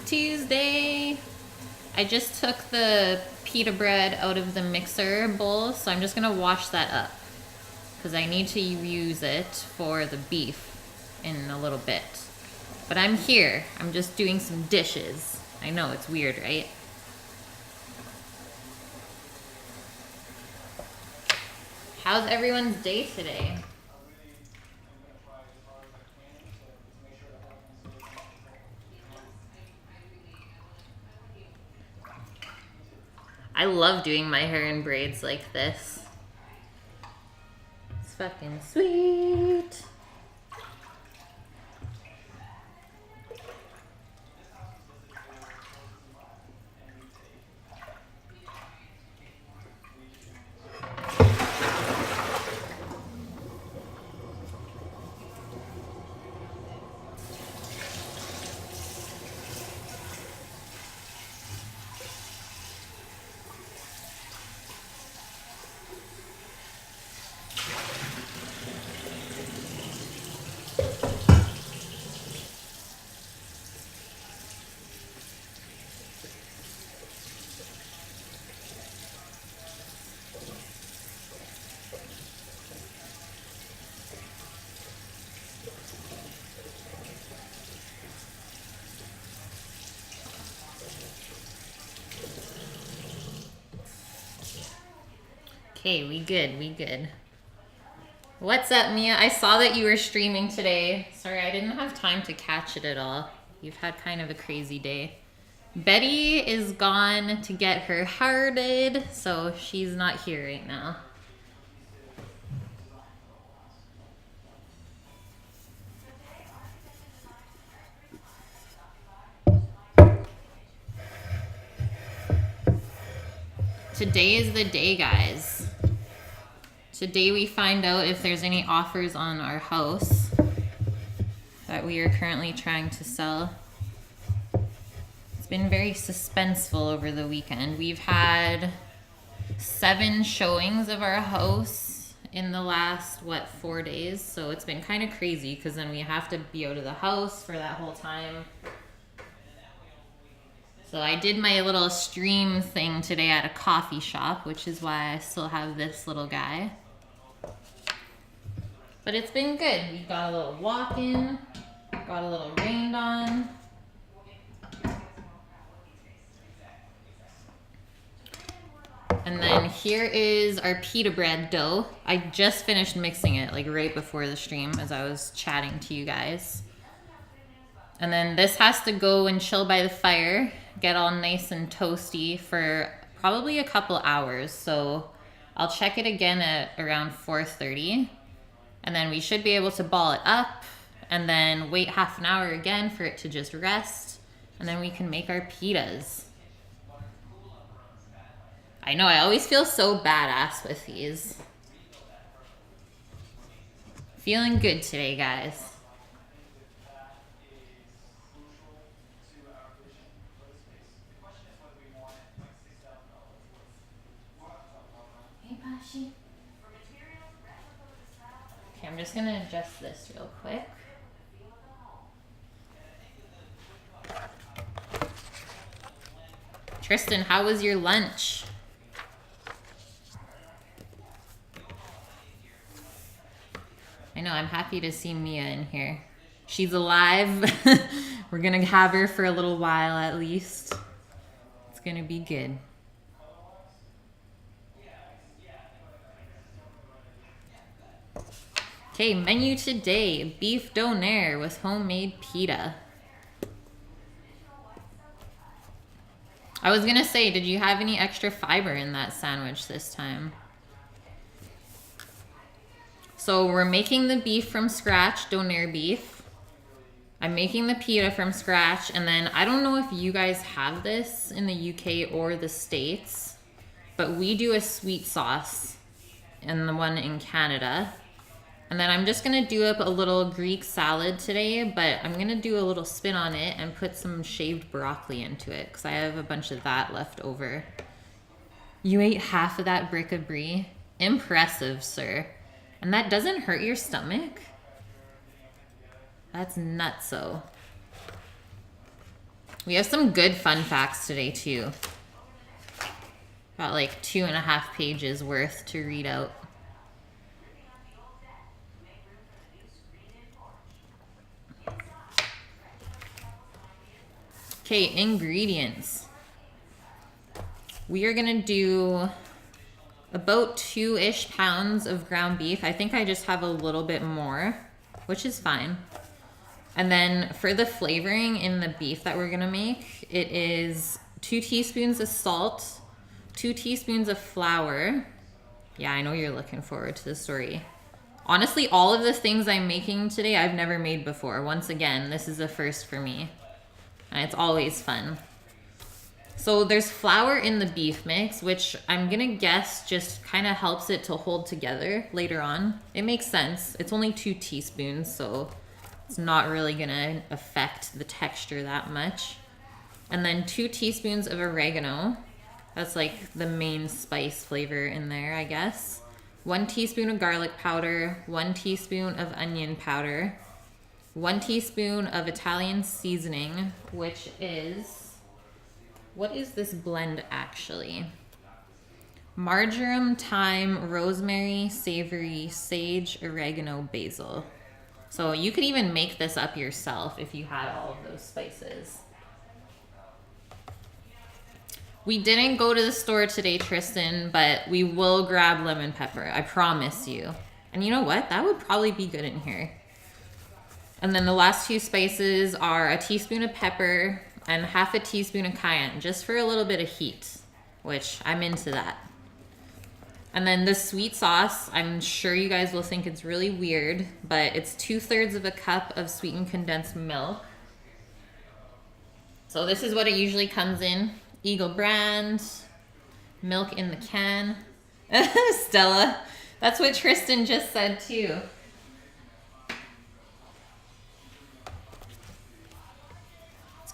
Tuesday. I just took the pita bread out of the mixer bowl, so I'm just gonna wash that up because I need to use it for the beef in a little bit. But I'm here. I'm just doing some dishes. I know, it's weird, right? How's everyone's day today? I love doing my hair in braids like this. It's fucking sweet. Okay, we good. What's up, Mia? I saw that you were streaming today. Sorry, I didn't have time to catch it at all. You've had kind of a crazy day. Betty is gone to get her hearted, so she's not here right now. Today is the day, guys. Today we find out if there's any offers on our house that we are currently trying to sell. It's been very suspenseful over the weekend. We've had 7 showings of our house in the last, 4 days? So it's been kind of crazy because then we have to be out of the house for that whole time. So I did my little stream thing today at a coffee shop, which is why I still have this little guy. But it's been good. We got a little walk in, got a little rained on. And then here is our pita bread dough. I just finished mixing it like right before the stream as I was chatting to you guys. And then this has to go and chill by the fire, get all nice and toasty for probably a couple hours. So I'll check it again at around 4:30. And then we should be able to ball it up and then wait half an hour again for it to just rest. And then we can make our pitas. I know, I always feel so badass with these. Feeling good today, guys. Hey, Pashi. Okay, I'm just gonna adjust this real quick. Tristan, how was your lunch? I know, I'm happy to see Mia in here. She's alive. We're gonna have her for a little while at least. It's gonna be good. Okay, menu today, beef donair with homemade pita. I was gonna say, did you have any extra fiber in that sandwich this time? So we're making the beef from scratch, donair beef. I'm making the pita from scratch, and then I don't know if you guys have this in the UK or the States, but we do a sweet sauce and the one in Canada. And then I'm just gonna do up a little Greek salad today, but I'm gonna do a little spin on it and put some shaved broccoli into it because I have a bunch of that left over. You ate half of that brick of brie? Impressive, sir. And that doesn't hurt your stomach? That's nutso. We have some good fun facts today too. Got like 2.5 pages worth to read out. Okay, ingredients. We are gonna do about 2-ish pounds of ground beef. I think I just have a little bit more, which is fine. And then for the flavoring in the beef that we're gonna make, it is 2 teaspoons of salt, 2 teaspoons of flour. Yeah, I know you're looking forward to the story. Honestly, all of the things I'm making today, I've never made before. Once again, this is a first for me. And it's always fun. So there's flour in the beef mix, which I'm gonna guess just kind of helps it to hold together later on. It makes sense. It's only 2 teaspoons, so it's not really gonna affect the texture that much. And then 2 teaspoons of oregano. That's like the main spice flavor in there, I guess. 1 teaspoon of garlic powder, 1 teaspoon of onion powder, 1 teaspoon of Italian seasoning, which is, what is this blend actually? Marjoram, thyme, rosemary, savory, sage, oregano, basil. So you could even make this up yourself if you had all of those spices. We didn't go to the store today, Tristan, but we will grab lemon pepper, I promise you. And you know what? That would probably be good in here. And then the last 2 spices are a teaspoon of pepper and half a teaspoon of cayenne, just for a little bit of heat, which I'm into that. And then the sweet sauce, I'm sure you guys will think it's really weird, but it's 2/3 of a cup of sweetened condensed milk. So this is what it usually comes in. Eagle brand, milk in the can. Stella, that's what Tristan just said too.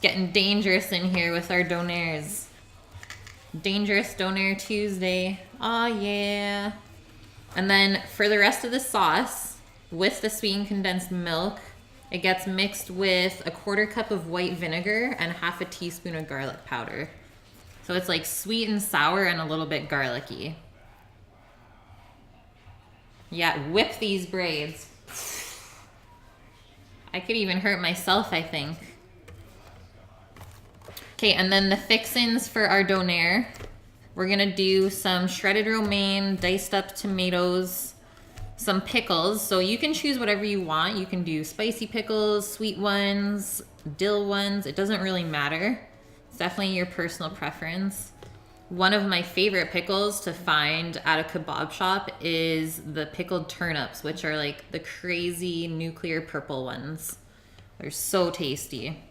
Getting dangerous in here with our donairs. Dangerous Donair Tuesday. Oh yeah. And then for the rest of the sauce, with the sweetened condensed milk, it gets mixed with a 1/4 cup of white vinegar and half a teaspoon of garlic powder. So it's like sweet and sour and a little bit garlicky. Yeah, whip these braids. I could even hurt myself, I think. Okay, and then the fixins for our donair. We're gonna do some shredded romaine, diced up tomatoes, some pickles. So you can choose whatever you want. You can do spicy pickles, sweet ones, dill ones. It doesn't really matter. It's definitely your personal preference. One of my favorite pickles to find at a kebab shop is the pickled turnips, which are like the crazy nuclear purple ones. They're so tasty.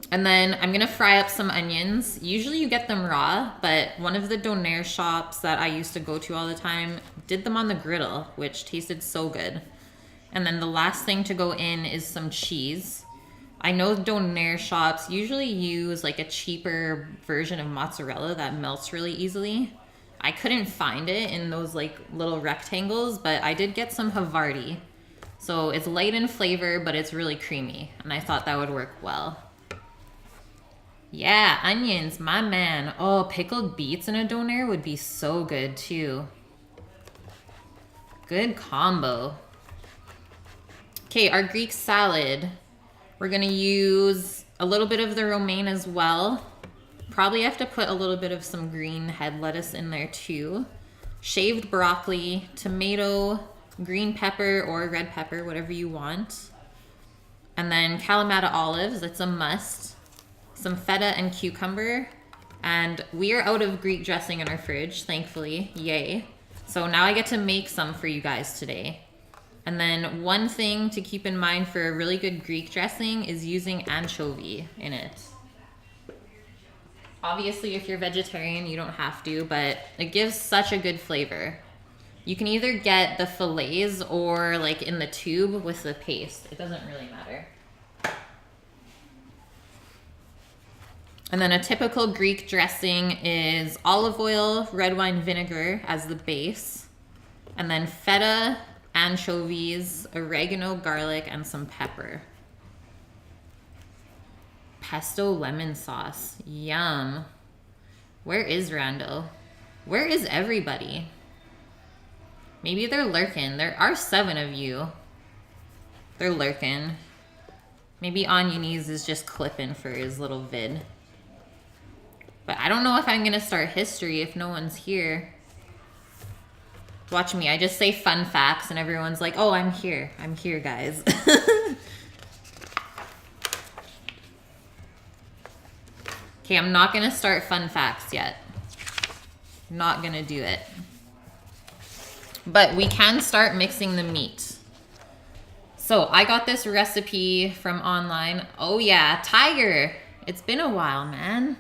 And then I'm gonna fry up some onions. Usually you get them raw, but one of the donair shops that I used to go to all the time did them on the griddle, which tasted so good. And then the last thing to go in is some cheese. I know donair shops usually use like a cheaper version of mozzarella that melts really easily. I couldn't find it in those like little rectangles, but I did get some Havarti. So it's light in flavor, but it's really creamy. And I thought that would work well. Yeah, onions, my man. Oh, pickled beets in a donair would be so good too. Good combo. Okay, our Greek salad. We're gonna use a little bit of the romaine as well. Probably have to put a little bit of some green head lettuce in there too. Shaved broccoli, tomato, green pepper or red pepper, whatever you want. And then Kalamata olives, that's a must. Some feta and cucumber. And we are out of Greek dressing in our fridge, thankfully, yay. So now I get to make some for you guys today. And then one thing to keep in mind for a really good Greek dressing is using anchovy in it. Obviously, if you're vegetarian, you don't have to, but it gives such a good flavor. You can either get the fillets or like in the tube with the paste. It doesn't really matter. And then a typical Greek dressing is olive oil, red wine vinegar as the base, and then feta, anchovies, oregano, garlic, and some pepper. Pesto lemon sauce. Yum. Where is Rando? Where is everybody? Maybe they're lurking. There are 7 of you. They're lurking. Maybe Anyuniz is just clipping for his little vid. But I don't know if I'm gonna start history if no one's here. Watch me, I just say fun facts and everyone's like, oh, I'm here. I'm here, guys. Okay, I'm not gonna start fun facts yet. Not gonna do it. But we can start mixing the meat. So I got this recipe from online. Oh yeah, Tiger. It's been a while, man.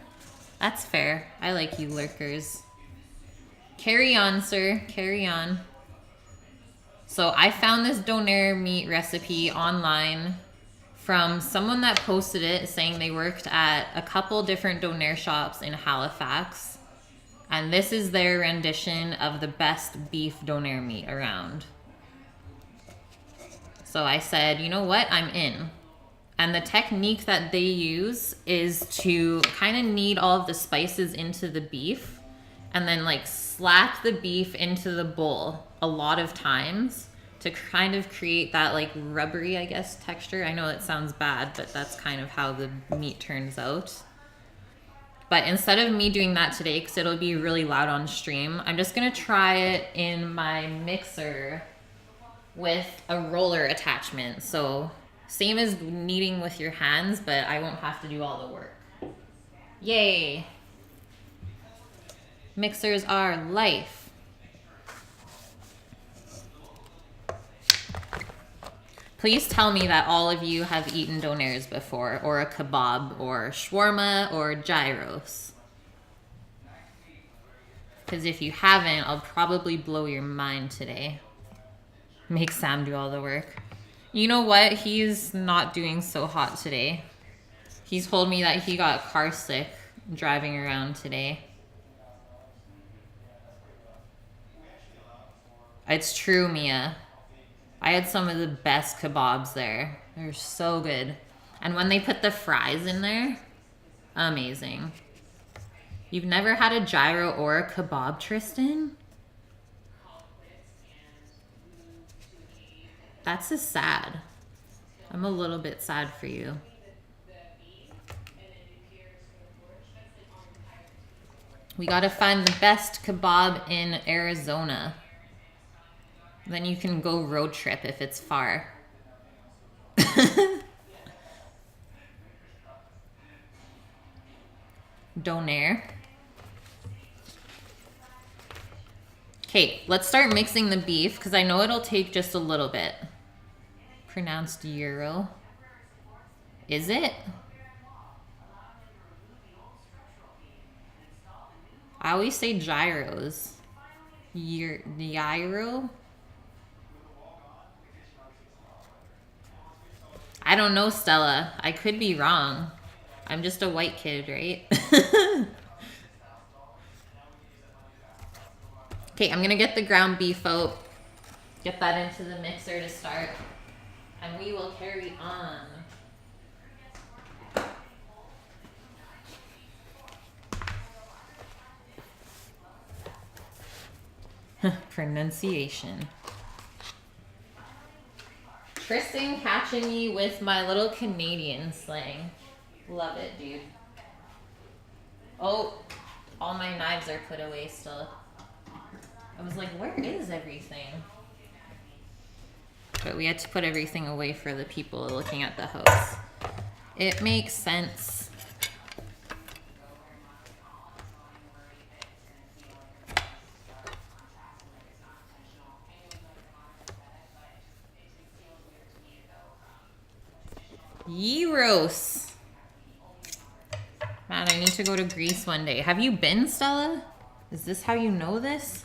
That's fair. I like you lurkers. Carry on, sir. Carry on. So I found this doner meat recipe online from someone that posted it saying they worked at a couple different doner shops in Halifax. And this is their rendition of the best beef doner meat around. So I said, you know what? I'm in. And the technique that they use is to kind of knead all of the spices into the beef and then like slap the beef into the bowl a lot of times to kind of create that like rubbery, I guess, texture. I know it sounds bad, but that's kind of how the meat turns out. But instead of me doing that today, because it'll be really loud on stream, I'm just gonna try it in my mixer with a roller attachment. So same as kneading with your hands, but I won't have to do all the work. Yay. Mixers are life. Please tell me that all of you have eaten donairs before, or a kebab, or shawarma, or gyros. Because if you haven't, I'll probably blow your mind today. Make Sam do all the work. You know what? He's not doing so hot today. He's told me that he got car sick driving around today. It's true, Mia. I had some of the best kebabs there. They're so good. And when they put the fries in there, amazing. You've never had a gyro or a kebab, Tristan? That's just sad. I'm a little bit sad for you. We gotta find the best kebab in Arizona. Then you can go road trip if it's far. Donair. Okay, let's start mixing the beef because I know it'll take just a little bit. Pronounced euro. Is it? I always say gyros. Gyro? I don't know, Stella. I could be wrong. I'm just a white kid, right? Okay, I'm gonna get the ground beef out. Get that into the mixer to start. And we will carry on. Pronunciation. Tristan catching me with my little Canadian slang. Love it, dude. Oh, all my knives are put away still. I was like, where is everything? But we had to put everything away for the people looking at the house. It makes sense. Gyros. Man, I need to go to Greece one day. Have you been, Stella? Is this how you know this?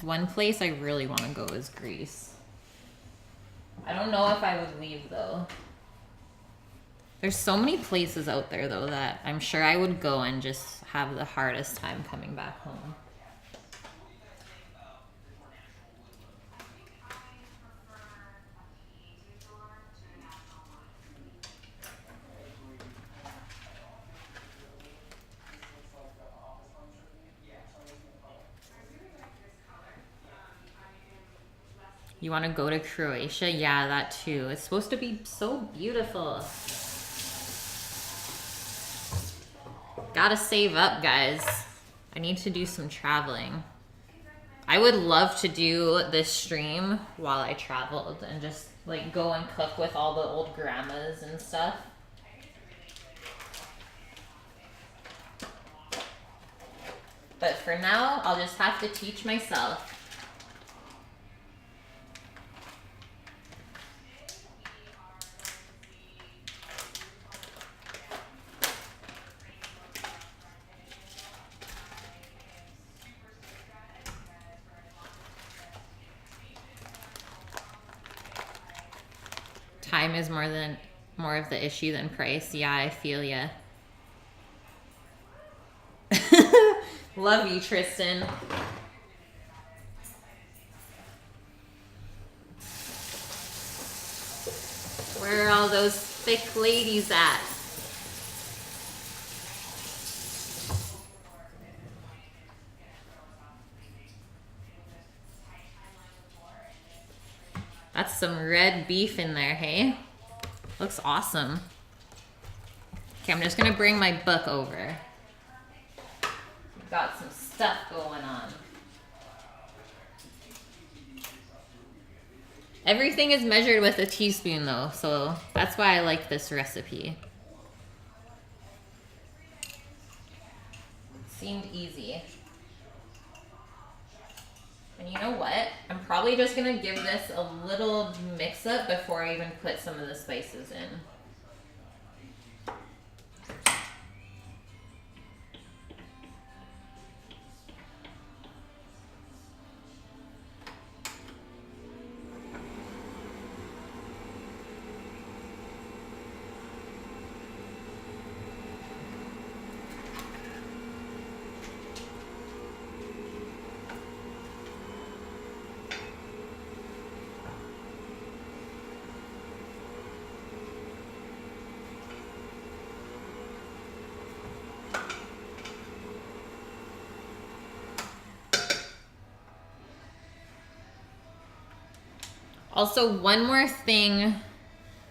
One place I really want to go is Greece. I don't know if I would leave though. There's so many places out there though that I'm sure I would go and just have the hardest time coming back home. You want to go to Croatia? Yeah, that too. It's supposed to be so beautiful. Gotta save up, guys. I need to do some traveling. I would love to do this stream while I traveled and just like go and cook with all the old grandmas and stuff. But for now, I'll just have to teach myself. Time is more of the issue than price. Yeah, I feel ya. Love you, Tristan. Where are all those thick ladies at? That's some red beef in there, hey? Looks awesome. Okay, I'm just gonna bring my book over. We've got some stuff going on. Everything is measured with a teaspoon though, so that's why I like this recipe. It seemed easy. And you know what? I'm probably just gonna give this a little mix up before I even put some of the spices in. Also, one more thing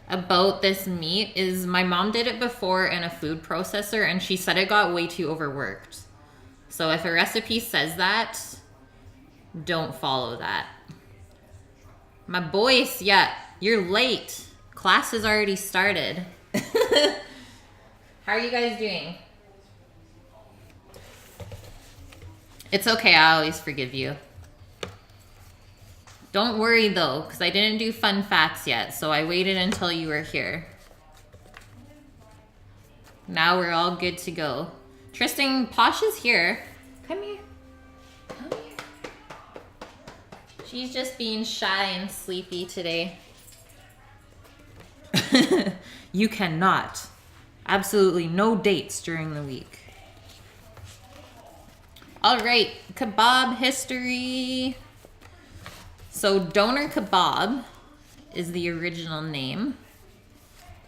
about this meat is my mom did it before in a food processor and she said it got way too overworked. So if a recipe says that, don't follow that. My boys, yeah, you're late. Class has already started. How are you guys doing? It's okay, I always forgive you. Don't worry though, because I didn't do fun facts yet, so I waited until you were here. Now we're all good to go. Tristan, Posh is here. Come here. Come here. She's just being shy and sleepy today. You cannot. Absolutely no dates during the week. All right, kebab history. So Doner Kebab is the original name.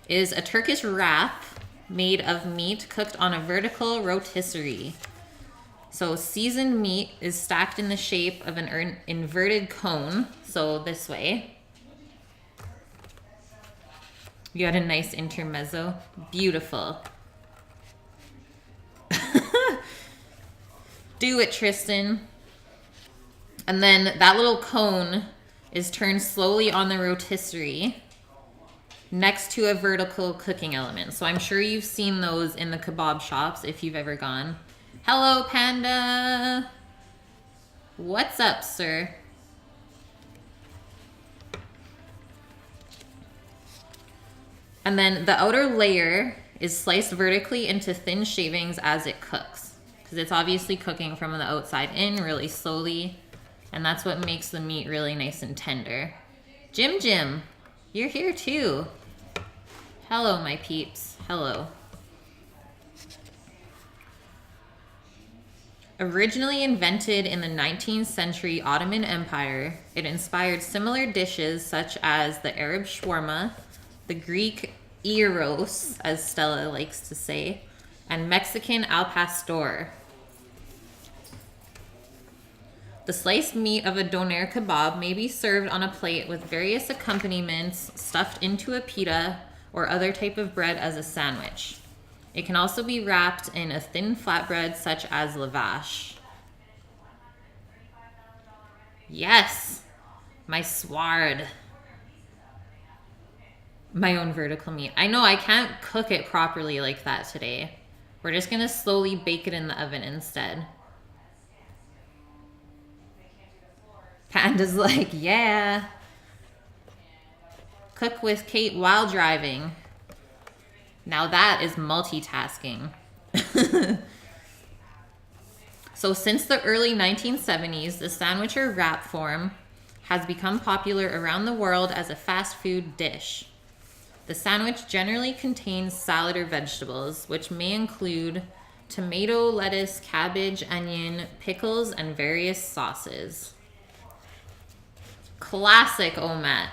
Is a Turkish wrap made of meat cooked on a vertical rotisserie. So seasoned meat is stacked in the shape of an inverted cone. So this way. You got a nice intermezzo. Beautiful. Do it, Tristan. And then that little cone is turned slowly on the rotisserie next to a vertical cooking element. So I'm sure you've seen those in the kebab shops if you've ever gone. Hello, Panda. What's up, sir? And then the outer layer is sliced vertically into thin shavings as it cooks, because it's obviously cooking from the outside in really slowly. And that's what makes the meat really nice and tender. Jim, you're here too. Hello, my peeps. Hello. Originally invented in the 19th century Ottoman Empire, it inspired similar dishes such as the Arab shawarma, the Greek gyros, as Stella likes to say, and Mexican al pastor. The sliced meat of a doner kebab may be served on a plate with various accompaniments stuffed into a pita or other type of bread as a sandwich. It can also be wrapped in a thin flatbread such as lavash. Yes, my sward. My own vertical meat. I know I can't cook it properly like that today. We're just gonna slowly bake it in the oven instead. Panda's like, yeah. Cook with Kate while driving. Now that is multitasking. So since the early 1970s, the sandwich or wrap form has become popular around the world as a fast food dish. The sandwich generally contains salad or vegetables, which may include tomato, lettuce, cabbage, onion, pickles, and various sauces. Classic Omet.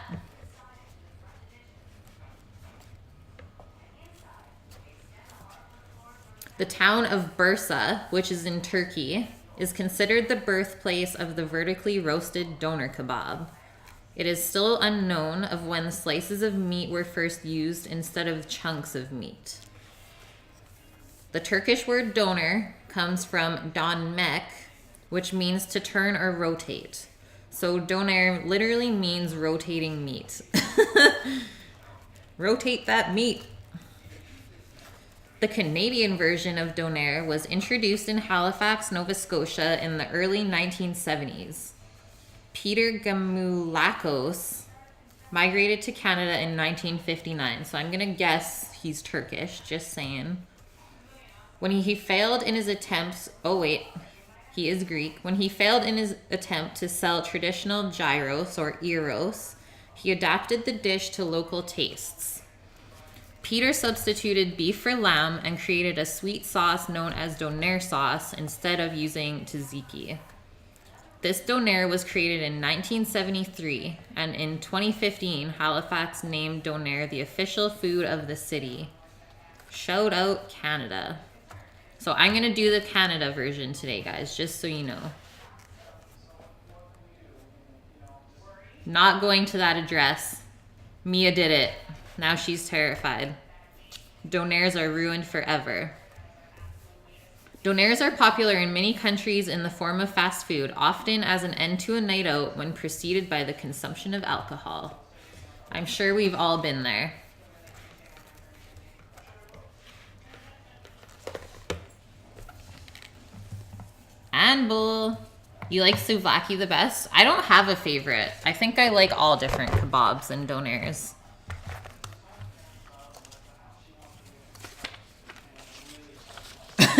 The town of Bursa, which is in Turkey, is considered the birthplace of the vertically roasted doner kebab. It is still unknown of when slices of meat were first used instead of chunks of meat. The Turkish word doner comes from donmek, which means to turn or rotate. So doner literally means rotating meat. Rotate that meat. The Canadian version of doner was introduced in Halifax, Nova Scotia in the early 1970s. Peter Gamoulakos migrated to Canada in 1959, so I'm going to guess he's Turkish, just saying. When he failed in his attempts, he is Greek. When he failed in his attempt to sell traditional gyros or gyros, he adapted the dish to local tastes. Peter substituted beef for lamb and created a sweet sauce known as doner sauce instead of using tzatziki. This doner was created in 1973, and in 2015, Halifax named doner the official food of the city. Shout out Canada. So I'm going to do the Canada version today, guys, just so you know. Not going to that address. Mia did it. Now she's terrified. Doners are ruined forever. Doners are popular in many countries in the form of fast food, often as an end to a night out when preceded by the consumption of alcohol. I'm sure we've all been there. And bull. You like souvlaki the best? I don't have a favorite. I think I like all different kebabs and doners.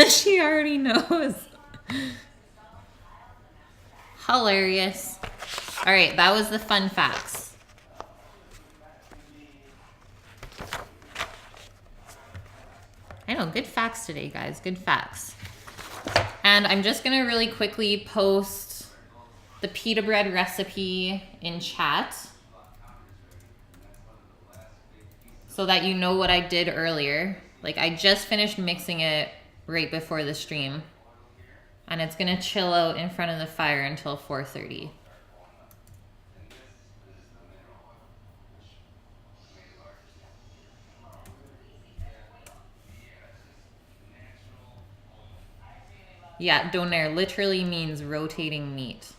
She already knows. Hilarious. All right, that was the fun facts. I know, good facts today, guys. Good facts. And I'm just going to really quickly post the pita bread recipe in chat so that you know what I did earlier. Like, I just finished mixing it right before the stream. And it's going to chill out in front of the fire until 4:30. Yeah, doner literally means rotating meat.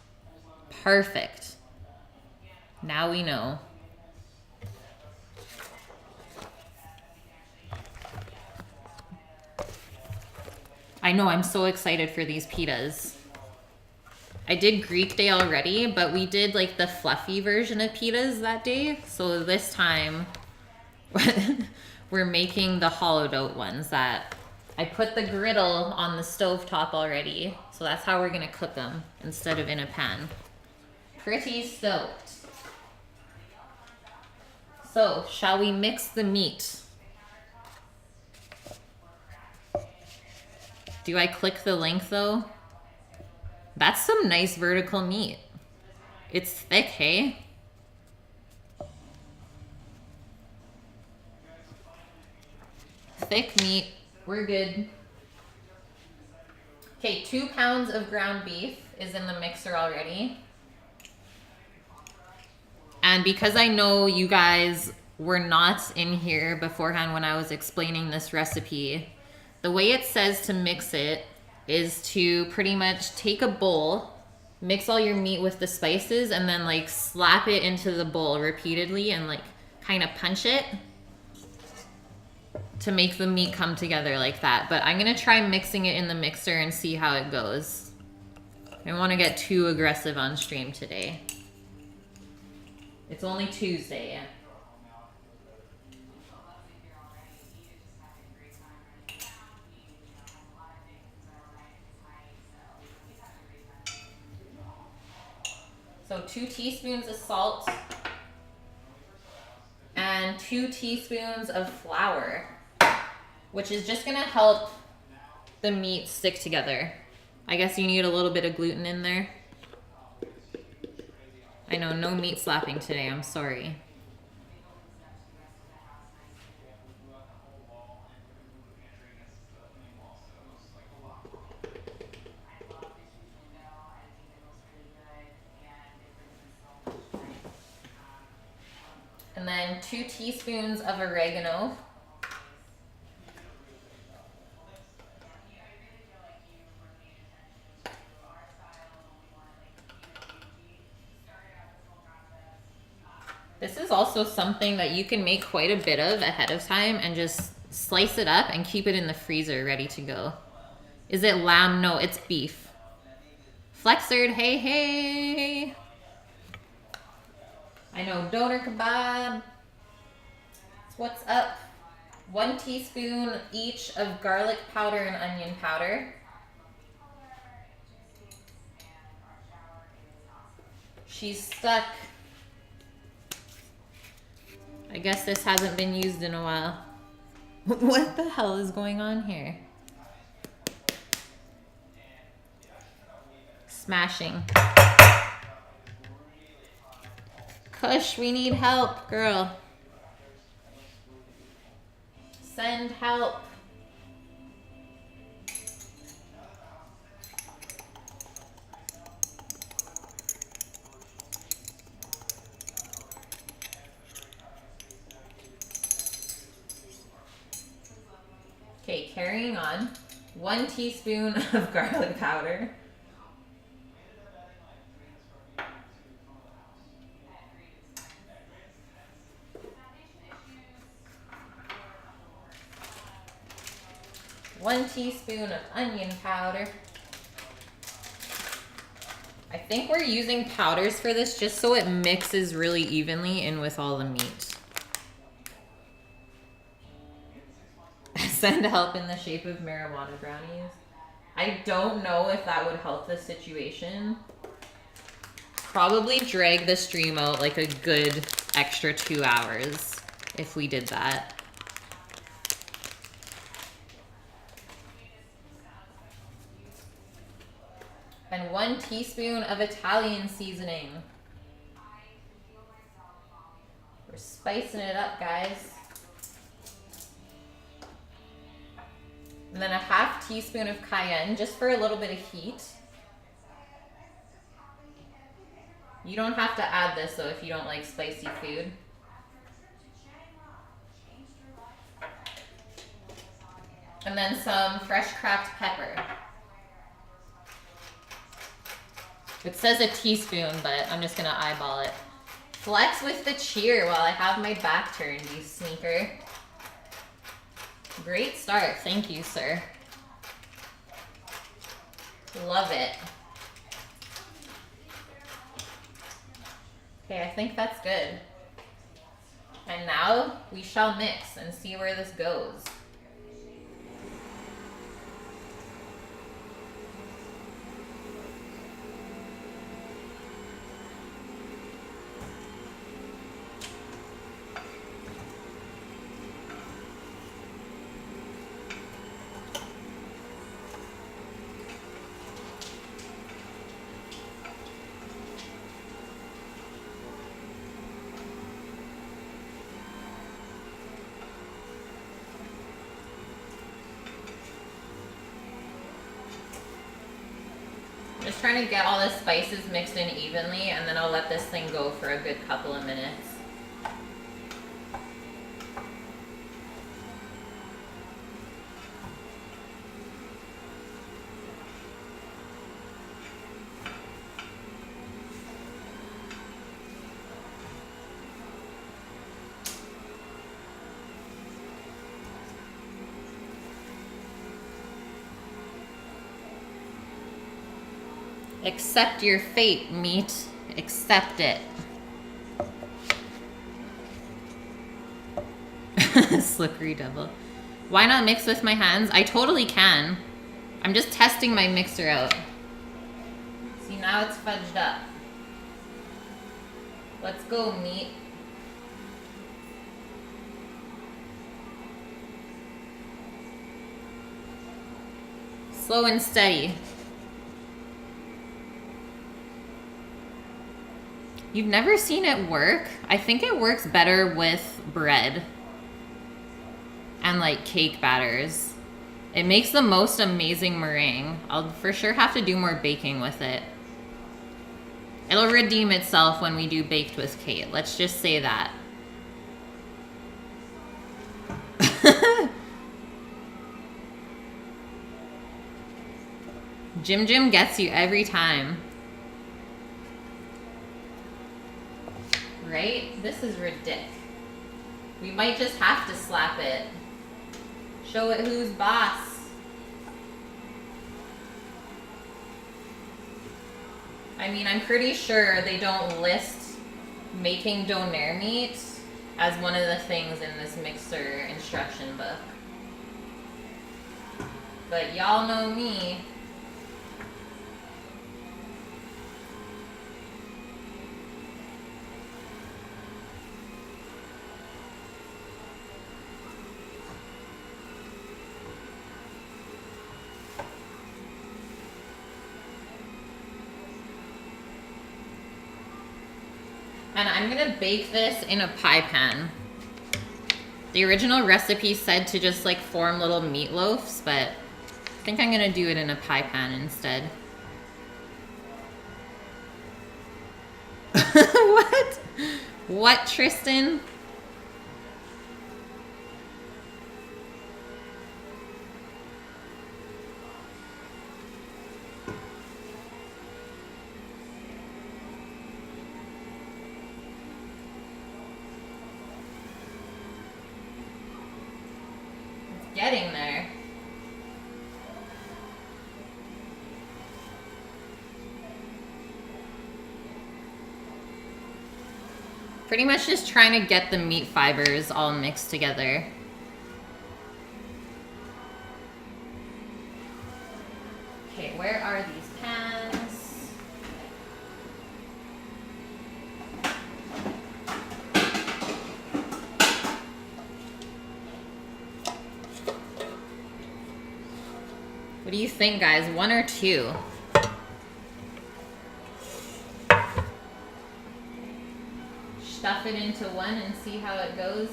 Perfect. Now we know. I know, I'm so excited for these pitas. I did Greek Day already, but we did like the fluffy version of pitas that day. So this time we're making the hollowed out ones that I put the griddle on the stovetop already. So that's how we're gonna cook them instead of in a pan. Pretty stoked. So, shall we mix the meat? Do I click the link though? That's some nice vertical meat. It's thick, hey? Thick meat. We're good. Okay, 2 pounds of ground beef is in the mixer already. And because I know you guys were not in here beforehand when I was explaining this recipe, the way it says to mix it is to pretty much take a bowl, mix all your meat with the spices, and then like slap it into the bowl repeatedly and like kind of punch it to make the meat come together like that. But I'm gonna try mixing it in the mixer and see how it goes. I don't want to get too aggressive on stream today. It's only Tuesday. So 2 teaspoons of salt and 2 teaspoons of flour, which is just gonna help the meat stick together. I guess you need a little bit of gluten in there. I know, no meat slapping today, I'm sorry. And then 2 teaspoons of oregano. This is also something that you can make quite a bit of ahead of time and just slice it up and keep it in the freezer ready to go. Is it lamb? No, it's beef. Flexerd, hey, hey. I know, doner kebab. What's up? 1 teaspoon each of garlic powder and onion powder. She's stuck. I guess this hasn't been used in a while. What the hell is going on here? Smashing. Kush, we need help, girl. Send help. Okay, carrying on. 1 teaspoon of garlic powder. One teaspoon of onion powder. I think we're using powders for this just so it mixes really evenly in with all the meat. Send help in the shape of marijuana brownies. I don't know if that would help the situation. Probably drag the stream out like a good extra 2 hours if we did that. And 1 teaspoon of Italian seasoning. We're spicing it up, guys. And then a 1/2 teaspoon of cayenne, just for a little bit of heat. You don't have to add this though if you don't like spicy food. And then some fresh cracked pepper. It says a teaspoon, but I'm just gonna eyeball it. Flex with the cheer while I have my back turned, you sneaker. Great start, thank you, sir. Love it. Okay, I think that's good. And now we shall mix and see where this goes. just trying to get all the spices mixed in evenly, and then I'll let this thing go for a good couple of minutes. Accept your fate, meat. Accept it. Slippery devil. Why not mix with my hands? I totally can. I'm just testing my mixer out. See, now it's fudged up. Let's go, meat. Slow and steady. You've never seen it work? I think it works better with bread and like cake batters. It makes the most amazing meringue. I'll for sure have to do more baking with it. It'll redeem itself when we do baked with Kate. Let's just say that. Jim gets you every time. Right? This is ridiculous. We might just have to slap it. Show it who's boss. I mean, I'm pretty sure they don't list making doner meat as one of the things in this mixer instruction book. But y'all know me. And I'm gonna bake this in a pie pan. The original recipe said to just like form little meatloafs, but I think I'm gonna do it in a pie pan instead. What? What, Tristan? Getting there. Pretty much just trying to get the meat fibers all mixed together. Okay, where are these pans? What do you think, guys? One or two? Stuff it into one and see how it goes.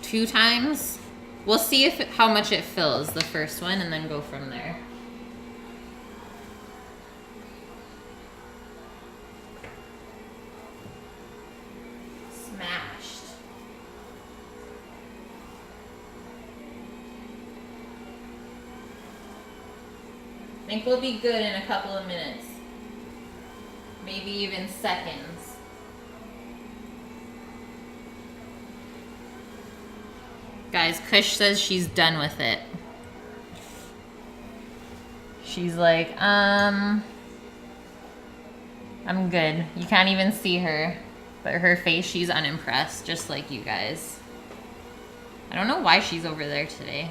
Two times? We'll see if how much it fills, the first one, and then go from there. I think we'll be good in a couple of minutes. Maybe even seconds. Guys, Kush says she's done with it. She's like, I'm good. You can't even see her. But her face, she's unimpressed, just like you guys. I don't know why she's over there today.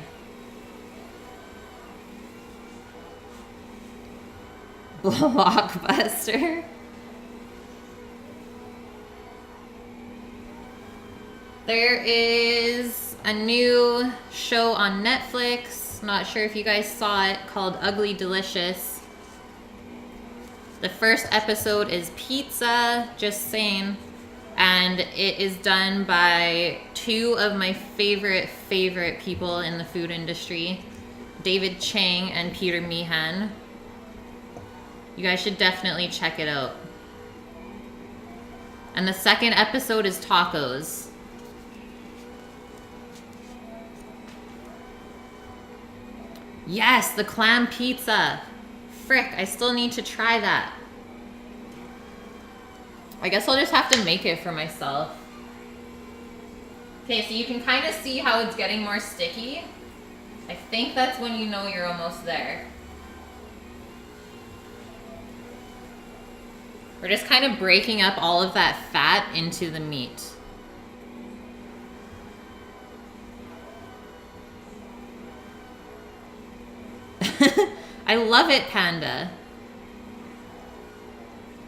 Blockbuster. There is a new show on Netflix. Not sure if you guys saw it, called Ugly Delicious. The first episode is pizza, just saying. And it is done by two of my favorite people in the food industry, David Chang and Peter Meehan. You guys should definitely check it out. And the second episode is tacos. Yes, the clam pizza. Frick, I still need to try that. I guess I'll just have to make it for myself. Okay, so you can kind of see how it's getting more sticky. I think that's when you know you're almost there. We're just kind of breaking up all of that fat into the meat. I love it, Panda.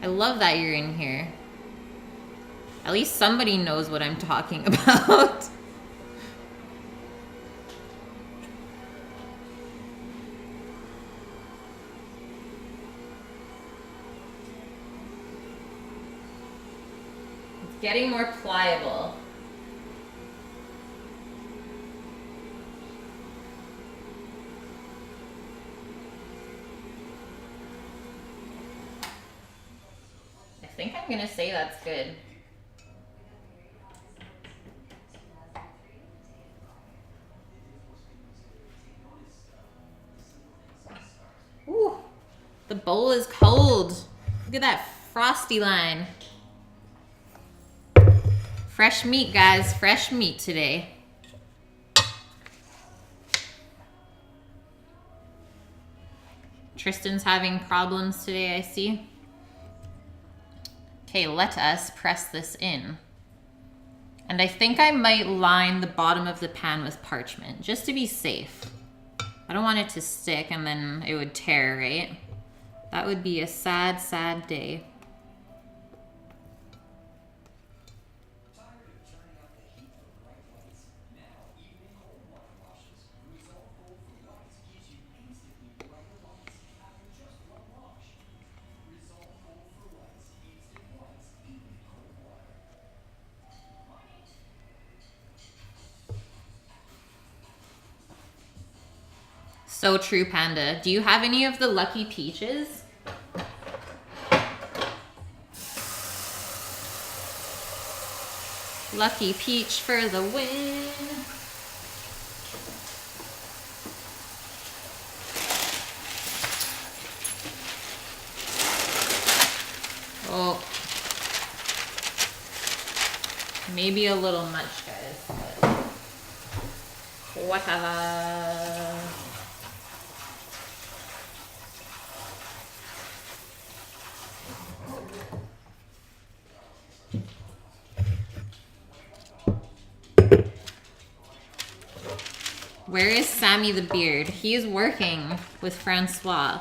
I love that you're in here. At least somebody knows what I'm talking about. It's getting more pliable. I think I'm gonna say that's good. Ooh, the bowl is cold. Look at that frosty line. Fresh meat, guys. Fresh meat today. Tristan's having problems today, I see. Okay, let us press this in. And I think I might line the bottom of the pan with parchment, just to be safe. I don't want it to stick and then it would tear, right? That would be a sad, sad day. So true, Panda. Do you have any of the Lucky Peaches? Lucky Peach for the win. Oh. Maybe a little much, guys. But whatever. Where is Sammy the Beard? He is working with Francois.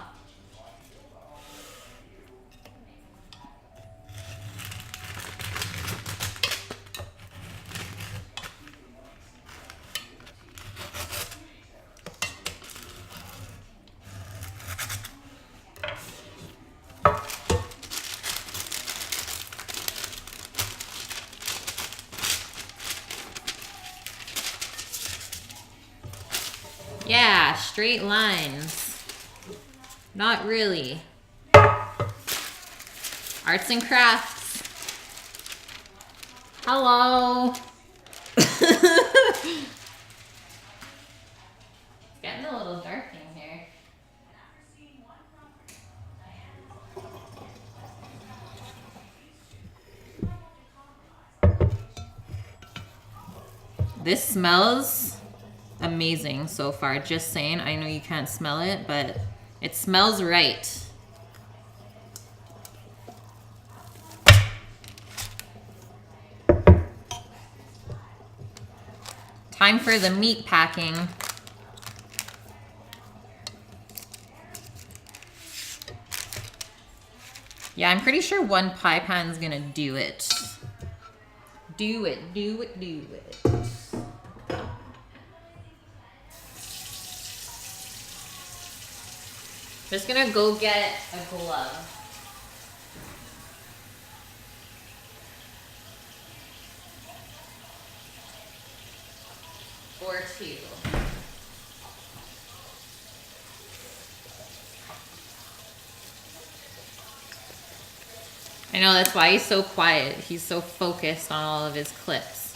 Yeah, straight lines. Not really. Arts and crafts. Hello. It's getting a little dark in here. This smells amazing so far, just saying. I know you can't smell it, but it smells right. Time for the meat packing. Yeah, I'm pretty sure one pie pan's gonna do it. Do it, do it, do it. Just gonna go get a glove. or two. I know, that's why he's so quiet. He's so focused on all of his clips.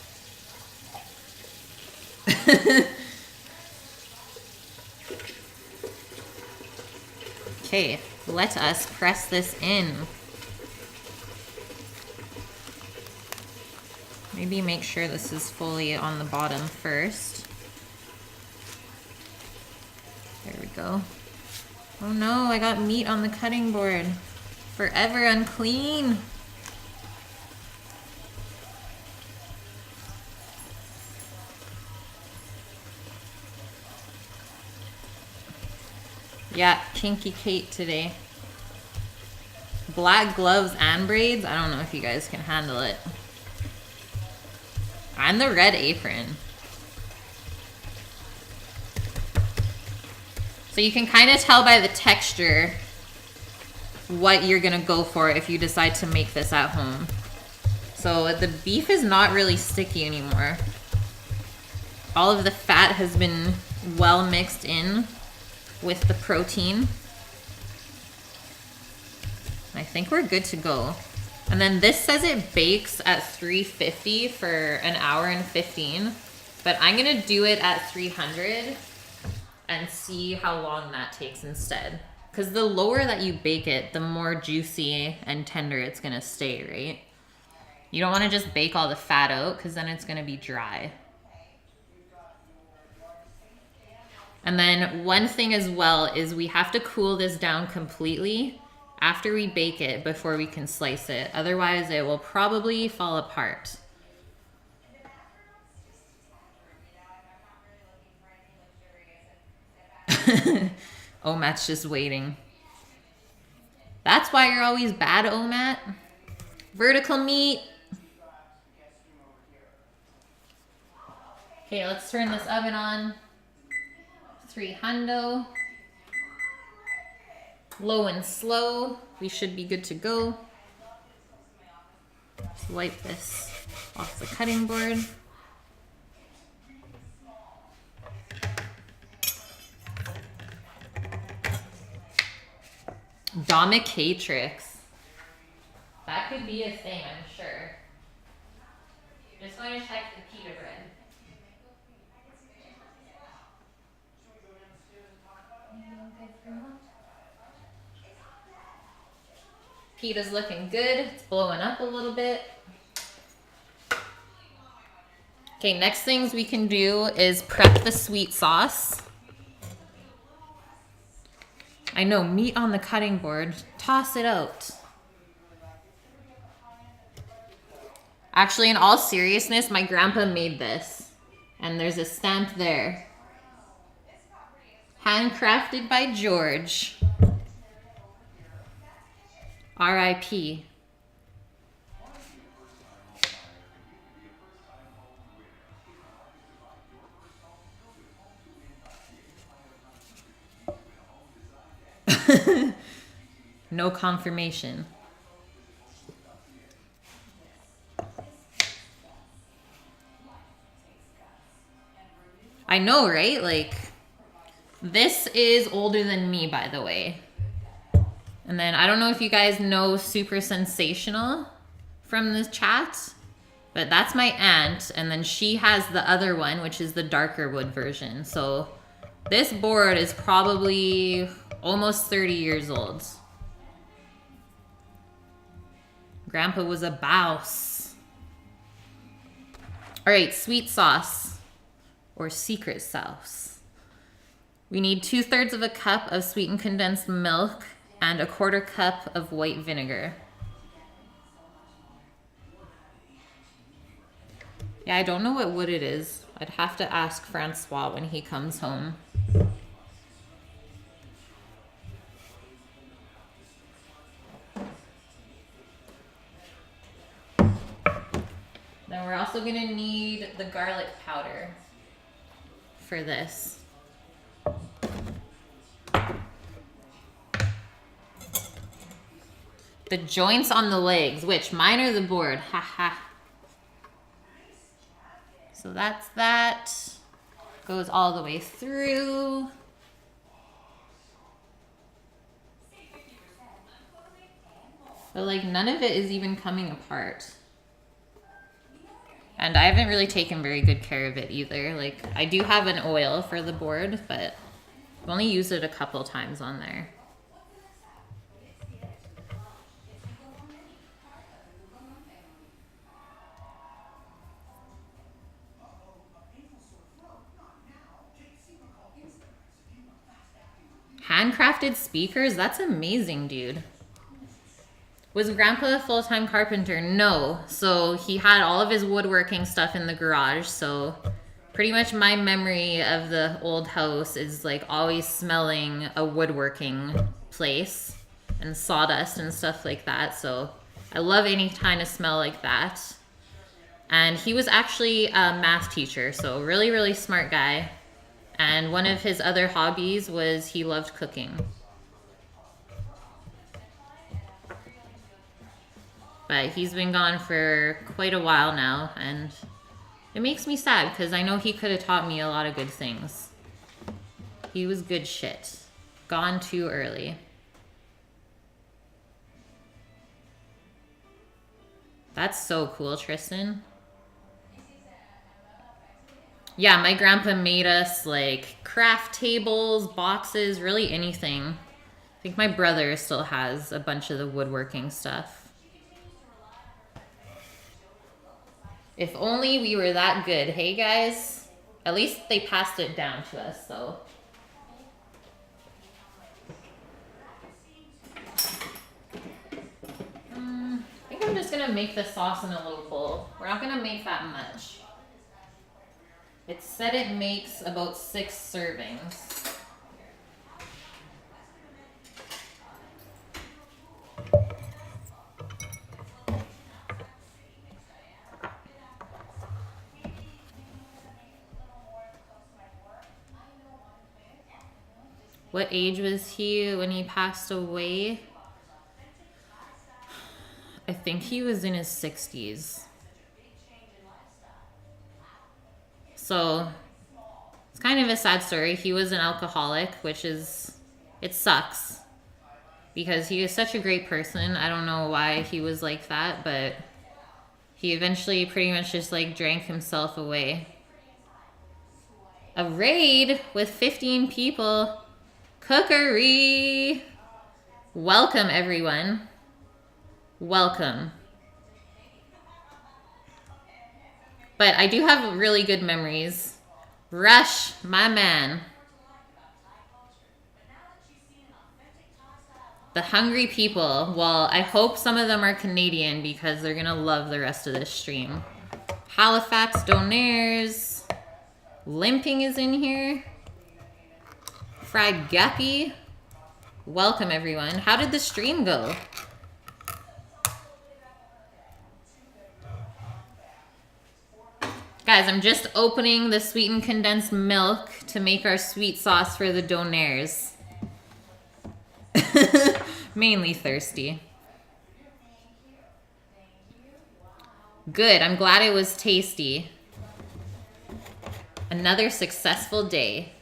Okay, let us press this in. Maybe make sure this is fully on the bottom first. There we go. Oh no, I got meat on the cutting board. Forever unclean. Yeah, kinky Kate today. Black gloves and braids. I don't know if you guys can handle it. And the red apron. So you can kind of tell by the texture what you're gonna go for if you decide to make this at home. So the beef is not really sticky anymore. All of the fat has been well mixed in with the protein. I think we're good to go. And then this says it bakes at 350 for an hour and 15, but I'm gonna do it at 300 and see how long that takes instead. Because the lower that you bake it, the more juicy and tender it's gonna stay, right? You don't wanna just bake all the fat out because then it's gonna be dry. And then one thing as well is we have to cool this down completely after we bake it before we can slice it. Otherwise it will probably fall apart. Omat's just waiting. That's why you're always bad, Omat. Vertical meat. Okay, let's turn this oven on. 300. Low and slow. We should be good to go. Let's wipe this off the cutting board. Domicatrix. That could be a thing, I'm sure. Just going to check the pita bread. Pita's looking good. It's blowing up a little bit. Okay, next things we can do is prep the sweet sauce. I know, meat on the cutting board. Toss it out. Actually, in all seriousness, my grandpa made this. And there's a stamp there. Handcrafted by George. R.I.P. No confirmation. I know, right? Like, this is older than me, by the way. And then I don't know if you guys know Super Sensational from the chat, but that's my aunt. And then she has the other one, which is the darker wood version. So this board is probably almost 30 years old. Grandpa was a boss. All right, sweet sauce or secret sauce. We need 2/3 of a cup of sweetened condensed milk and 1/4 cup of white vinegar. Yeah, I don't know what wood it is. I'd have to ask Francois when he comes home. Then we're also gonna need the garlic powder for this. The joints on the legs, which mine are the board, haha. So that's that. Goes all the way through. But like none of it is even coming apart. And I haven't really taken very good care of it either. Like I do have an oil for the board, but I've only used it a couple times on there. Handcrafted speakers? That's amazing, dude. Was Grandpa a full-time carpenter? No. So he had all of his woodworking stuff in the garage. So pretty much my memory of the old house is like always smelling a woodworking place and sawdust and stuff like that. So I love any kind of smell like that. And he was actually a math teacher. So really, really smart guy. And one of his other hobbies was he loved cooking. But he's been gone for quite a while now, and it makes me sad because I know he could have taught me a lot of good things. He was good shit. Gone too early. That's so cool, Tristan. Yeah, my grandpa made us like craft tables, boxes, really anything. I think my brother still has a bunch of the woodworking stuff. If only we were that good, hey guys? At least they passed it down to us, though. I think I'm just gonna make the sauce in a little bowl. We're not gonna make that much. It said it makes about 6 servings. What age was he when he passed away? I think he was in his 60s. So it's kind of a sad story. He was an alcoholic, which is, it sucks because he is such a great person. I don't know why he was like that, but he eventually pretty much just like drank himself away. A raid with 15 people. Cookery. Welcome, everyone. Welcome. But I do have really good memories. Rush, my man. The hungry people. Well, I hope some of them are Canadian because they're going to love the rest of this stream. Halifax Donairs. Limping is in here. Fried guppy. Welcome, everyone. How did the stream go? Guys, I'm just opening the sweetened condensed milk to make our sweet sauce for the donairs. Mainly thirsty. Good. I'm glad it was tasty. Another successful day.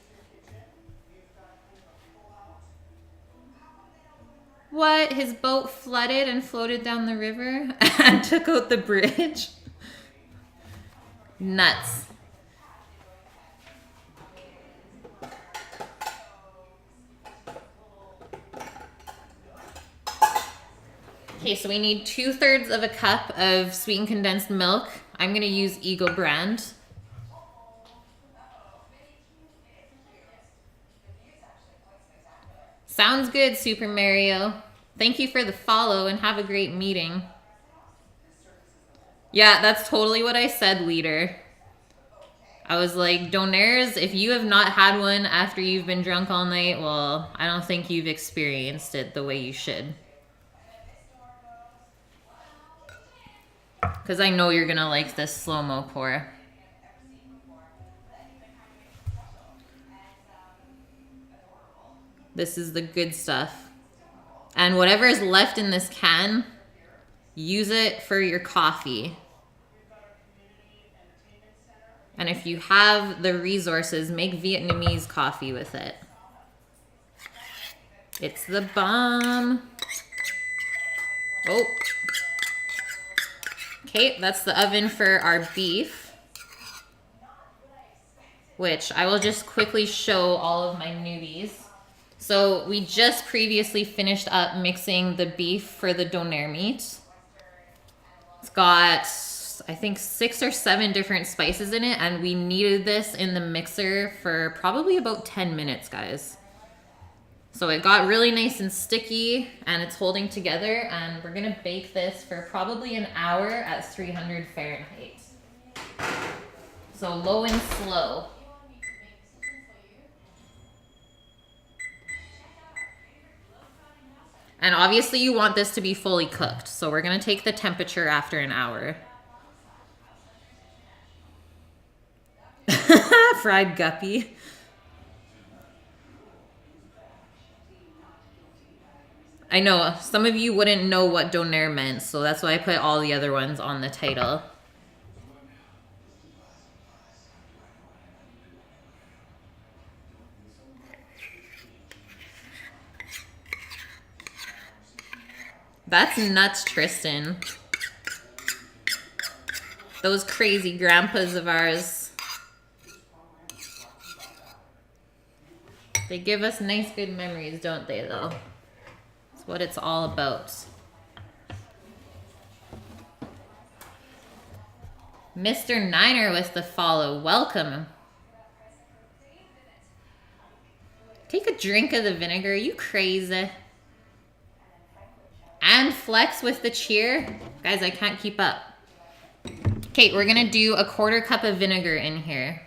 What? His boat flooded and floated down the river and took out the bridge? Nuts. Okay, so we need 2/3 of a cup of sweetened condensed milk. I'm going to use Eagle brand. Sounds good, Super Mario. Thank you for the follow and have a great meeting. Yeah, that's totally what I said, leader. I was like, Donairs, if you have not had one after you've been drunk all night, well, I don't think you've experienced it the way you should. Because I know you're going to like this slow-mo pour. This is the good stuff. And whatever is left in this can, use it for your coffee. And if you have the resources, make Vietnamese coffee with it. It's the bomb. Oh. Okay, that's the oven for our beef, which I will just quickly show all of my newbies. So we just previously finished up mixing the beef for the doner meat. It's got, I think, 6 or 7 different spices in it, and we kneaded this in the mixer for probably about 10 minutes, guys. So it got really nice and sticky, and it's holding together, and we're gonna bake this for probably an hour at 300 Fahrenheit. So low and slow. And obviously you want this to be fully cooked, so we're gonna take the temperature after an hour. Fried guppy. I know, some of you wouldn't know what doner meant, so that's why I put all the other ones on the title. That's nuts, Tristan. Those crazy grandpas of ours. They give us nice, good memories, don't they, though? That's what it's all about. Mr. Niner with the follow. Welcome. Take a drink of the vinegar. You crazy. And Flex with the cheer. Guys, I can't keep up. Okay, we're going to do a 1/4 cup of vinegar in here.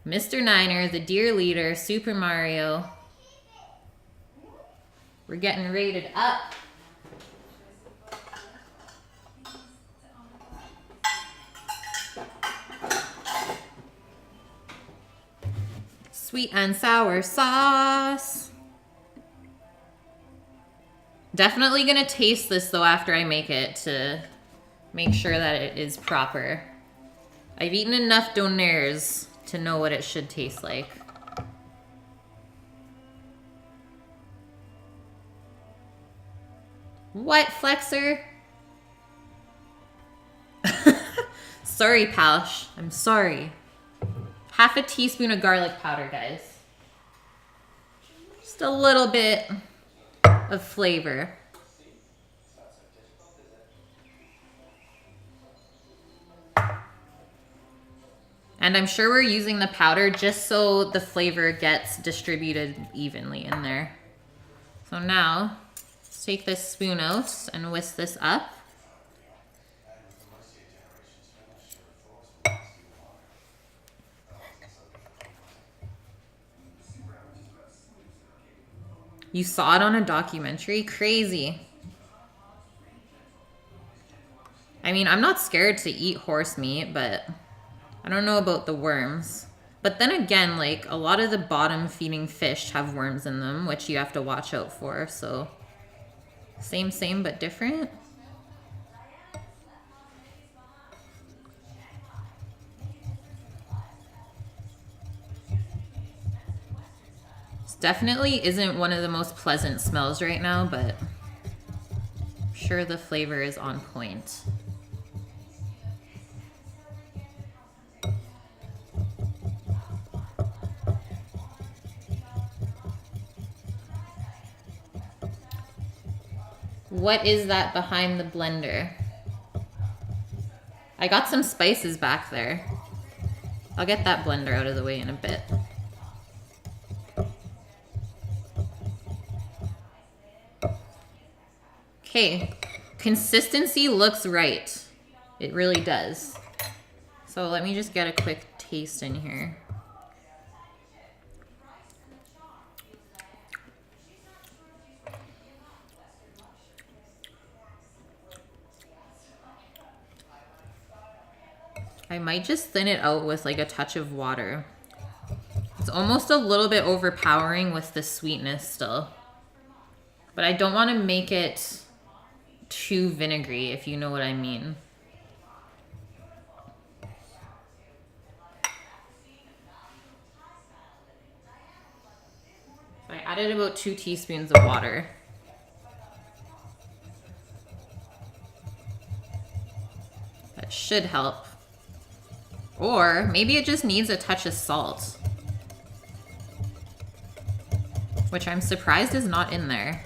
Mr. Niner, the dear leader, Super Mario. We're getting rated up. Sweet and sour sauce. Definitely gonna taste this though after I make it to make sure that it is proper. I've eaten enough doners to know what it should taste like. What, Flexer? Sorry, Palsh. I'm sorry. 1/2 teaspoon of garlic powder, guys. Just a little bit of flavor. And I'm sure we're using the powder just so the flavor gets distributed evenly in there. So now, let's take this spoon out and whisk this up. You saw it on a documentary? Crazy. I mean, I'm not scared to eat horse meat, but I don't know about the worms. But then again, like, a lot of the bottom feeding fish have worms in them, which you have to watch out for, so same, but different. This definitely isn't one of the most pleasant smells right now, but I'm sure the flavor is on point. What is that behind the blender? I got some spices back there. I'll get that blender out of the way in a bit. Okay, consistency looks right. It really does. So let me just get a quick taste in here. I might just thin it out with like a touch of water. It's almost a little bit overpowering with the sweetness still. But I don't want to make it too vinegary, if you know what I mean. I added about 2 teaspoons of water. That should help. Or maybe it just needs a touch of salt, which I'm surprised is not in there.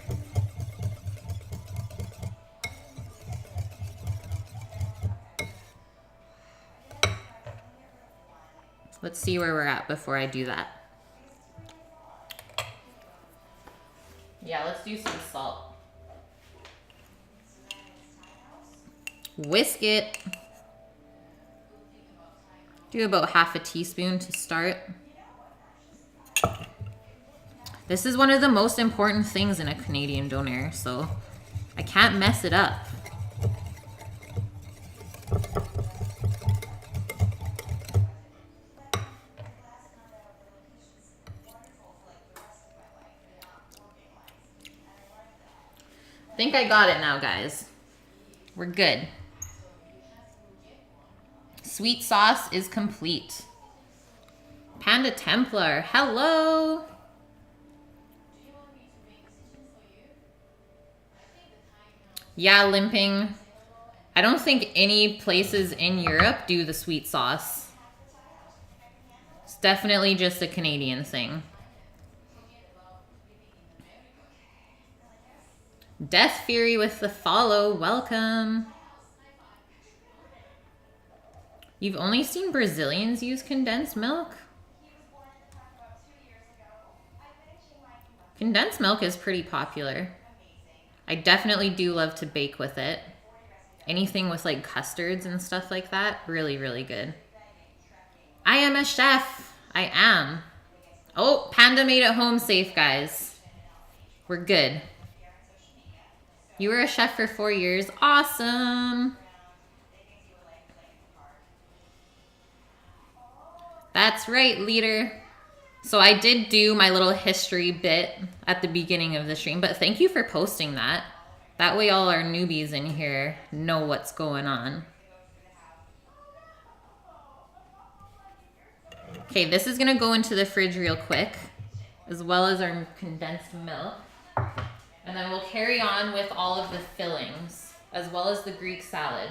Let's see where we're at before I do that. Yeah, let's do some salt. Whisk it. Do about half a teaspoon to start. This is one of the most important things in a Canadian doner, so I can't mess it up. I think I got it now, guys. We're good. Sweet sauce is complete. Panda Templar, hello. Yeah, limping. I don't think any places in Europe do the sweet sauce. It's definitely just a Canadian thing. Death Fury with the follow, welcome. You've only seen Brazilians use condensed milk? Condensed milk is pretty popular. I definitely do love to bake with it. Anything with like custards and stuff like that, really, really good. I am a chef. I am. Oh, Panda made it home safe, guys. We're good. You were a chef for 4 years. Awesome. That's right, leader. So I did do my little history bit at the beginning of the stream, but thank you for posting that. That way all our newbies in here know what's going on. Okay, this is gonna go into the fridge real quick, as well as our condensed milk. And then we'll carry on with all of the fillings, as well as the Greek salad.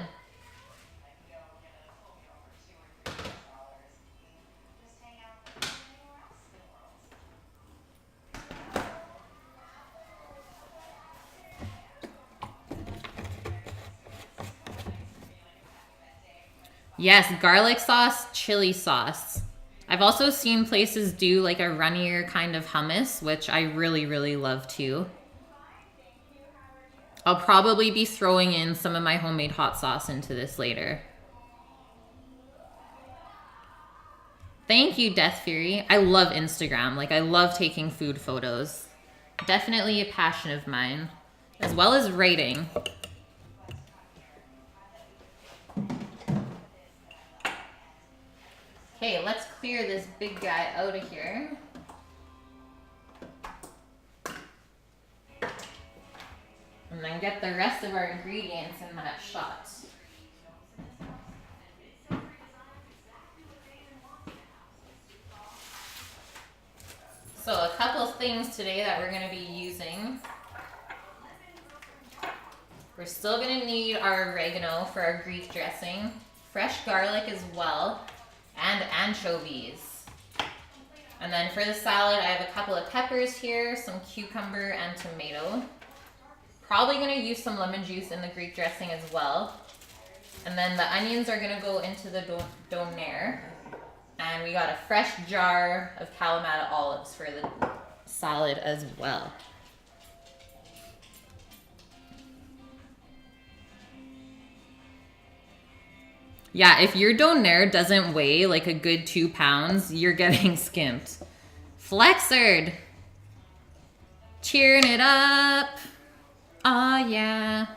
Yes, garlic sauce, chili sauce. I've also seen places do like a runnier kind of hummus, which I really, really love too. I'll probably be throwing in some of my homemade hot sauce into this later. Thank you, Death Fury. I love Instagram. Like, I love taking food photos. Definitely a passion of mine, as well as writing. Okay, let's clear this big guy out of here. And then get the rest of our ingredients in that shot. So a couple of things today that we're going to be using. We're still going to need our oregano for our Greek dressing, fresh garlic as well, and anchovies. And then for the salad, I have a couple of peppers here, some cucumber and tomato. Probably going to use some lemon juice in the Greek dressing as well. And then the onions are going to go into the doner. And we got a fresh jar of Kalamata olives for the salad as well. Yeah, if your doner doesn't weigh like a good 2 pounds, you're getting skimped. Flexerd. Cheering it up. Oh, yeah.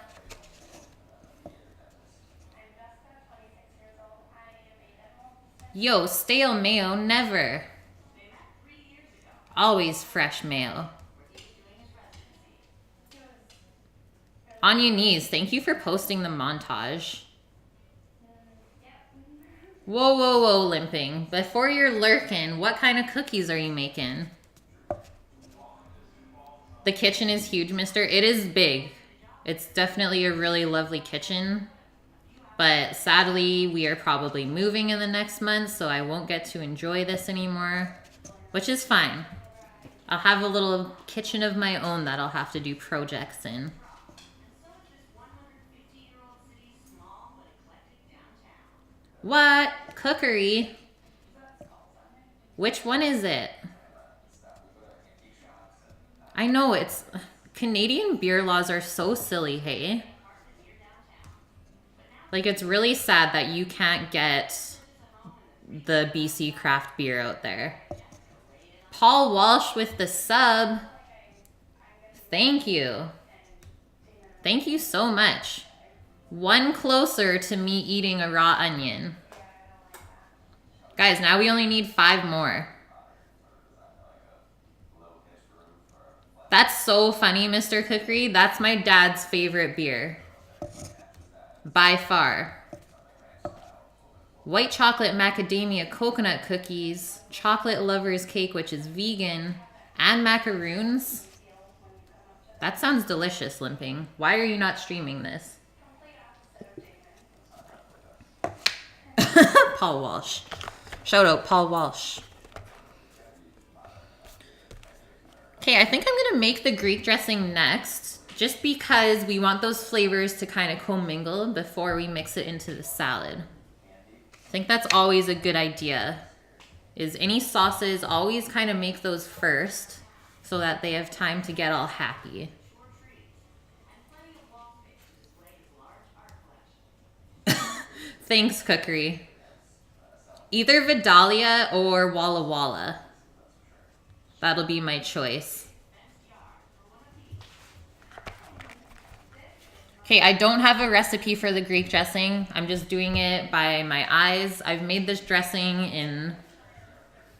Yo, stale mayo, never. Always fresh mayo. On your knees. Thank you for posting the montage. Whoa, whoa, whoa, limping. Before you're lurking, what kind of cookies are you making? The kitchen is huge, mister. It is big. It's definitely a really lovely kitchen. But sadly, we are probably moving in the next month, so I won't get to enjoy this anymore, which is fine. I'll have a little kitchen of my own that I'll have to do projects in. What? Cookery? Which one is it? I know, it's... Canadian beer laws are so silly, hey? Like, it's really sad that you can't get the BC craft beer out there. Paul Walsh with the sub. Thank you. Thank you so much. One closer to me eating a raw onion. Guys, now we only need 5 more. That's so funny, Mr. Cookery. That's my dad's favorite beer. By far. White chocolate macadamia coconut cookies, chocolate lover's cake, which is vegan, and macaroons. That sounds delicious, Limping. Why are you not streaming this? Paul Walsh. Shout out Paul Walsh. Okay, I think I'm gonna make the Greek dressing next, just because we want those flavors to kind of commingle before we mix it into the salad. I think that's always a good idea, is any sauces, always kind of make those first so that they have time to get all happy. Thanks, Cookery. Either Vidalia or Walla Walla. That'll be my choice. Okay, I don't have a recipe for the Greek dressing. I'm just doing it by my eyes. I've made this dressing in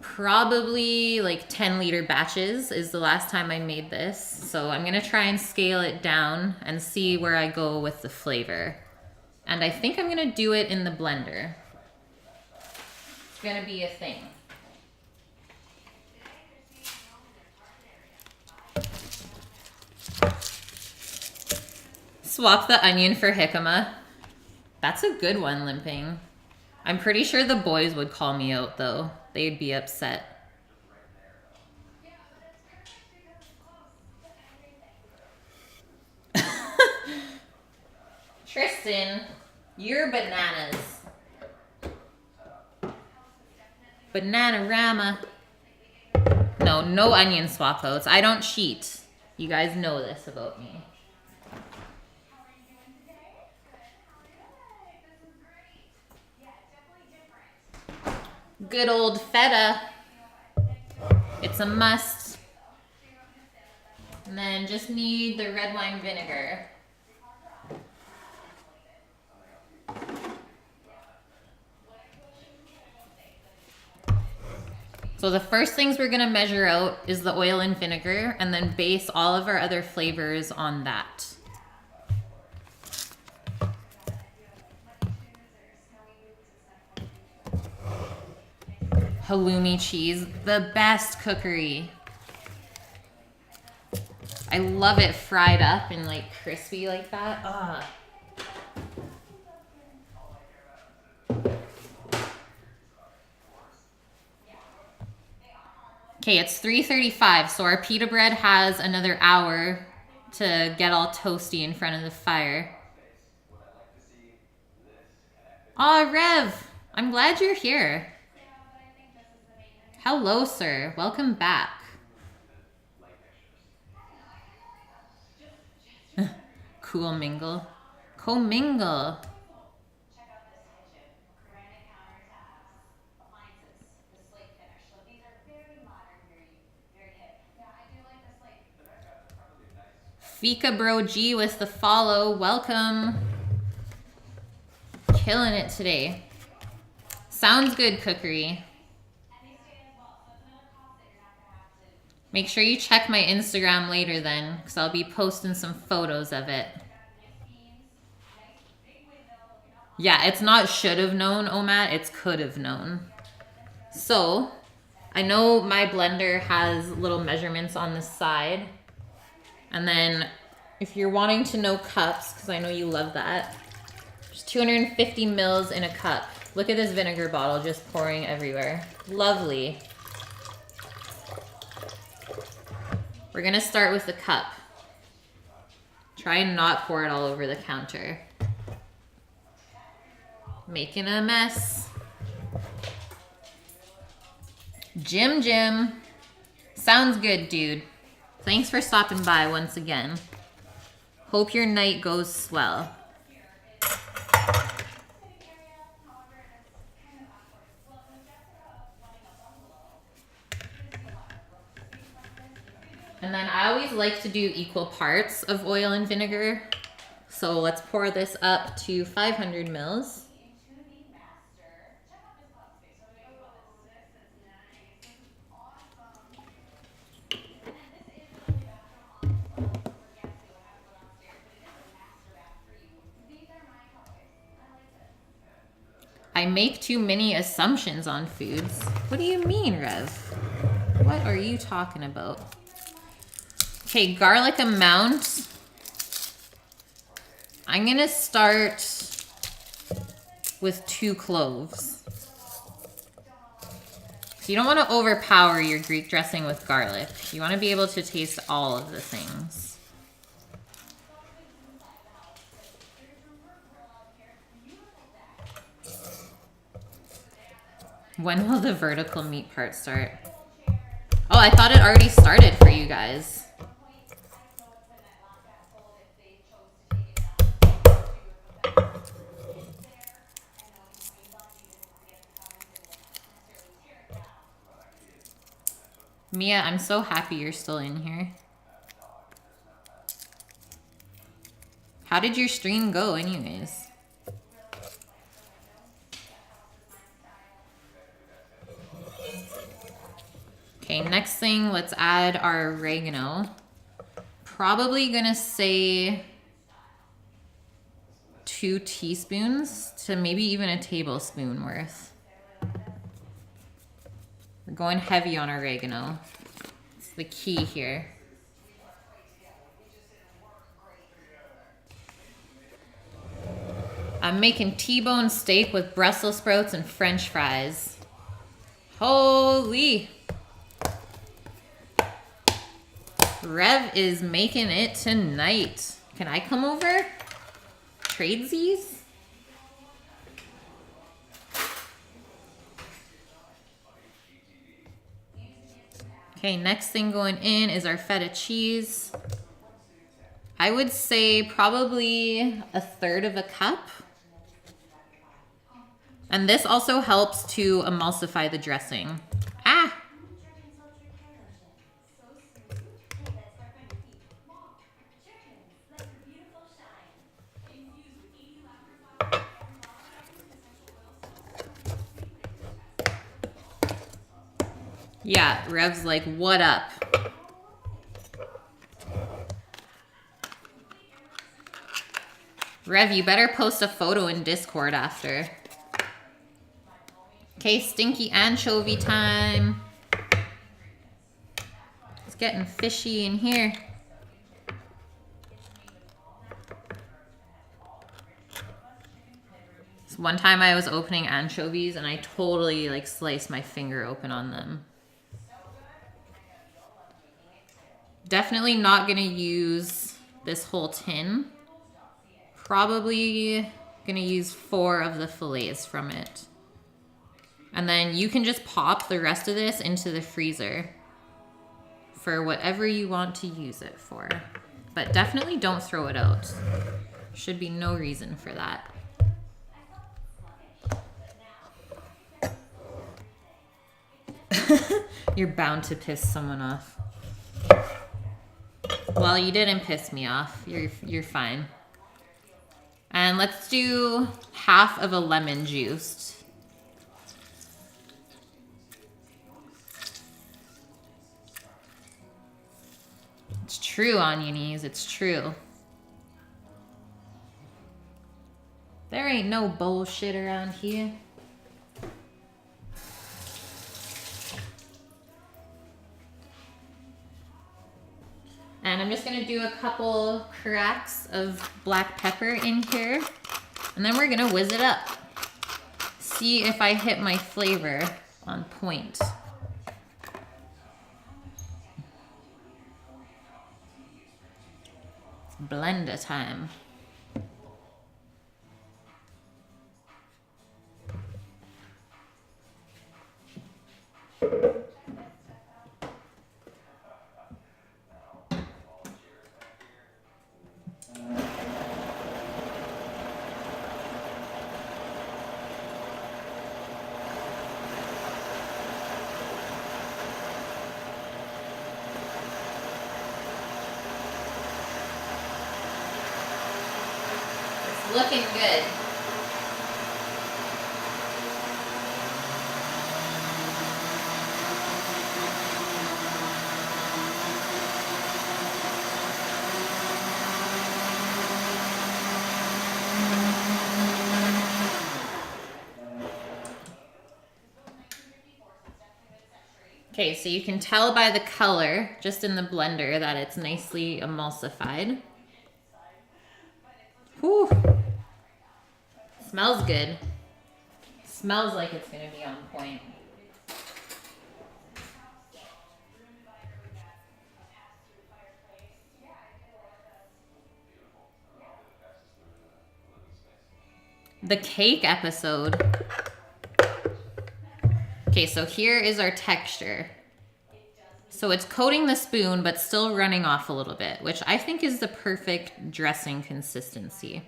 probably like 10-liter batches is the last time I made this. So I'm gonna try and scale it down and see where I go with the flavor. And I think I'm gonna do it in the blender. It's gonna be a thing. Swap the onion for jicama. That's a good one, Limping. I'm pretty sure the boys would call me out, though. They'd be upset. Tristan, you're bananas. Bananarama. No, no onion swap outs. I don't cheat. You guys know this about me. Good old feta. It's a must. And then just need the red wine vinegar. So the first things we're gonna measure out is the oil and vinegar, and then base all of our other flavors on that. Halloumi cheese, the best Cookery. I love it fried up and like crispy like that. Ugh. Okay, it's 3:35, so our pita bread has another hour to get all toasty in front of the fire. Aw, Rev, I'm glad you're here. Hello, sir. Welcome back. Cool mingle. Co-mingle. Fika Bro G with the follow. Welcome. Killing it today. Sounds good, Cookery. Make sure you check my Instagram later then, because I'll be posting some photos of it. Yeah, it's not should have known, Omat, it's could have known. So, I know my blender has little measurements on the side. And then, if you're wanting to know cups, because I know you love that, there's 250 mils in a cup. Look at this vinegar bottle just pouring everywhere. Lovely. We're gonna start with the cup. Try and not pour it all over the counter. Making a mess. Jim. Sounds good, dude. Thanks for stopping by once again. Hope your night goes swell. And then I always like to do equal parts of oil and vinegar. So let's pour this up to 500 mils. I make too many assumptions on foods. What do you mean, Rev? What are you talking about? Okay, garlic amount. I'm gonna start with 2 cloves. So you don't want to overpower your Greek dressing with garlic. You want to be able to taste all of the things. When will the vertical meat part start? Oh, I thought it already started for you guys. Mia, I'm so happy you're still in here. How did your stream go anyways? Okay, next thing, let's add our oregano. Probably gonna say 2 teaspoons to maybe even a tablespoon worth. We're going heavy on oregano. It's the key here. I'm making T-bone steak with Brussels sprouts and French fries. Holy! Rev is making it tonight. Can I come over? Tradesies? Okay, next thing going in is our feta cheese. I would say probably 1/3 of a cup. And this also helps to emulsify the dressing. Ah! Yeah, Rev's like, what up? Rev, you better post a photo in Discord after. Okay, stinky anchovy time. It's getting fishy in here. So one time I was opening anchovies and I totally like sliced my finger open on them. Definitely not gonna use this whole tin. Probably gonna use 4 of the fillets from it. And then you can just pop the rest of this into the freezer for whatever you want to use it for. But definitely don't throw it out. Should be no reason for that. You're bound to piss someone off. Well, you didn't piss me off. You're fine. And let's do 1/2 of a lemon juiced. It's true, Onionies. It's true. There ain't no bullshit around here. And I'm just gonna do a couple cracks of black pepper in here. And then we're gonna whiz it up. See if I hit my flavor on point. Blender time. Looking good. Okay, so you can tell by the color, just in the blender, that it's nicely emulsified. Whew. Smells good. Smells like it's gonna be on point. The cake episode. Okay, so here is our texture. So it's coating the spoon, but still running off a little bit, which I think is the perfect dressing consistency.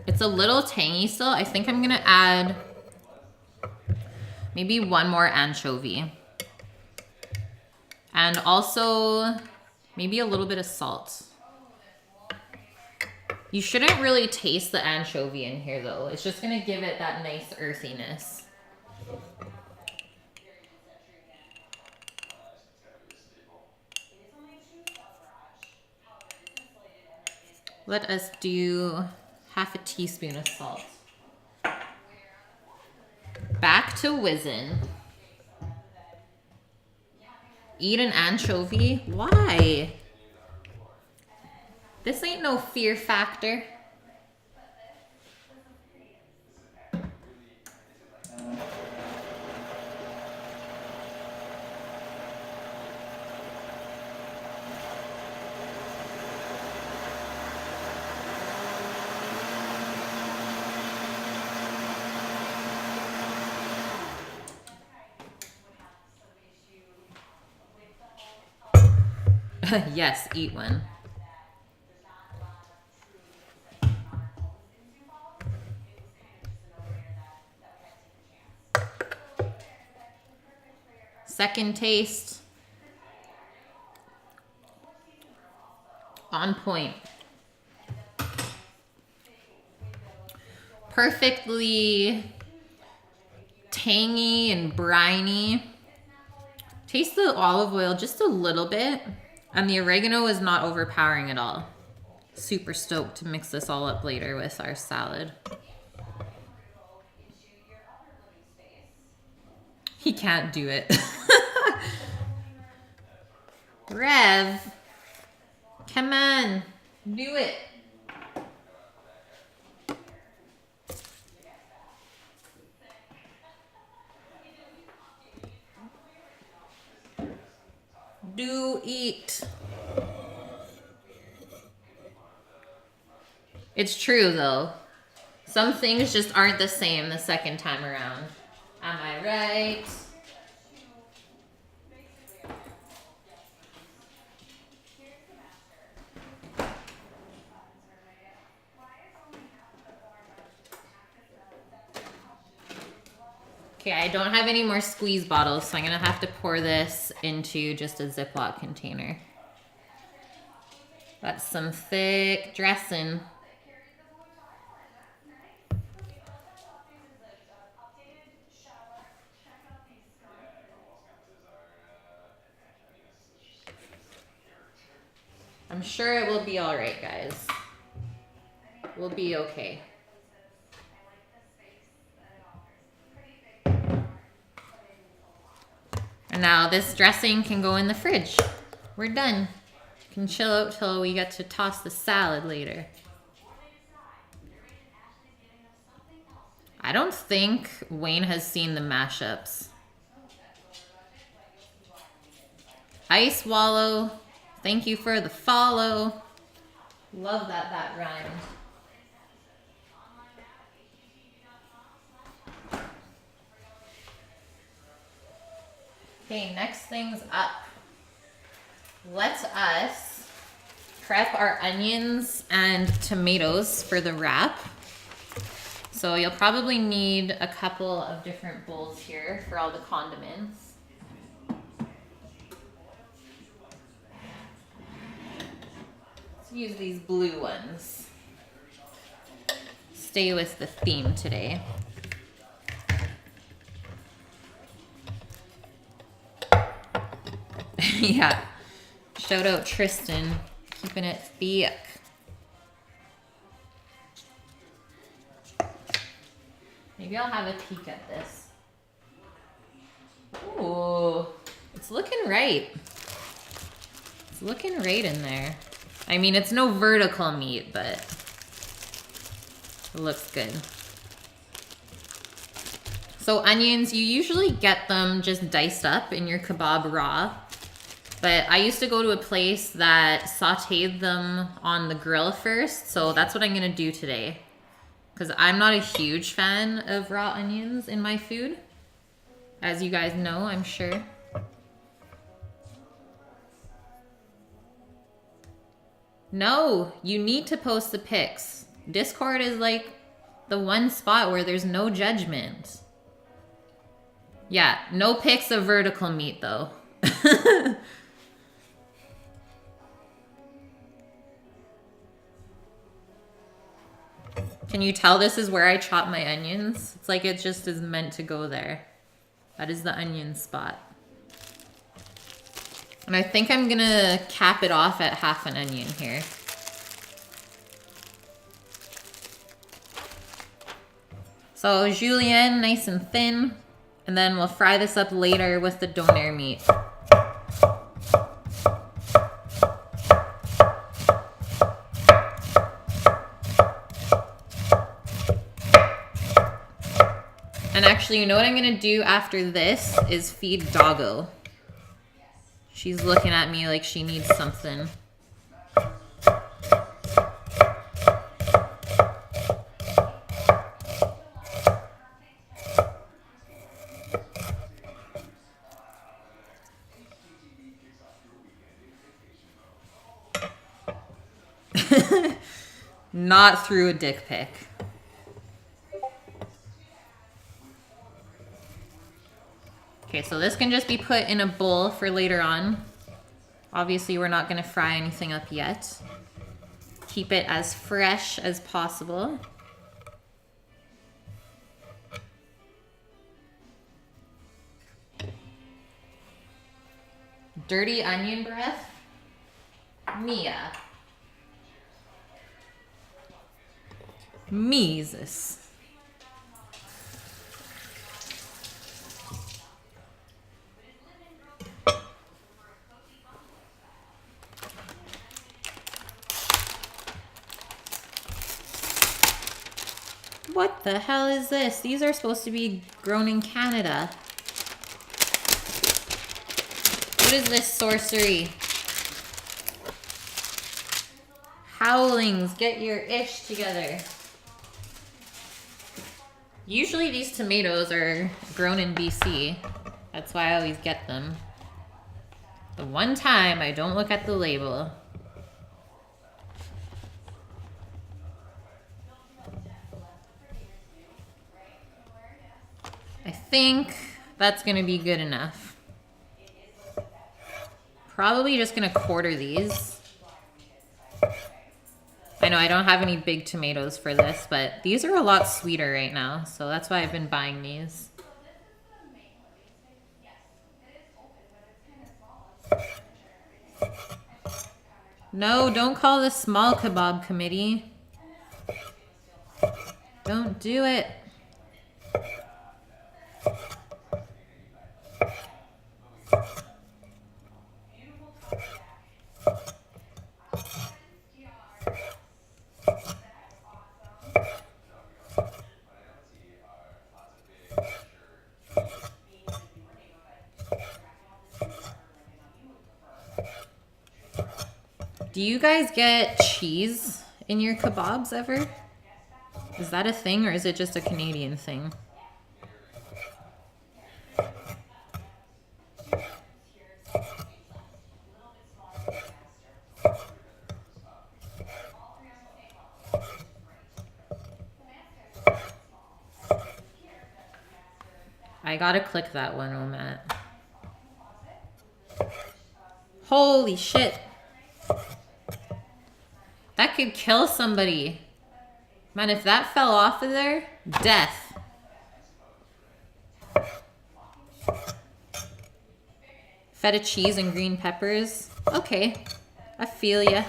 It's a little tangy still. I think I'm gonna add maybe one more anchovy. And also maybe a little bit of salt. You shouldn't really taste the anchovy in here though. It's just gonna give it that nice earthiness. Let us do half a teaspoon of salt. Back to whizzing. Eat an anchovy? Why? This ain't no fear factor. Yes, eat one. Second taste. On point. Perfectly tangy and briny. Taste the olive oil just a little bit. And the oregano is not overpowering at all. Super stoked to mix this all up later with our salad. He can't do it. Rev, come on, do it. Do eat. It's true though. Some things just aren't the same the second time around. Am I right? Okay, I don't have any more squeeze bottles, so I'm gonna have to pour this into just a Ziploc container. That's some thick dressing. I'm sure it will be all right, guys. We'll be okay. And now this dressing can go in the fridge. We're done. Can chill out till we get to toss the salad later. I don't think Wayne has seen the mashups. Ice Wallow, thank you for the follow. Love that rhymed. Okay, next thing's up. Let us prep our onions and tomatoes for the wrap. So you'll probably need a couple of different bowls here for all the condiments. Let's use these blue ones. Stay with the theme today. Yeah. Shout out Tristan, keeping it thick. Maybe I'll have a peek at this. Ooh, it's looking right. It's looking right in there. I mean, it's no vertical meat, but it looks good. So onions, you usually get them just diced up in your kebab raw. But I used to go to a place that sauteed them on the grill first, so that's what I'm gonna do today. Because I'm not a huge fan of raw onions in my food, as you guys know, I'm sure. No, you need to post the pics. Discord is like the one spot where there's no judgment. Yeah, no pics of vertical meat though. Can you tell this is where I chop my onions? It's like it just is meant to go there. That is the onion spot. And I think I'm gonna cap it off at half an onion here. So julienne, nice and thin. And then we'll fry this up later with the doner meat. And actually, you know what I'm gonna do after this is feed Doggo. She's looking at me like she needs something. Not through a dick pic. Okay, so this can just be put in a bowl for later on. Obviously, we're not gonna fry anything up yet. Keep it as fresh as possible. Dirty onion breath? Mia. Meesus. What the hell is this? These are supposed to be grown in Canada. What is this sorcery? Howlings, get your ish together. Usually these tomatoes are grown in BC. That's why I always get them. The one time I don't look at the label. I think that's gonna be good enough. Probably just gonna quarter these. I know I don't have any big tomatoes for this, but these are a lot sweeter right now, so that's why I've been buying these. No, don't call the small kebab committee. Don't do it. Do you guys get cheese in your kebabs ever? Is that a thing or is it just a Canadian thing? I gotta click that one, oh Matt. Holy shit. That could kill somebody. Man, if that fell off of there, death. Feta cheese and green peppers. Okay, I feel ya.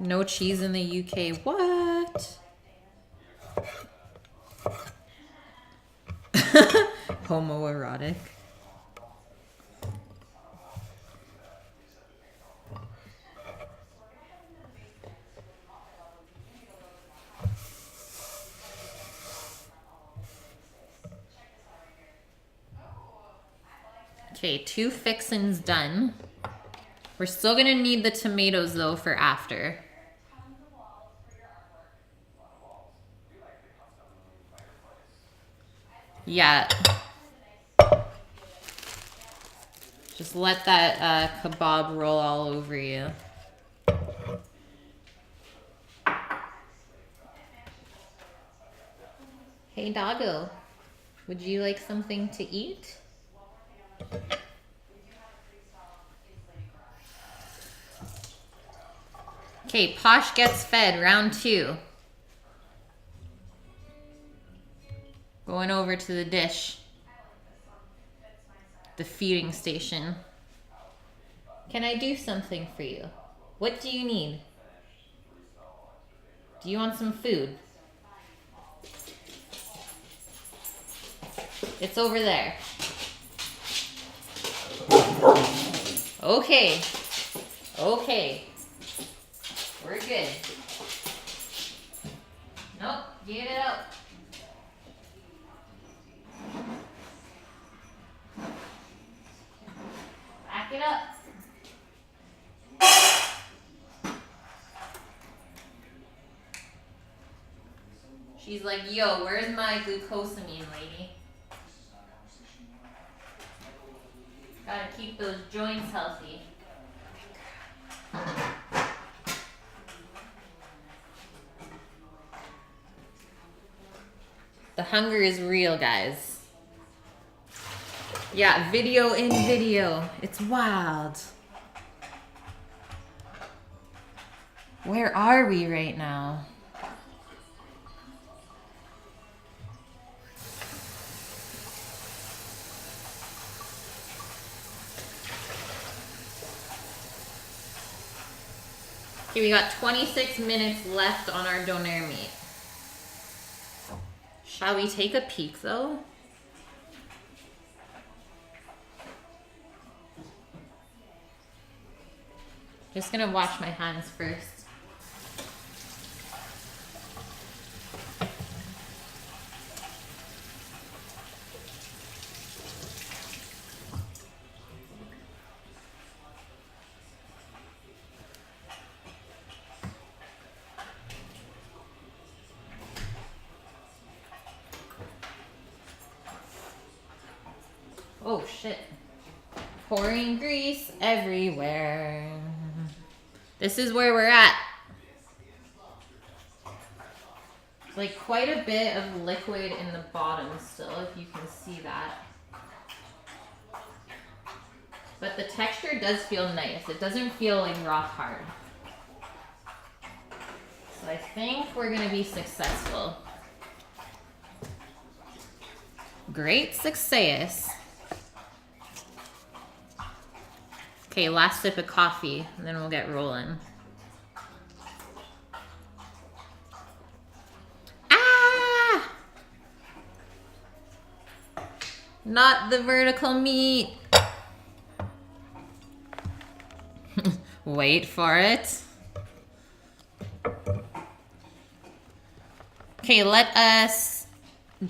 No cheese in the UK. What? Homoerotic. Okay, 2 fixins done. We're still gonna need the tomatoes though for after. Yeah. Just let that kebab roll all over you. Hey doggo, would you like something to eat? Okay, Posh gets fed, round 2. Going over to the dish. The feeding station. Can I do something for you? What do you need? Do you want some food? It's over there. Okay. Okay. We're good. Nope, get it out. Back it up. She's like, yo, where's my glucosamine, lady? Gotta keep those joints healthy. The hunger is real, guys. Yeah, video in video. It's wild. Where are we right now? Okay, we got 26 minutes left on our doner meat. Shall we take a peek though? Just gonna wash my hands first. Oh shit. Pouring grease everywhere. This is where we're at. It's like quite a bit of liquid in the bottom still, if you can see that. But the texture does feel nice. It doesn't feel like rock hard. So I think we're gonna be successful. Great success. Okay, last sip of coffee, and then we'll get rolling. Ah! Not the vertical meat. Wait for it. Okay, let us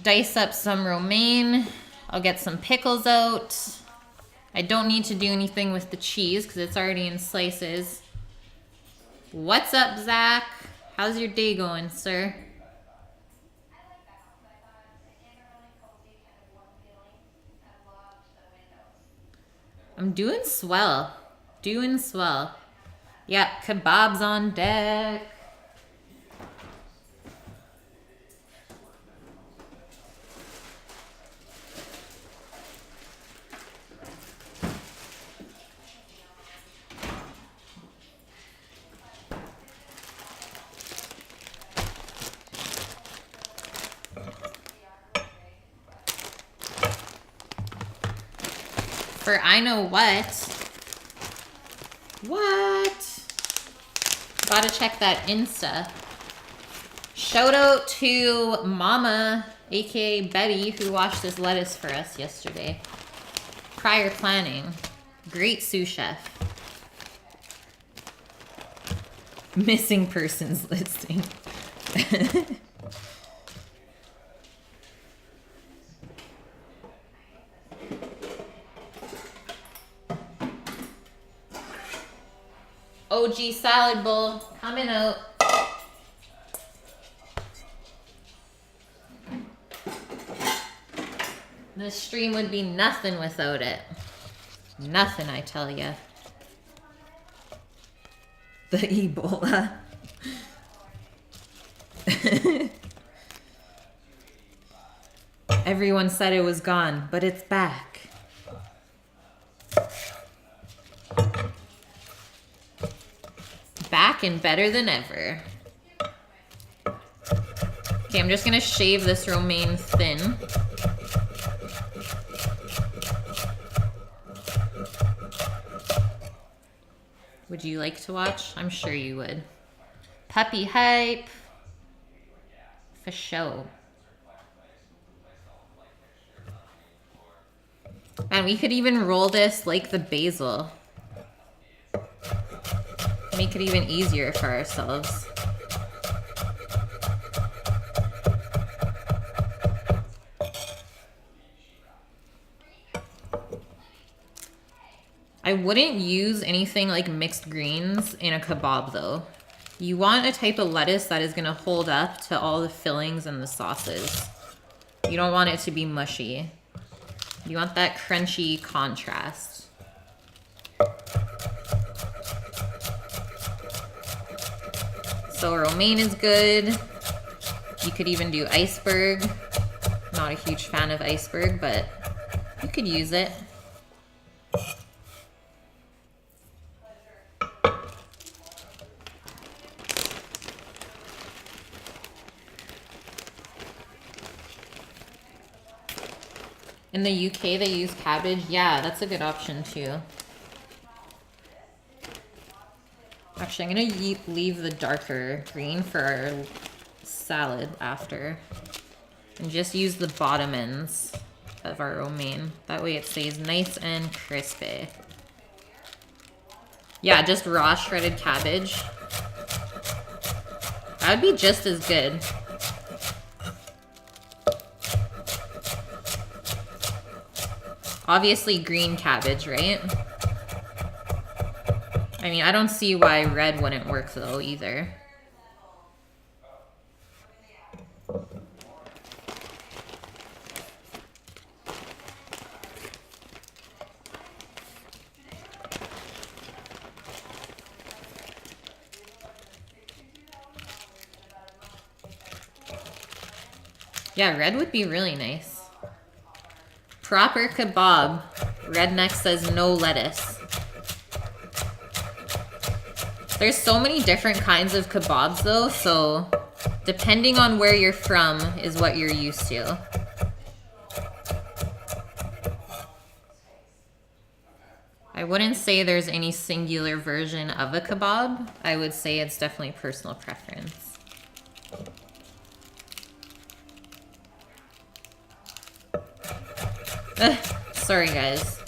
dice up some romaine. I'll get some pickles out. I don't need to do anything with the cheese because it's already in slices. What's up, Zach? How's your day going, sir? I'm doing swell. Doing swell. Yep, kebabs on deck. For I know what. What? Gotta check that Insta. Shout out to Mama, aka Betty, who washed this lettuce for us yesterday. Prior planning. Great sous chef. Missing persons listing. OG salad bowl coming out. This stream would be nothing without it. Nothing, I tell ya. The Ebola. Everyone said it was gone, but it's back. Back and better than ever. Okay, I'm just gonna shave this romaine thin. Would you like to watch? I'm sure you would. Puppy hype. For show. And we could even roll this like the basil. Make it even easier for ourselves. I wouldn't use anything like mixed greens in a kebab though. You want a type of lettuce that is gonna hold up to all the fillings and the sauces. You don't want it to be mushy. You want that crunchy contrast. So romaine is good. You could even do iceberg. Not a huge fan of iceberg, but you could use it. In the UK, they use cabbage. Yeah, that's a good option too. Actually, I'm gonna leave the darker green for our salad after. And just use the bottom ends of our romaine. That way it stays nice and crispy. Yeah, just raw shredded cabbage. That would be just as good. Obviously green cabbage, right? I mean, I don't see why red wouldn't work though either. Yeah, red would be really nice. Proper kebab. Redneck says no lettuce. There's so many different kinds of kebabs though, so depending on where you're from is what you're used to. I wouldn't say there's any singular version of a kebab. I would say it's definitely personal preference. Sorry, guys.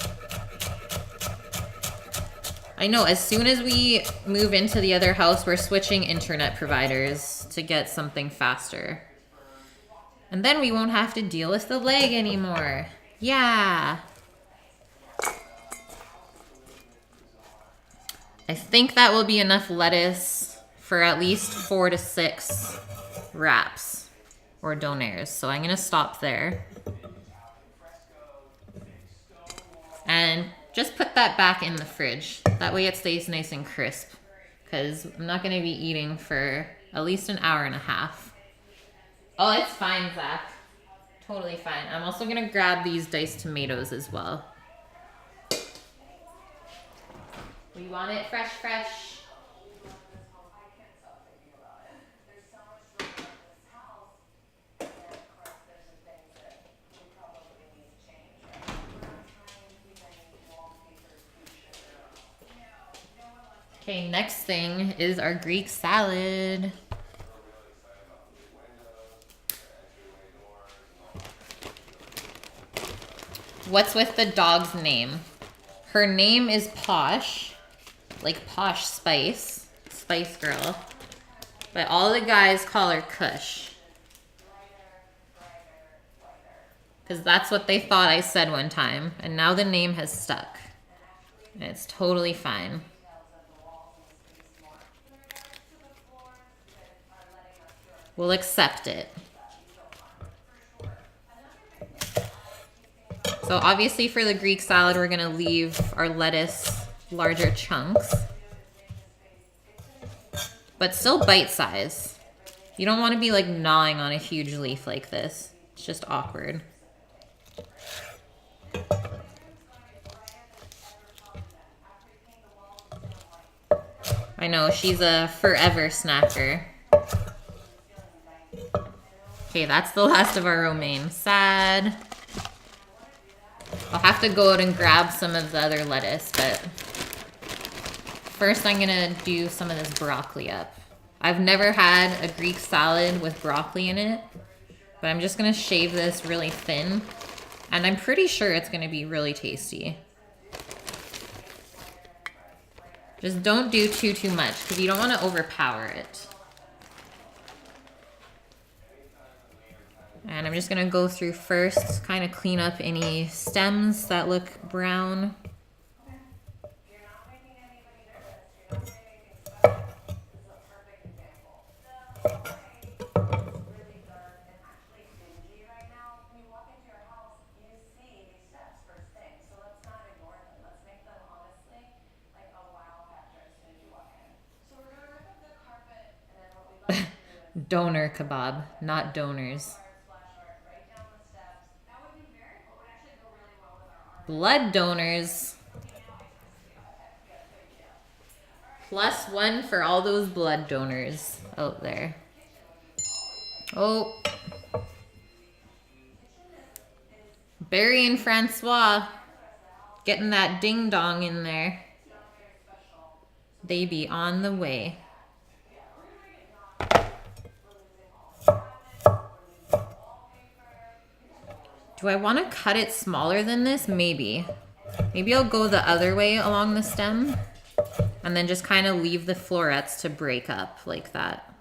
I know, as soon as we move into the other house, we're switching internet providers to get something faster. And then we won't have to deal with the lag anymore. Yeah. I think that will be enough lettuce for at least 4 to 6 wraps or donairs. So I'm gonna stop there. And just put that back in the fridge. That way it stays nice and crisp. Because I'm not gonna be eating for at least an hour and a half. Oh, it's fine, Zach. Totally fine. I'm also gonna grab these diced tomatoes as well. We want it fresh, fresh. Okay, next thing is our Greek salad. What's with the dog's name? Her name is Posh, like Posh Spice, Spice Girl. But all the guys call her Kush. Because that's what they thought I said one time. And now the name has stuck. And it's totally fine. We'll accept it. So obviously for the Greek salad, we're gonna leave our lettuce larger chunks, but still bite size. You don't wanna be like gnawing on a huge leaf like this. It's just awkward. I know, she's a forever snacker. Okay, that's the last of our romaine. Sad. I'll have to go out and grab some of the other lettuce, but first I'm gonna do some of this broccoli up. I've never had a Greek salad with broccoli in it, but I'm just gonna shave this really thin, and I'm pretty sure it's gonna be really tasty. Just don't do too much, because you don't want to overpower it. And I'm just gonna go through first, kind of clean up any stems that look brown. Doner kebab, not donors. Blood donors. +1 for all those blood donors out there. Oh. Barry and Francois getting that ding dong in there. They be on the way. Do I want to cut it smaller than this? Maybe. Maybe I'll go the other way along the stem and then just kind of leave the florets to break up like that.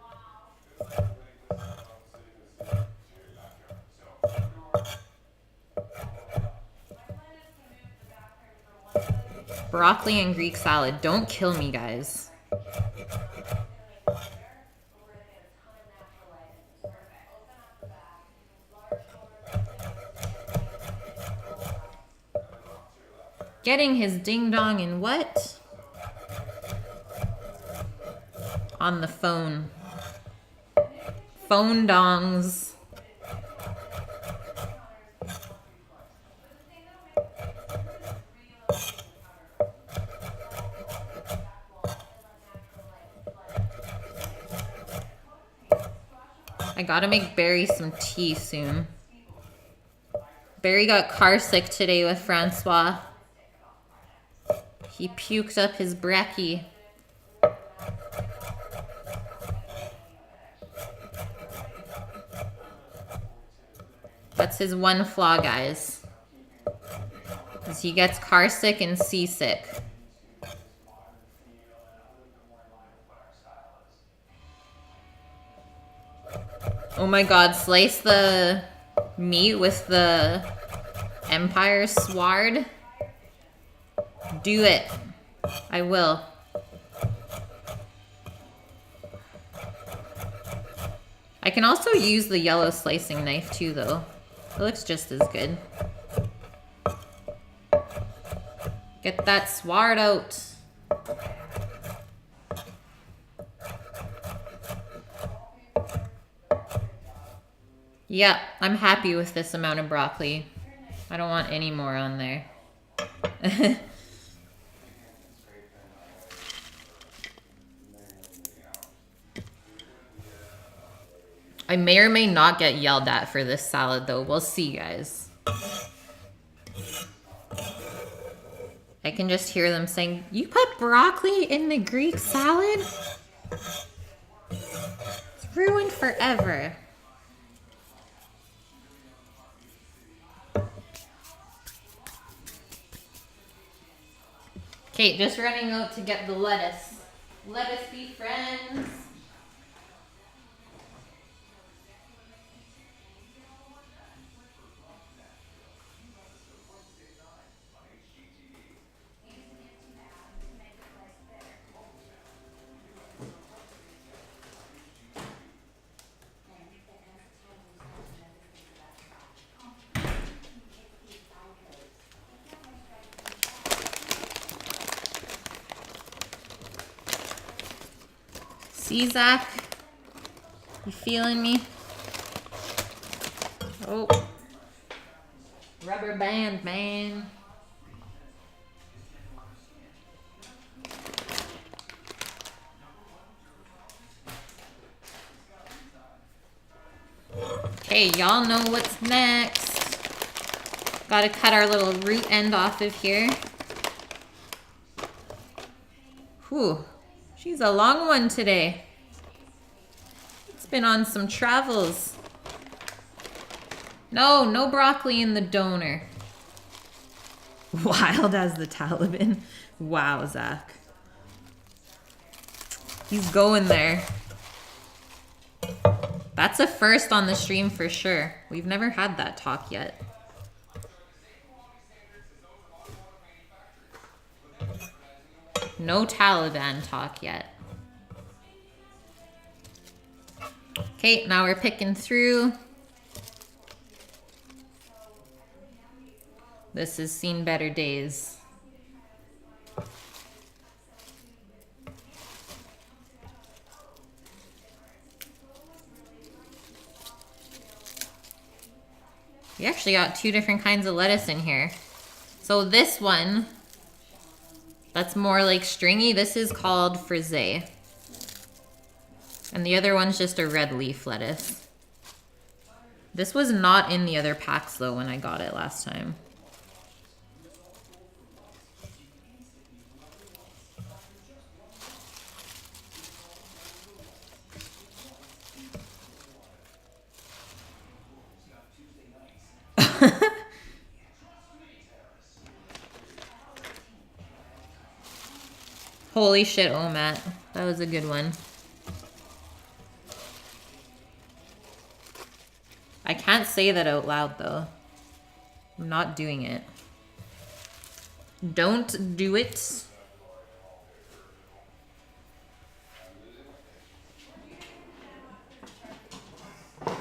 Broccoli and Greek salad. Don't kill me, guys. Getting his ding-dong in what? On the phone. Phone dongs. I gotta make Barry some tea soon. Barry got car sick today with Francois. He puked up his brekkie. That's his one flaw, guys. Is he gets car sick and seasick. Oh my god, slice the meat with the Empire sword. Do it. I will. I can also use the yellow slicing knife too, though. It looks just as good. Get that sword out. Yeah, I'm happy with this amount of broccoli. I don't want any more on there. I may or may not get yelled at for this salad, though. We'll see, guys. I can just hear them saying, "You put broccoli in the Greek salad? It's ruined forever." Kate, just running out to get the lettuce. Let us be friends. See, Zach? You feeling me? Oh. Rubber band, man. Okay, y'all know what's next. Gotta cut our little root end off of here. Whew. She's a long one today. It's been on some travels. No, no broccoli in the doner. Wild as the Taliban. Wow, Zach. He's going there. That's a first on the stream for sure. We've never had that talk yet. No Taliban talk yet. Okay, now we're picking through. This has seen better days. We actually got two different kinds of lettuce in here. So this one, that's more like stringy. This is called frisee. And the other one's just a red leaf lettuce. This was not in the other packs though when I got it last time. Holy shit, oh Matt. That was a good one. I can't say that out loud though. I'm not doing it. Don't do it.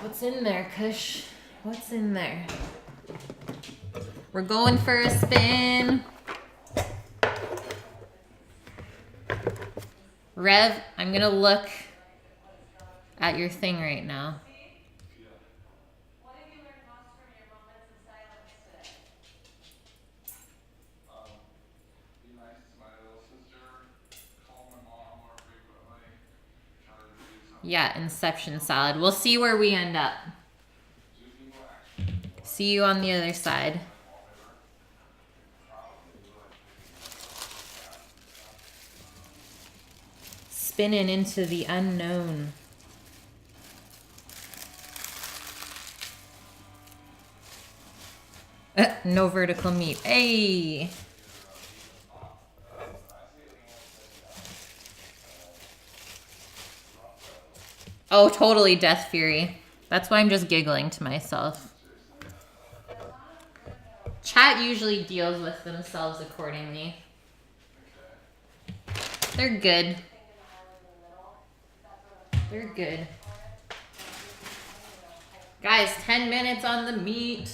What's in there, Kush? What's in there? We're going for a spin. Rev, I'm gonna look at your thing right now. Yeah, Inception salad. We'll see where we end up. See you on the other side. spinning into the unknown. No vertical meat. Hey! Oh, totally Death Fury. That's why I'm just giggling to myself. Chat usually deals with themselves accordingly. They're good. They're good. Guys, 10 minutes on the meat.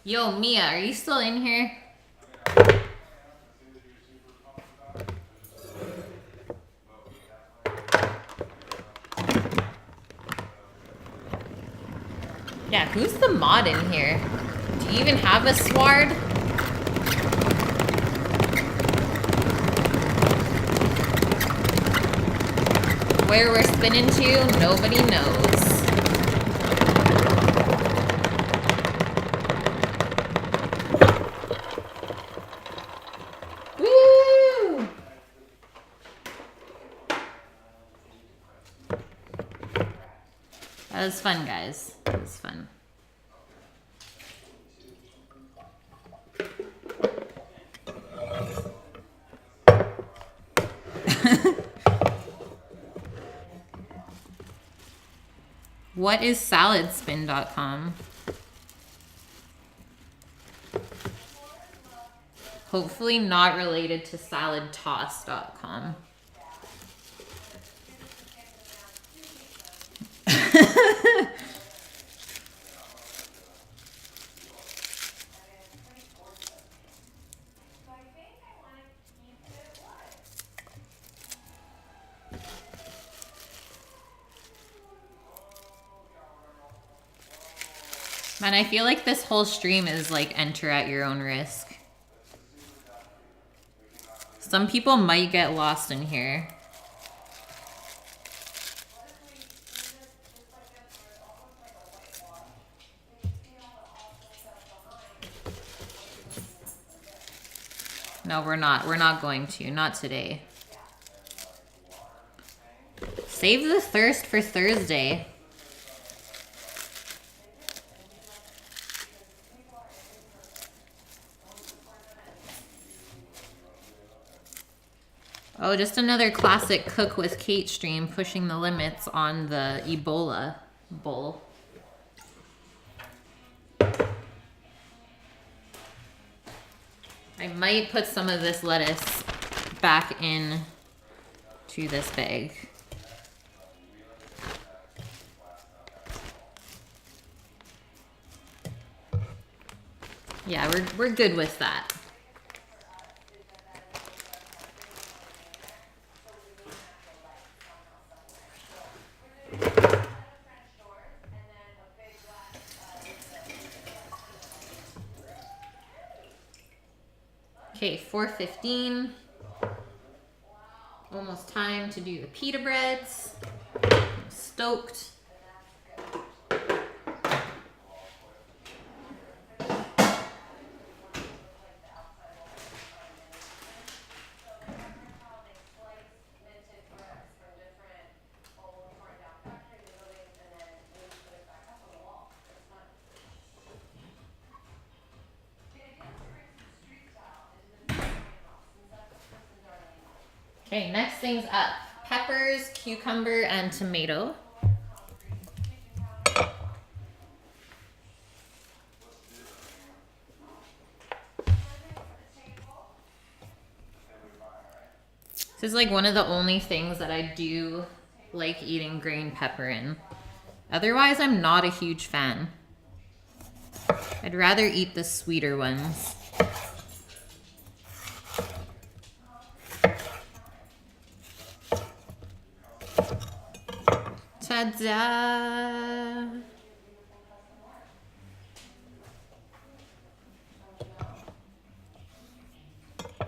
Yo, Mia, are you still in here? Yeah, who's the mod in here? Do you even have a sword? Where we're spinning to, nobody knows. Woo! That was fun, guys. That was fun. What is saladspin.com? Hopefully not related to saladtoss.com. Man, I feel like this whole stream is like enter at your own risk. Some people might get lost in here. No, we're not. We're not going to. Not today. Save the thirst for Thursday. Oh, just another classic Cook with Kate stream pushing the limits on the Ebola bowl. I might put some of this lettuce back in to this bag. Yeah, we're good with that. Okay, 4:15. Almost time to do the pita breads. I'm stoked. Okay, next thing's up. Peppers, cucumber, and tomato. This is like one of the only things that I do like eating green pepper in. Otherwise, I'm not a huge fan. I'd rather eat the sweeter ones. Ta-da!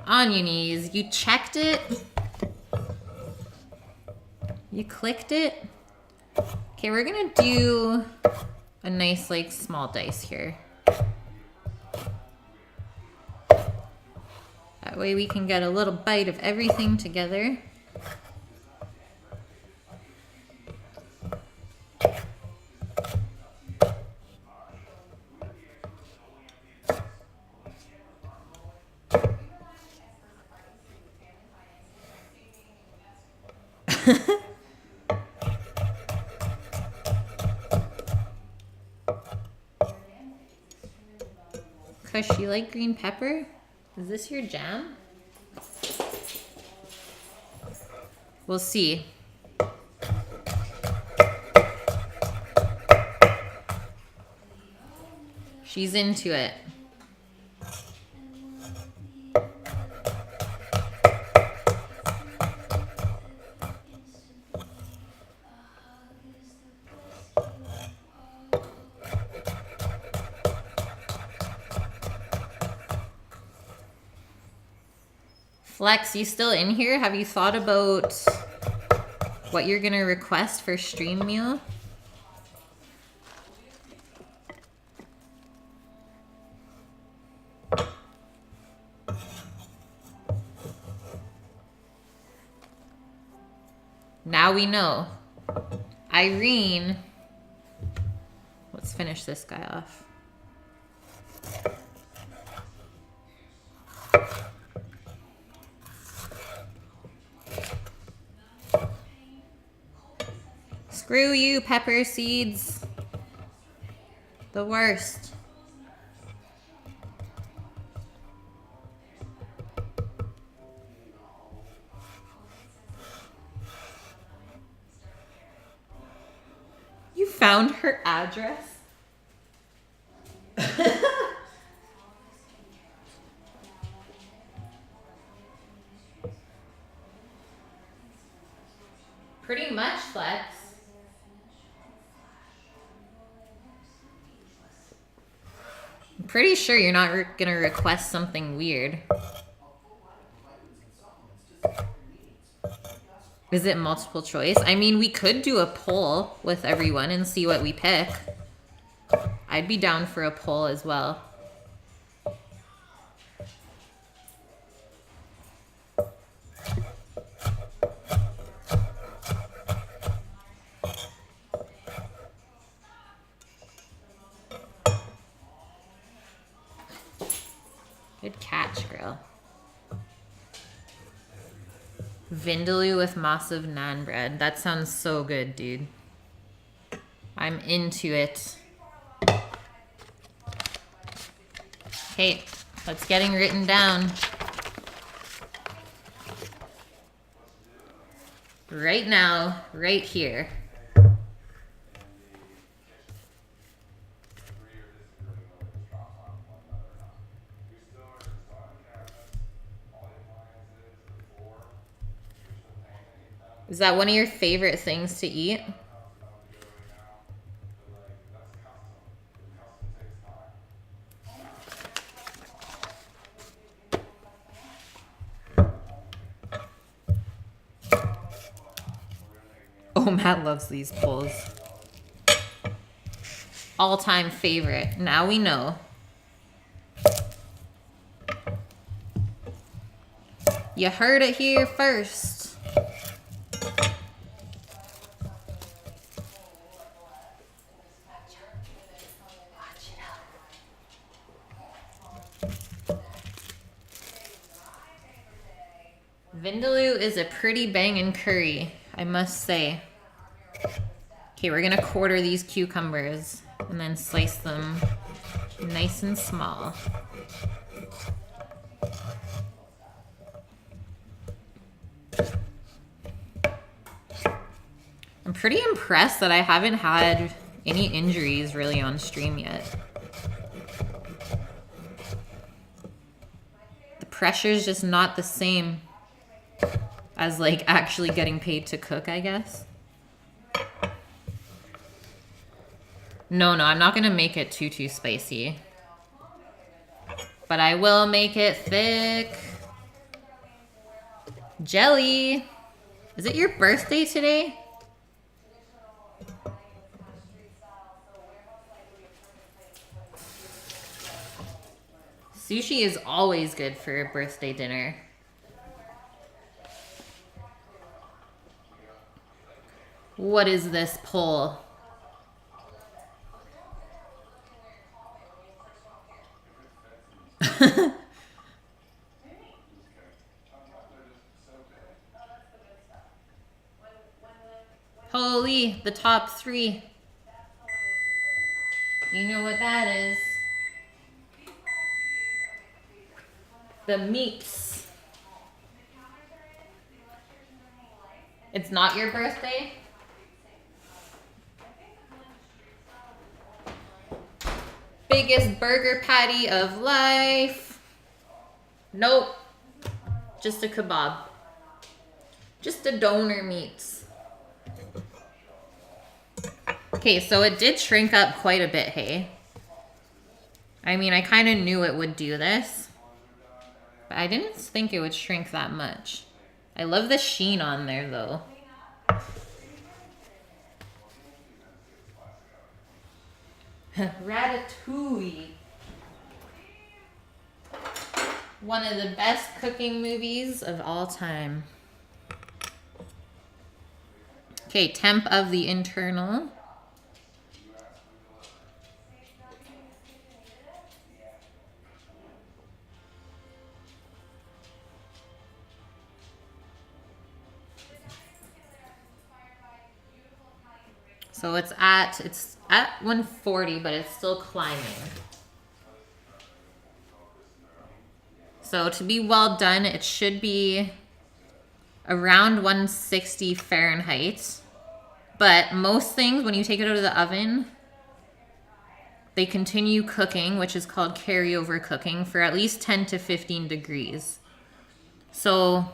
On your knees. You checked it. You clicked it. Okay, we're gonna do a nice, like, small dice here. That way we can get a little bite of everything together. Kush, you like green pepper? Is this your jam? We'll see. She's into it. Flex, you still in here? Have you thought about what you're gonna request for stream meal? Now we know. Irene. Let's finish this guy off. Screw you, pepper seeds. The worst. You found her address? Pretty much, Flex. I'm pretty sure you're not gonna request something weird. Is it multiple choice? I mean, we could do a poll with everyone and see what we pick. I'd be down for a poll as well. Good catch, girl. Vindaloo with massive naan bread. That sounds so good, dude. I'm into it. Okay, that's getting written down. Right now, right here. Is that one of your favorite things to eat? Oh, Matt loves these pulls. All-time favorite. Now we know. You heard it here first. Vindaloo is a pretty bangin' curry, I must say. Okay, we're gonna quarter these cucumbers and then slice them nice and small. I'm pretty impressed that I haven't had any injuries really on stream yet. The pressure's just not the same as like actually getting paid to cook, I guess. No, I'm not gonna make it too spicy. But I will make it thick. Jelly, is it your birthday today? Sushi is always good for a birthday dinner. What is this poll? Holy, the top 3. You know what that is. The meats. It's not your birthday? Biggest burger patty of life. Nope. Just a kebab. Just a doner meats. Okay, so it did shrink up quite a bit, hey? I mean, I kind of knew it would do this, but I didn't think it would shrink that much. I love the sheen on there, though. Ratatouille. One of the best cooking movies of all time. Okay, temp of the internal. So it's at 140, but it's still climbing. So to be well done, it should be around 160 Fahrenheit. But most things, when you take it out of the oven, they continue cooking, which is called carryover cooking, for at least 10 to 15 degrees. So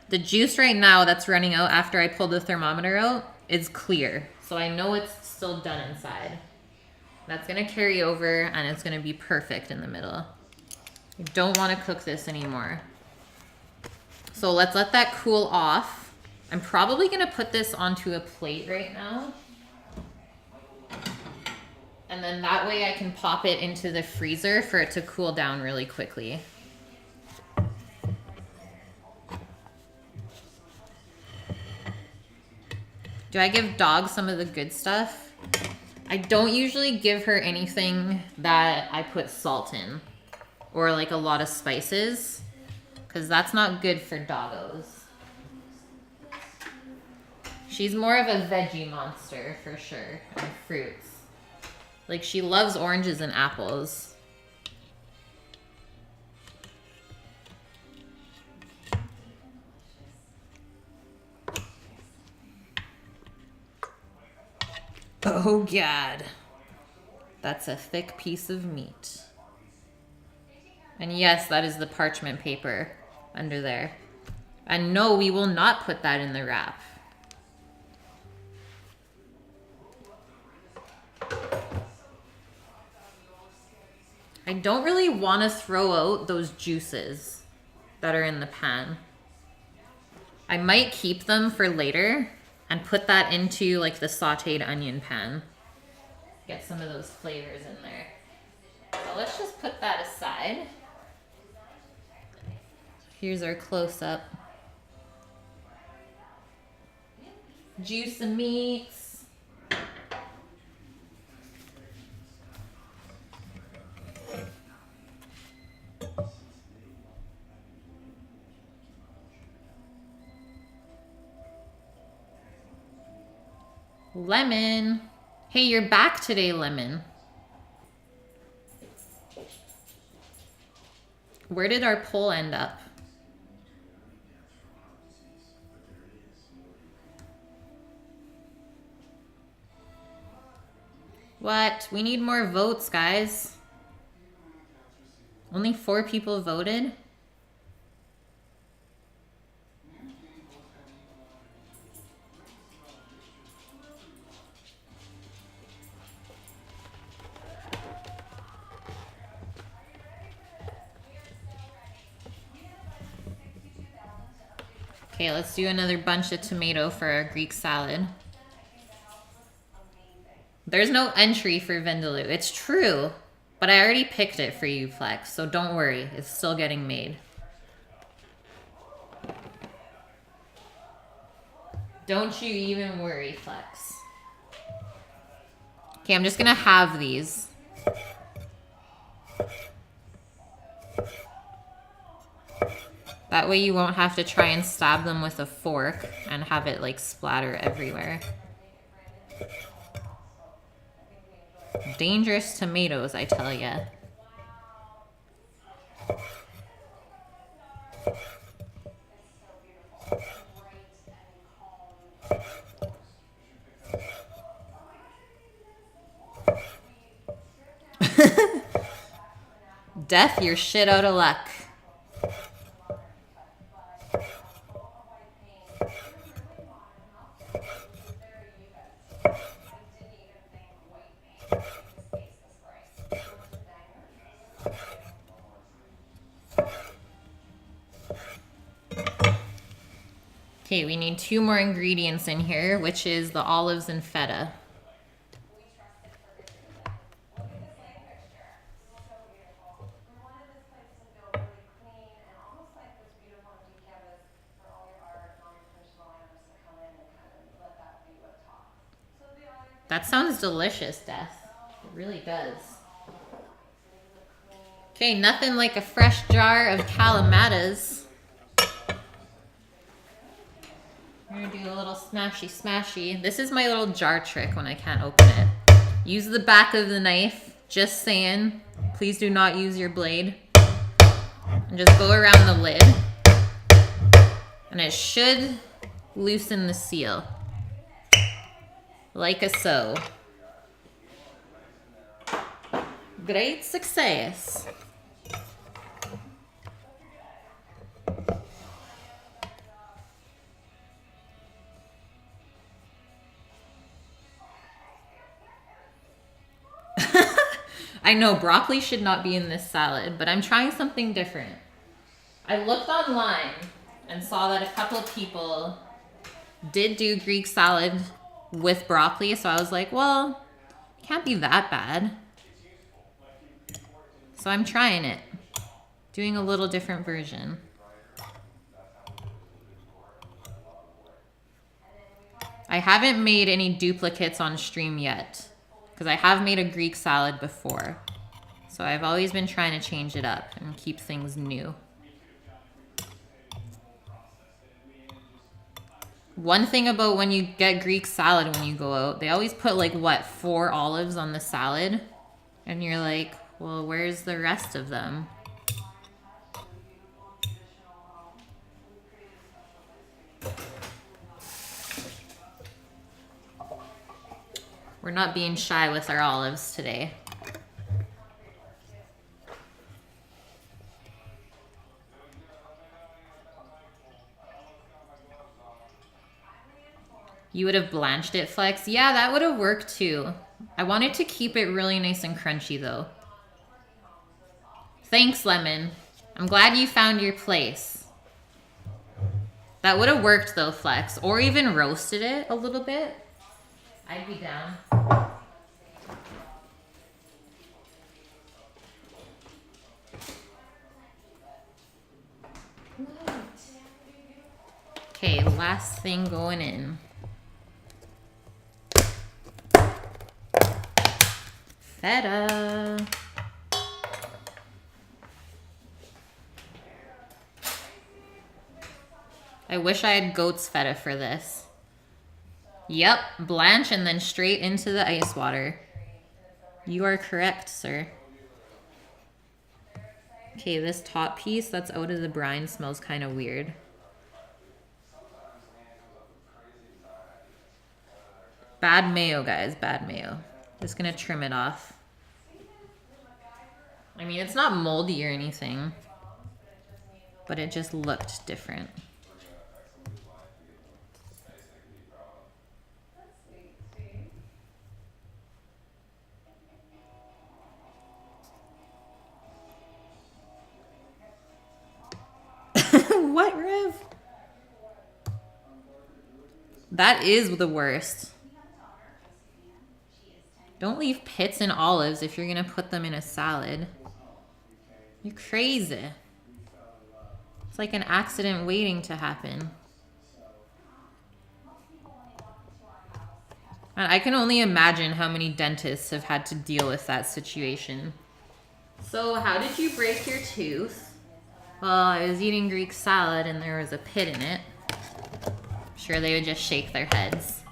the juice right now that's running out after I pulled the thermometer out is clear. So I know it's still done inside. That's gonna carry over and it's gonna be perfect in the middle. I don't wanna cook this anymore. So let's let that cool off. I'm probably gonna put this onto a plate right now. And then that way I can pop it into the freezer for it to cool down really quickly. Do I give Dog some of the good stuff? I don't usually give her anything that I put salt in or like a lot of spices, because that's not good for doggos. She's more of a veggie monster for sure, and fruits. Like, she loves oranges and apples. Oh God, that's a thick piece of meat. And yes, that is the parchment paper under there. And no, we will not put that in the wrap. I don't really want to throw out those juices that are in the pan. I might keep them for later and put that into like the sauteed onion pan. Get some of those flavors in there. So let's just put that aside. Here's our close-up. Juice of meats. Lemon. Hey, you're back today, Lemon. Where did our poll end up? What? We need more votes, guys. Only 4 people voted? Okay, let's do another bunch of tomato for our Greek salad. There's no entry for vindaloo. It's true, but I already picked it for you, Flex, so don't worry. It's still getting made. Don't you even worry, Flex. Okay, I'm just gonna have these. That way you won't have to try and stab them with a fork and have it like splatter everywhere. Dangerous tomatoes, I tell ya. Death, you're shit out of luck. Okay, we need 2 more ingredients in here, which is the olives and feta. That sounds delicious, Death. It really does. Okay, nothing like a fresh jar of calamatas. I'm gonna do a little smashy smashy. This is my little jar trick when I can't open it. Use the back of the knife, just saying. Please do not use your blade. And just go around the lid. And it should loosen the seal. Like a so. Great success. I know broccoli should not be in this salad, but I'm trying something different. I looked online and saw that a couple of people did do Greek salad with broccoli, so I was like, well, it can't be that bad. So I'm trying it. Doing a little different version. I haven't made any duplicates on stream yet, because I have made a Greek salad before. So I've always been trying to change it up and keep things new. One thing about when you get Greek salad when you go out, they always put like, what, 4 olives on the salad? And you're like, well, where's the rest of them? We're not being shy with our olives today. You would have blanched it, Flex? Yeah, that would have worked too. I wanted to keep it really nice and crunchy though. Thanks, Lemon. I'm glad you found your place. That would have worked though, Flex. Or even roasted it a little bit. I'd be down. Okay, last thing going in. Feta. I wish I had goat's feta for this. Yep, blanch and then straight into the ice water. You are correct, sir. Okay, this top piece that's out of the brine smells kind of weird. Bad mayo, guys, bad mayo. Just gonna trim it off. I mean, it's not moldy or anything, but it just looked different. What, Rev? That is the worst. Don't leave pits in olives if you're gonna put them in a salad. You're crazy. It's like an accident waiting to happen. And I can only imagine how many dentists have had to deal with that situation. So how did you break your tooth? Well, I was eating Greek salad and there was a pit in it. I'm sure they would just shake their heads.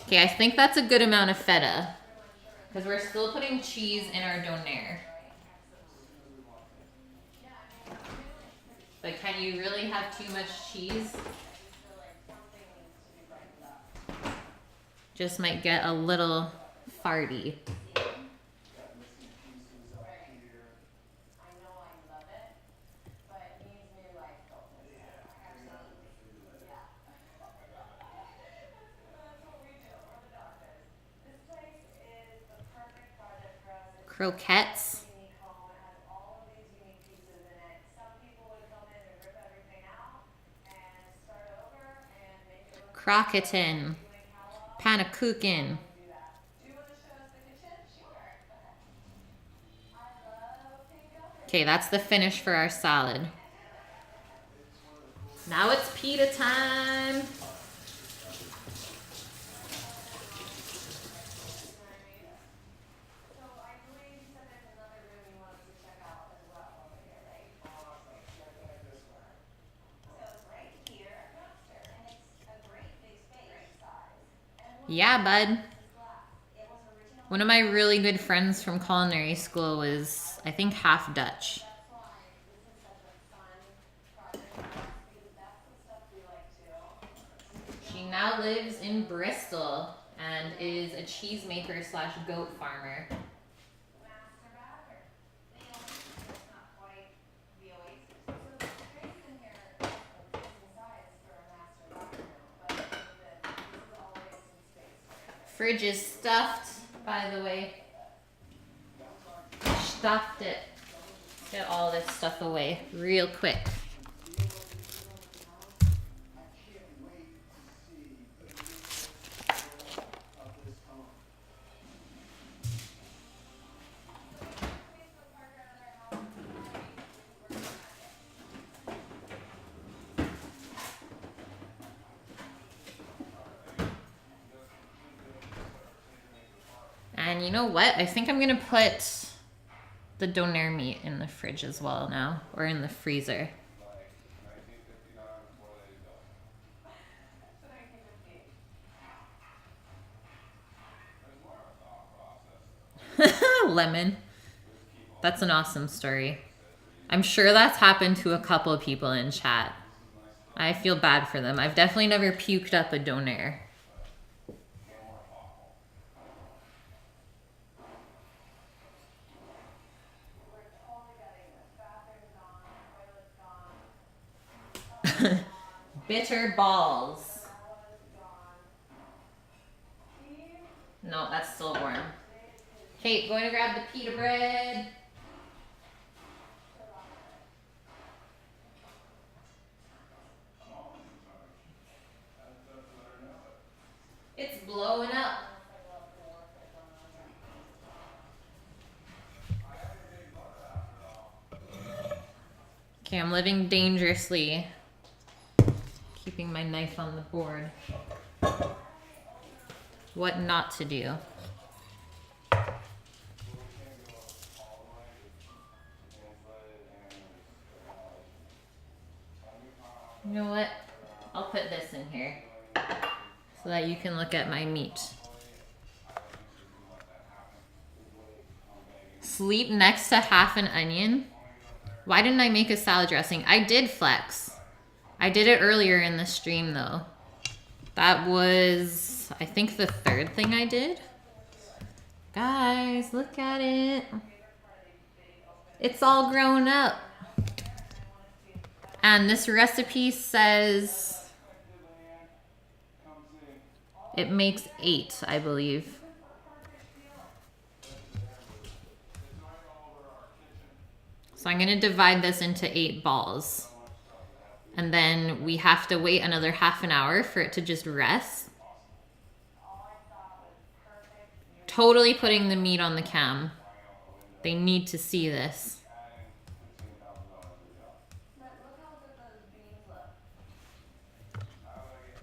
Okay, I think that's a good amount of feta. Because we're still putting cheese in our donair. But can you really have too much cheese? Just might get a little farty. Croquettes. Croquetin. Panakukin. Okay, that's the finish for our salad. Now it's pita time. Yeah, bud. One of my really good friends from culinary school was, I think, half Dutch. She now lives in Bristol and is a cheesemaker slash goat farmer. Fridge is stuffed, by the way. Stuffed it. Get all this stuff away real quick. And you know what? I think I'm gonna put the donair meat in the fridge as well now, or in the freezer. Lemon. That's an awesome story. I'm sure that's happened to a couple of people in chat. I feel bad for them. I've definitely never puked up a donair. Bitter balls. No, that's still warm. Kate, going to grab the pita bread. It's blowing up. Okay, I'm living dangerously. Keeping my knife on the board. What not to do. You know what? I'll put this in here so that you can look at my meat. Sleep next to half an onion. Why didn't I make a salad dressing? I did flex. I did it earlier in the stream though. That was, I think, the third thing I did. Guys, look at it. It's all grown up. And this recipe says it makes 8, I believe. So I'm gonna divide this into 8 balls. And then we have to wait another half an hour for it to just rest. Totally putting the meat on the cam. They need to see this.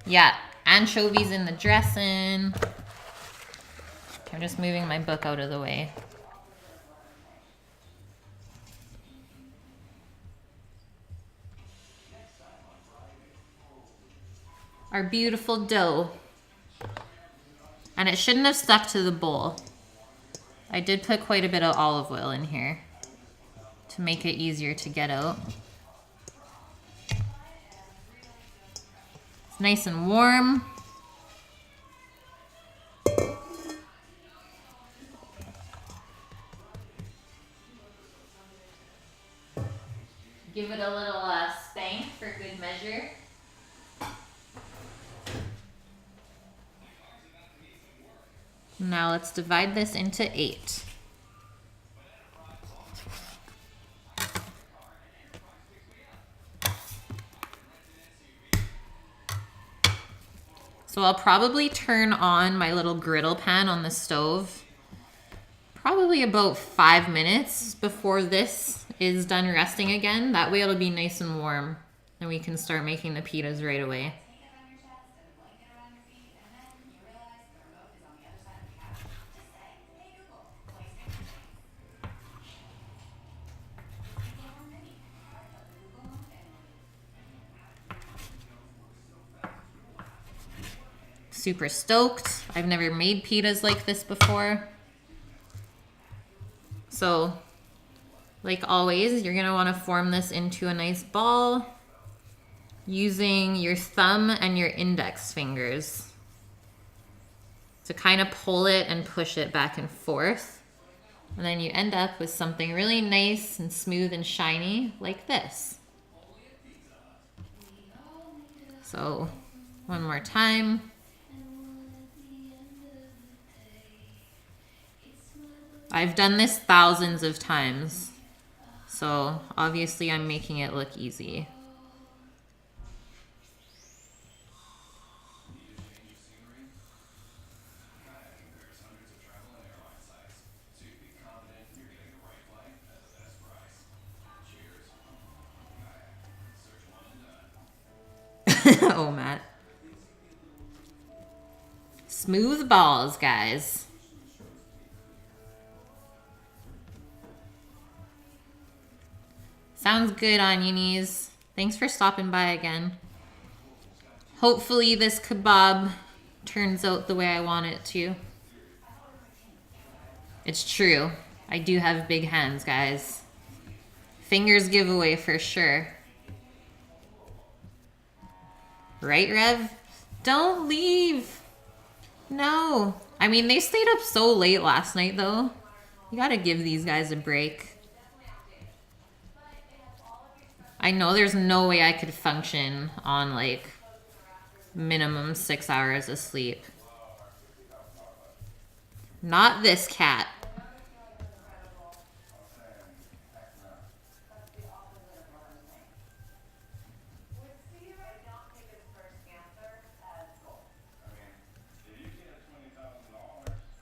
Yeah, anchovies in the dressing. I'm just moving my book out of the way. Our beautiful dough. And it shouldn't have stuck to the bowl. I did put quite a bit of olive oil in here to make it easier to get out. It's nice and warm. Give it a little spank for good measure. Now let's divide this into 8. So I'll probably turn on my little griddle pan on the stove probably about 5 minutes before this is done resting again. That way it'll be nice and warm and we can start making the pitas right away. Super stoked. I've never made pitas like this before. So, like always, you're gonna wanna form this into a nice ball using your thumb and your index fingers to kind of pull it and push it back and forth. And then you end up with something really nice and smooth and shiny like this. So, one more time. I've done this thousands of times, so obviously I'm making it look easy. Oh, Matt. Smooth balls, guys. Sounds good, onionies. Thanks for stopping by again. Hopefully this kebab turns out the way I want it to. It's true. I do have big hands, guys. Fingers giveaway for sure. Right, Rev? Don't leave. No. I mean, they stayed up so late last night, though. You gotta give these guys a break. I know there's no way I could function on like minimum 6 hours of sleep. Not this cat.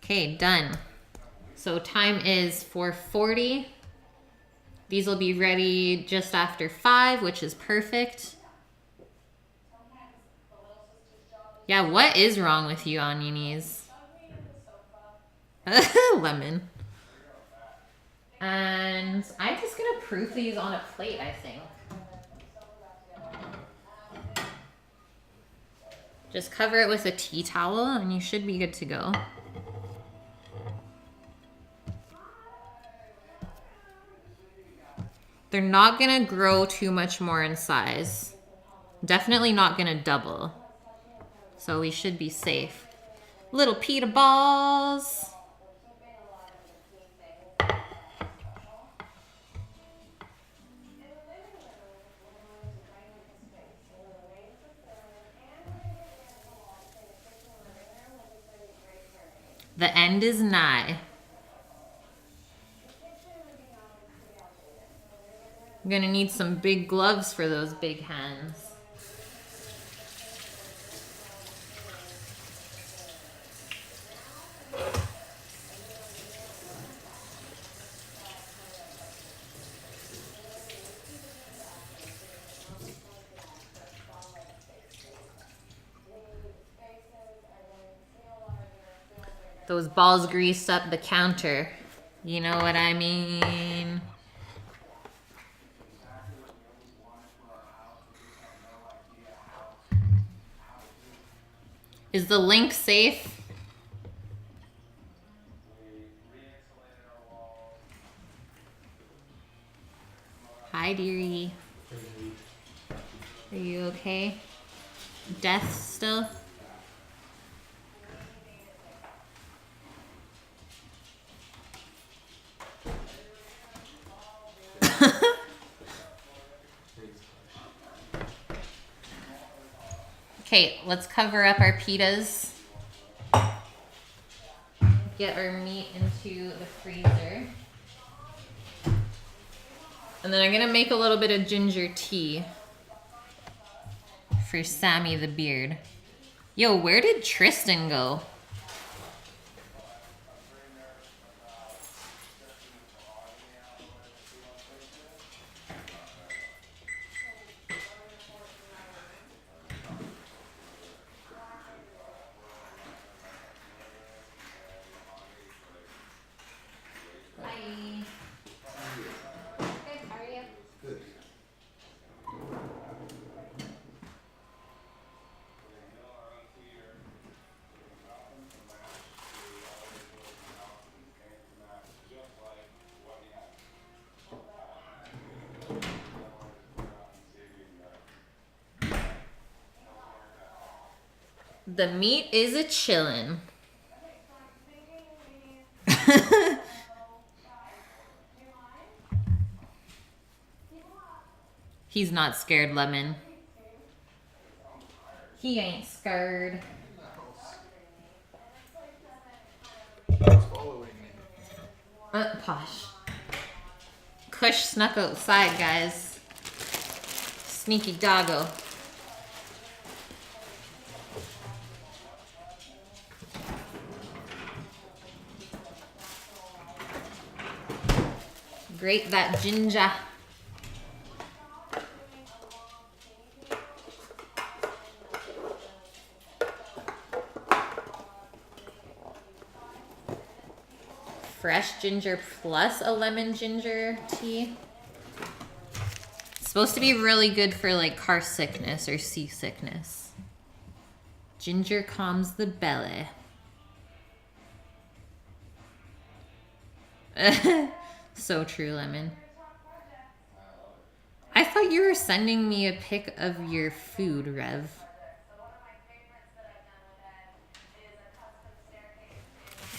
Okay, done. So time is 4:40. These will be ready just after 5, which is perfect. Yeah, what is wrong with you, onionies? Lemon. And I'm just gonna proof these on a plate, I think. Just cover it with a tea towel and you should be good to go. They're not gonna grow too much more in size. Definitely not gonna double. So we should be safe. Little pita balls. The end is nigh. I'm gonna need some big gloves for those big hands. Those balls greased up the counter. You know what I mean? Is the link safe? Hi, dearie. Are you okay? Death still? Okay, let's cover up our pitas. Get our meat into the freezer. And then I'm gonna make a little bit of ginger tea for Sammy the beard. Yo, where did Tristan go? The meat is a chillin'. He's not scared, Lemon. He ain't scared. Posh. Kush snuck outside, guys. Sneaky doggo. Grate that ginger. Fresh ginger plus a lemon ginger tea. It's supposed to be really good for like car sickness or seasickness. Ginger calms the belly. So true, Lemon. I thought you were sending me a pic of your food, Rev.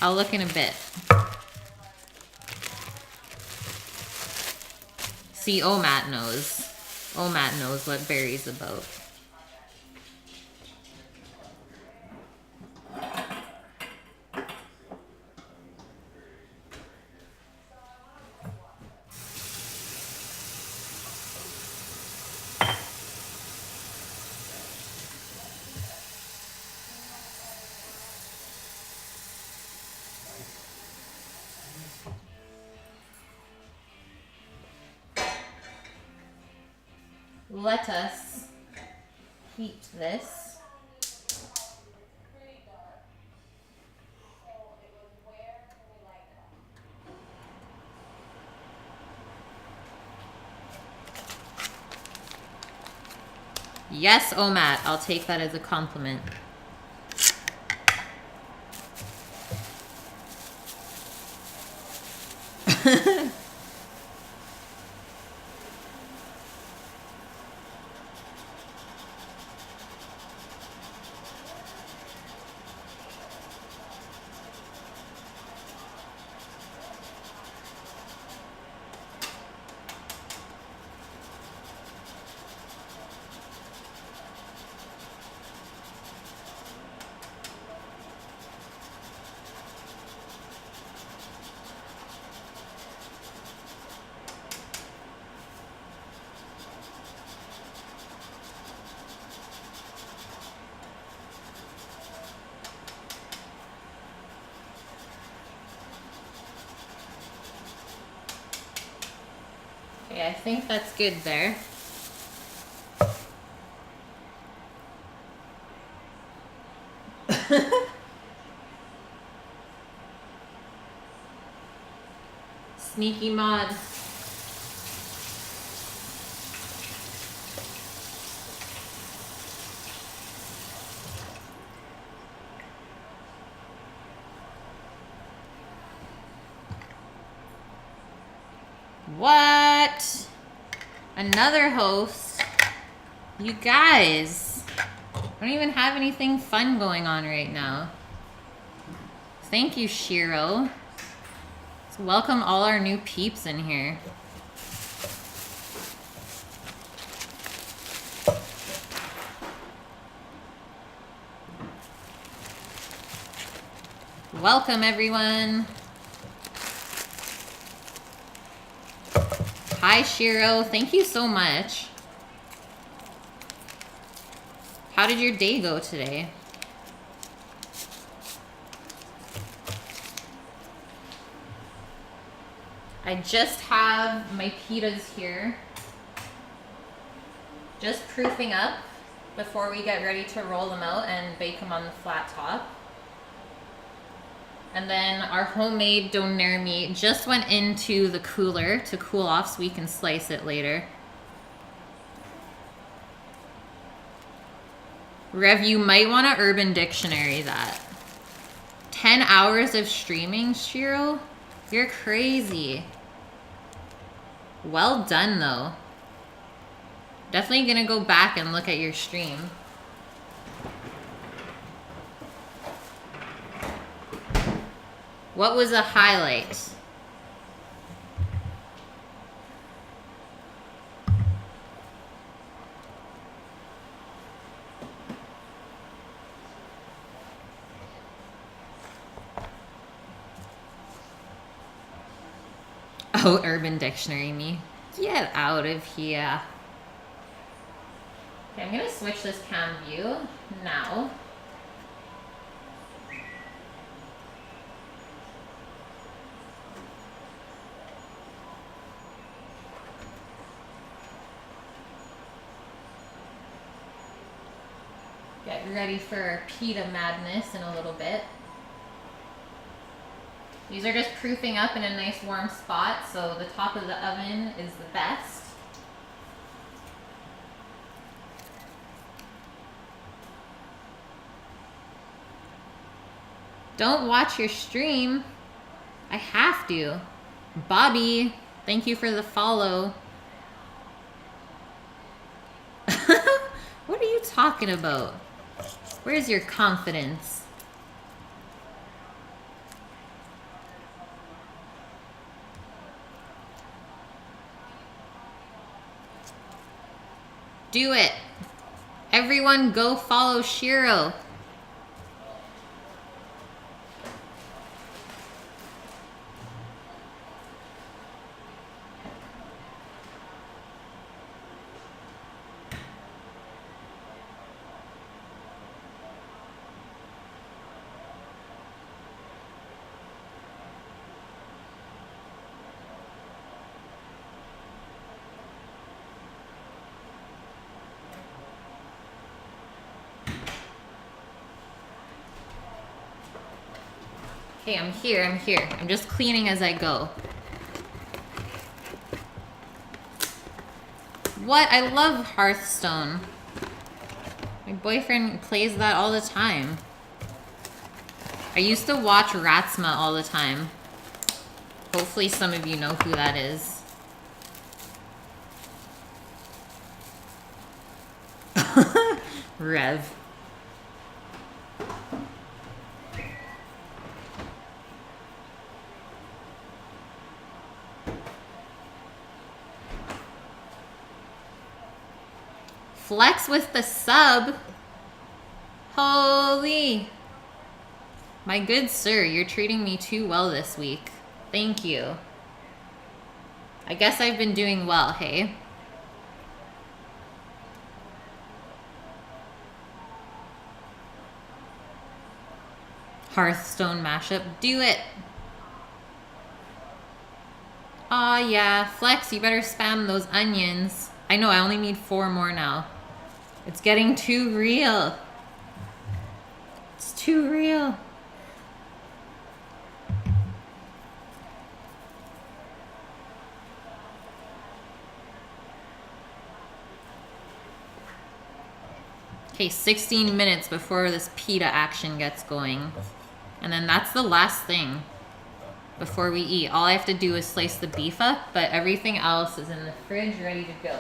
I'll look in a bit. See, Omat knows. Omat knows what Barry's about. Let us heat this. Yes, Omat, I'll take that as a compliment. Okay, I think that's good there. Sneaky mod. What? Another host? You guys, I don't even have anything fun going on right now. Thank you, Shiro. Let's welcome all our new peeps in here. Welcome, everyone. Hi, Shiro. Thank you so much. How did your day go today? I just have my pitas here. Just proofing up before we get ready to roll them out and bake them on the flat top. And then our homemade doner meat just went into the cooler to cool off so we can slice it later. Rev, you might want to Urban Dictionary that. 10 hours of streaming, Shiro? You're crazy. Well done, though. Definitely gonna go back and look at your stream. What was a highlight? Oh, Urban Dictionary me. Get out of here. Okay, I'm gonna switch this cam view now. Get ready for pita madness in a little bit. These are just proofing up in a nice warm spot, so the top of the oven is the best. Don't watch your stream. I have to. Bobby, thank you for the follow. What are you talking about? Where's your confidence? Do it. Everyone go follow Shiro. Okay, I'm here. I'm just cleaning as I go. What? I love Hearthstone. My boyfriend plays that all the time. I used to watch Ratsma all the time. Hopefully some of you know who that is. Rev. Flex with the sub. Holy. My good sir, you're treating me too well this week. Thank you. I guess I've been doing well, hey? Hearthstone mashup. Do it. Aw, yeah. Flex, you better spam those onions. I know, I only need 4 more now. It's getting too real. It's too real. Okay, 16 minutes before this pita action gets going. And then that's the last thing before we eat. All I have to do is slice the beef up, but everything else is in the fridge ready to go.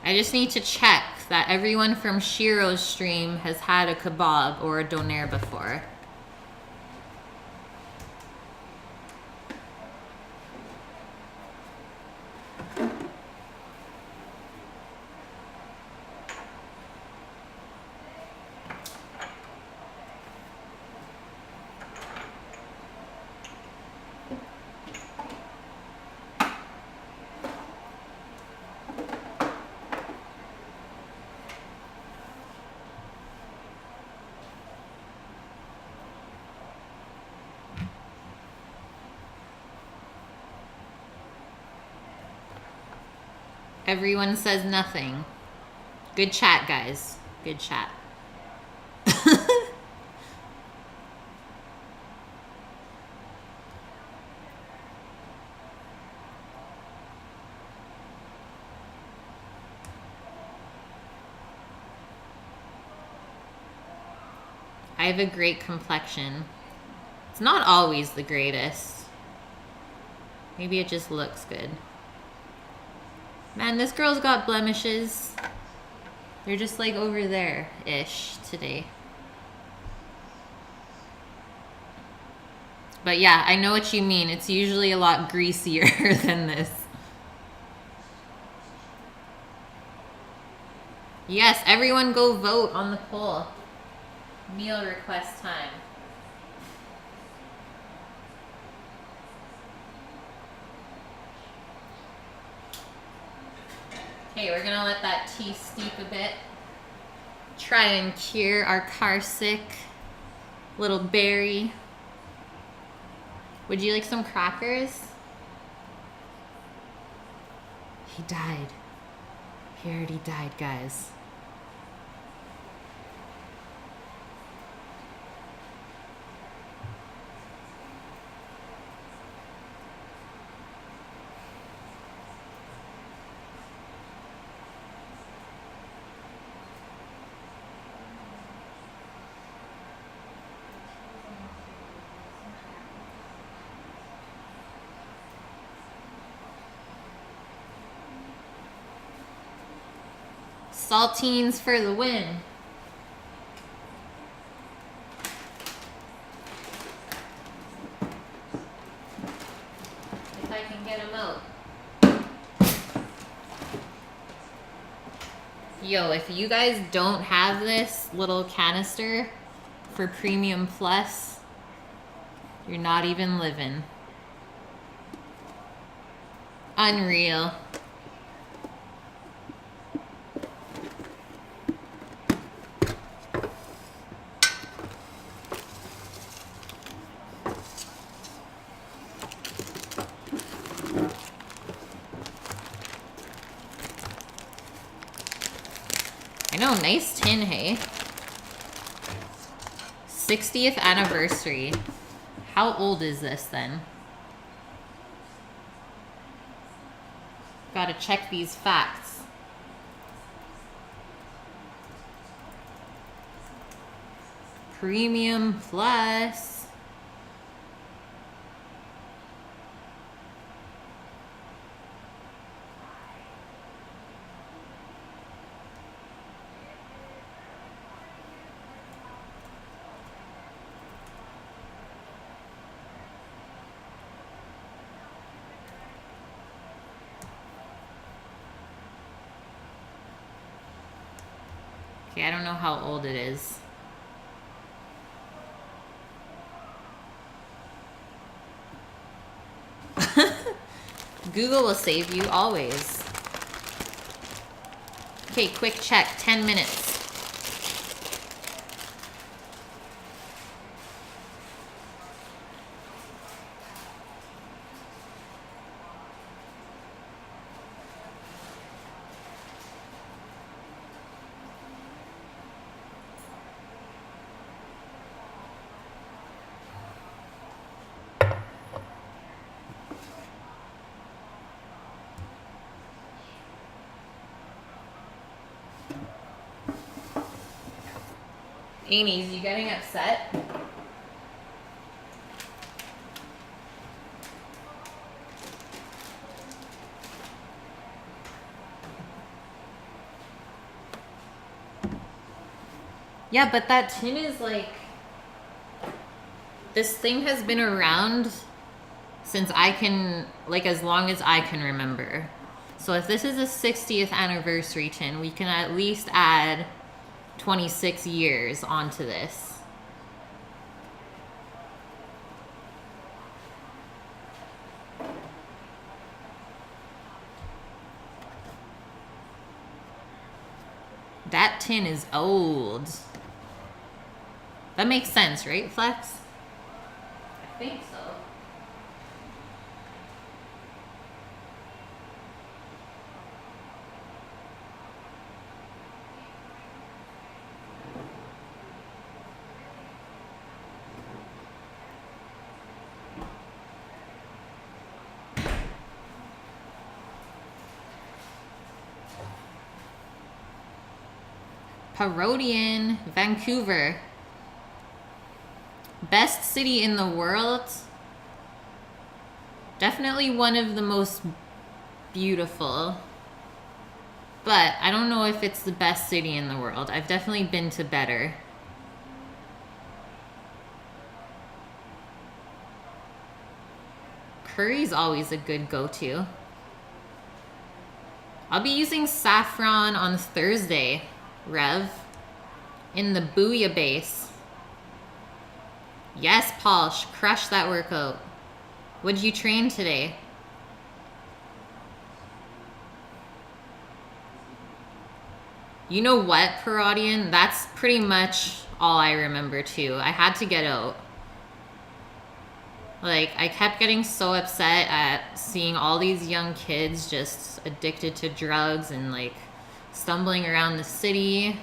I just need to check that everyone from Shiro's stream has had a kebab or a doner before. Everyone says nothing. Good chat, guys. Good chat. I have a great complexion. It's not always the greatest. Maybe it just looks good. Man, this girl's got blemishes. They're just like over there-ish today. But yeah, I know what you mean. It's usually a lot greasier than this. Yes, everyone go vote on the poll. Meal request time. Okay, we're gonna let that tea steep a bit. Try and cure our car sick little berry. Would you like some crackers? He died. He already died, guys. Saltines for the win. If I can get them out. Yo, if you guys don't have this little canister for Premium Plus, you're not even living. Unreal. I know, nice tin, hey? 60th anniversary. How old is this then? Gotta check these facts. Premium Plus. Okay, I don't know how old it is. Google will save you always. Okay, quick check, 10 minutes. Amy's, you getting upset? Yeah, but that tin is like... This thing has been around since I can... Like, as long as I can remember. So if this is a 60th anniversary tin, we can at least add 26 years onto this. That tin is old. That makes sense, right, Flex? I think so. Parodian, Vancouver. Best city in the world. Definitely one of the most beautiful. But I don't know if it's the best city in the world. I've definitely been to better. Curry's always a good go-to. I'll be using saffron on Thursday, Rev, in the bouillabaisse. Yes, Paul, crush that workout. What'd you train today? You know what, Parodian? That's pretty much all I remember too. I had to get out. Like, I kept getting so upset at seeing all these young kids just addicted to drugs and like stumbling around the city,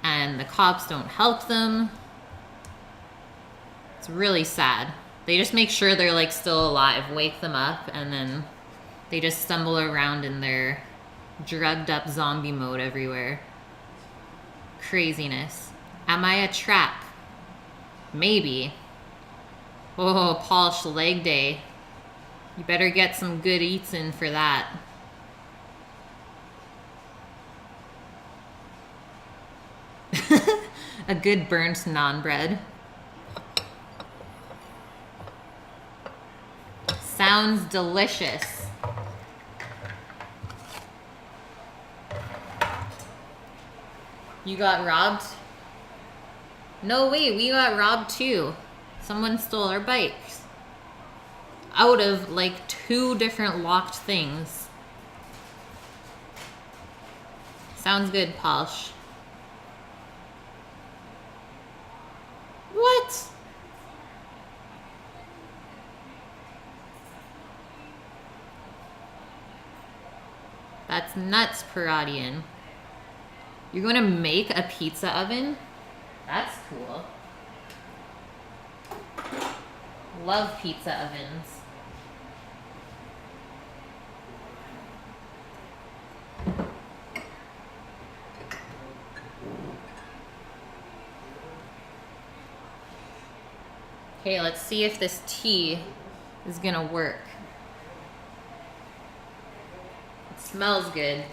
and the cops don't help them. It's really sad. They just make sure they're like still alive, wake them up, and then they just stumble around in their drugged up zombie mode everywhere. Craziness. Am I a trap? Maybe. Oh, polished leg day. You better get some good eats in for that. A good burnt naan bread. Sounds delicious. You got robbed? No, wait, we got robbed too. Someone stole our bikes. Out of like 2 different locked things. Sounds good, Posh. What? That's nuts, Parodian. You're gonna make a pizza oven? That's cool. Love pizza ovens. Okay, let's see if this tea is gonna work. It smells good.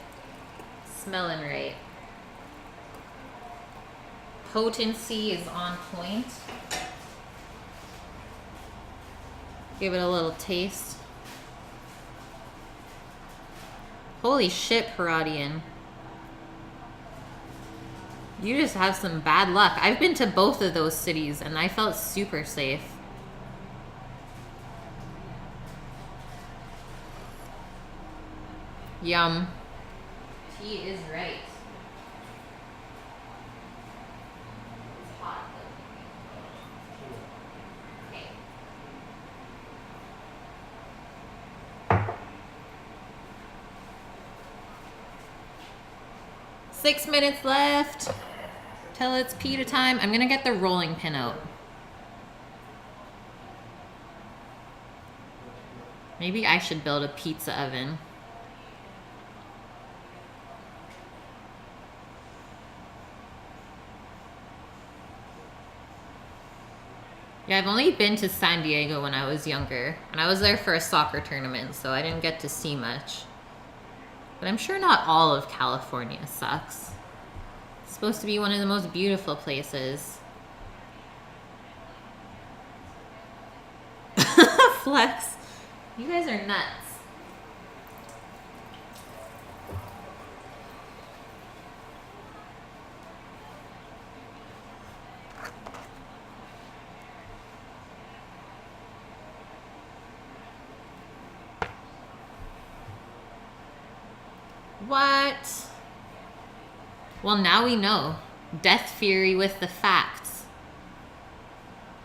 Smelling right. Potency is on point. Give it a little taste. Holy shit, Parodian. You just have some bad luck. I've been to both of those cities and I felt super safe. Yum. He is right. It's hot though. Okay. 6 minutes left till it's pita time. I'm gonna get the rolling pin out. Maybe I should build a pizza oven. Yeah, I've only been to San Diego when I was younger, and I was there for a soccer tournament, so I didn't get to see much. But I'm sure not all of California sucks. It's supposed to be one of the most beautiful places. Flex. You guys are nuts. What? Well, now we know. Death Fury with the facts.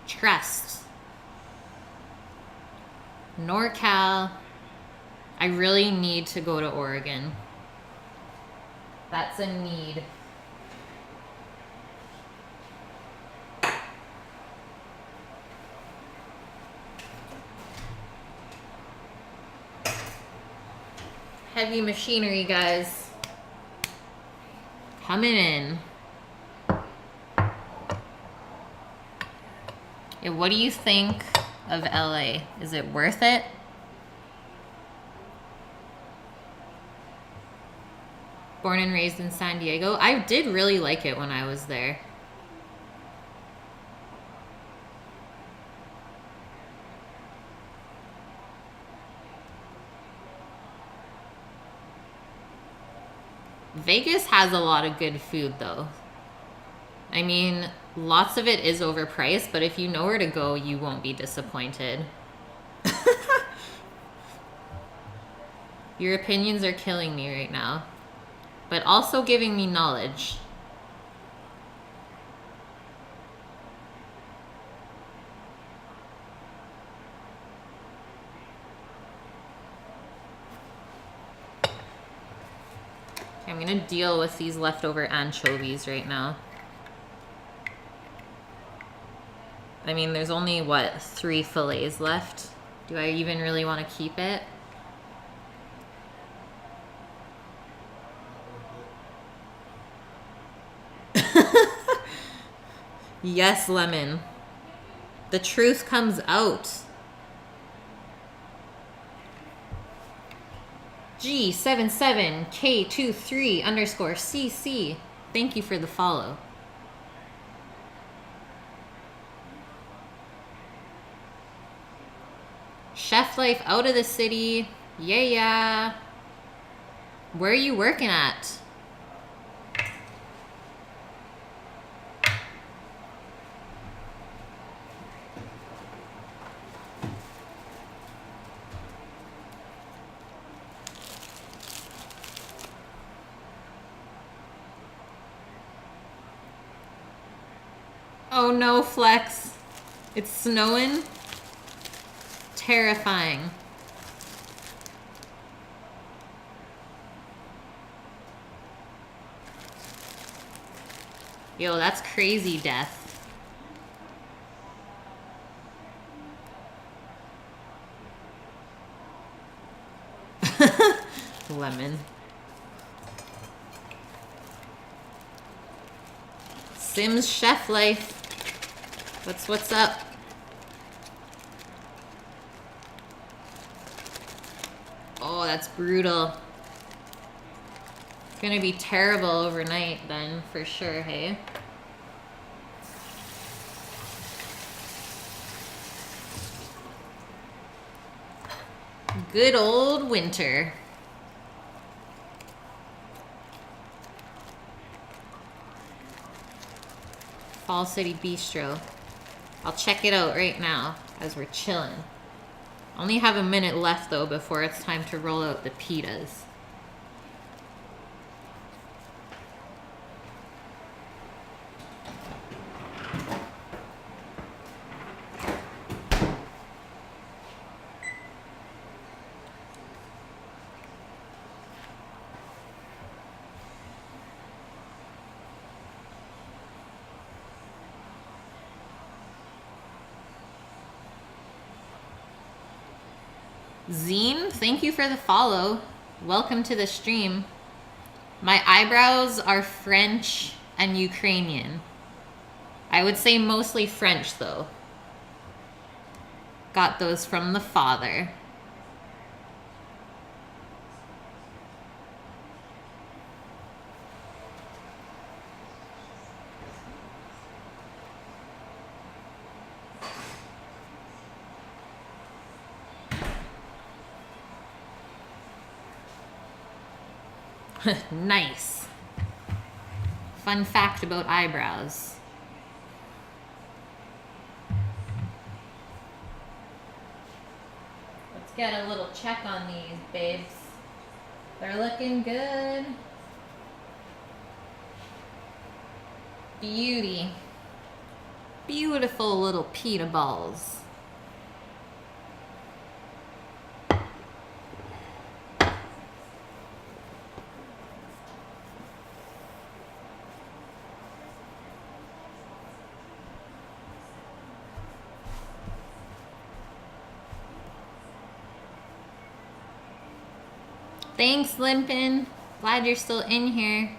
Trust. NorCal. I really need to go to Oregon. That's a need. Heavy machinery, guys. Coming in. Yeah, what do you think of LA? Is it worth it? Born and raised in San Diego. I did really like it when I was there. Vegas has a lot of good food though. I mean, lots of it is overpriced, but if you know where to go, you won't be disappointed. Your opinions are killing me right now, but also giving me knowledge. I'm gonna deal with these leftover anchovies right now. I mean, there's only, what, 3 fillets left? Do I even really want to keep it? Yes, Lemon. The truth comes out. G77K23_CC. Thank you for the follow. Chef life out of the city. Yeah. Where are you working at? Oh no, Flex. It's snowing. Terrifying. Yo, that's crazy, Death. Lemon. Sims Chef Life. What's up? Oh, that's brutal. It's gonna be terrible overnight then, for sure, hey? Good old winter. Fall City Bistro. I'll check it out right now as we're chilling. Only have a minute left though before it's time to roll out the pitas. Zine, thank you for the follow. Welcome to the stream. My eyebrows are French and Ukrainian. I would say mostly French though. Got those from the father. Nice. Fun fact about eyebrows. Let's get a little check on these, babes. They're looking good. Beauty. Beautiful little pita balls. Thanks, Limpin. Glad you're still in here.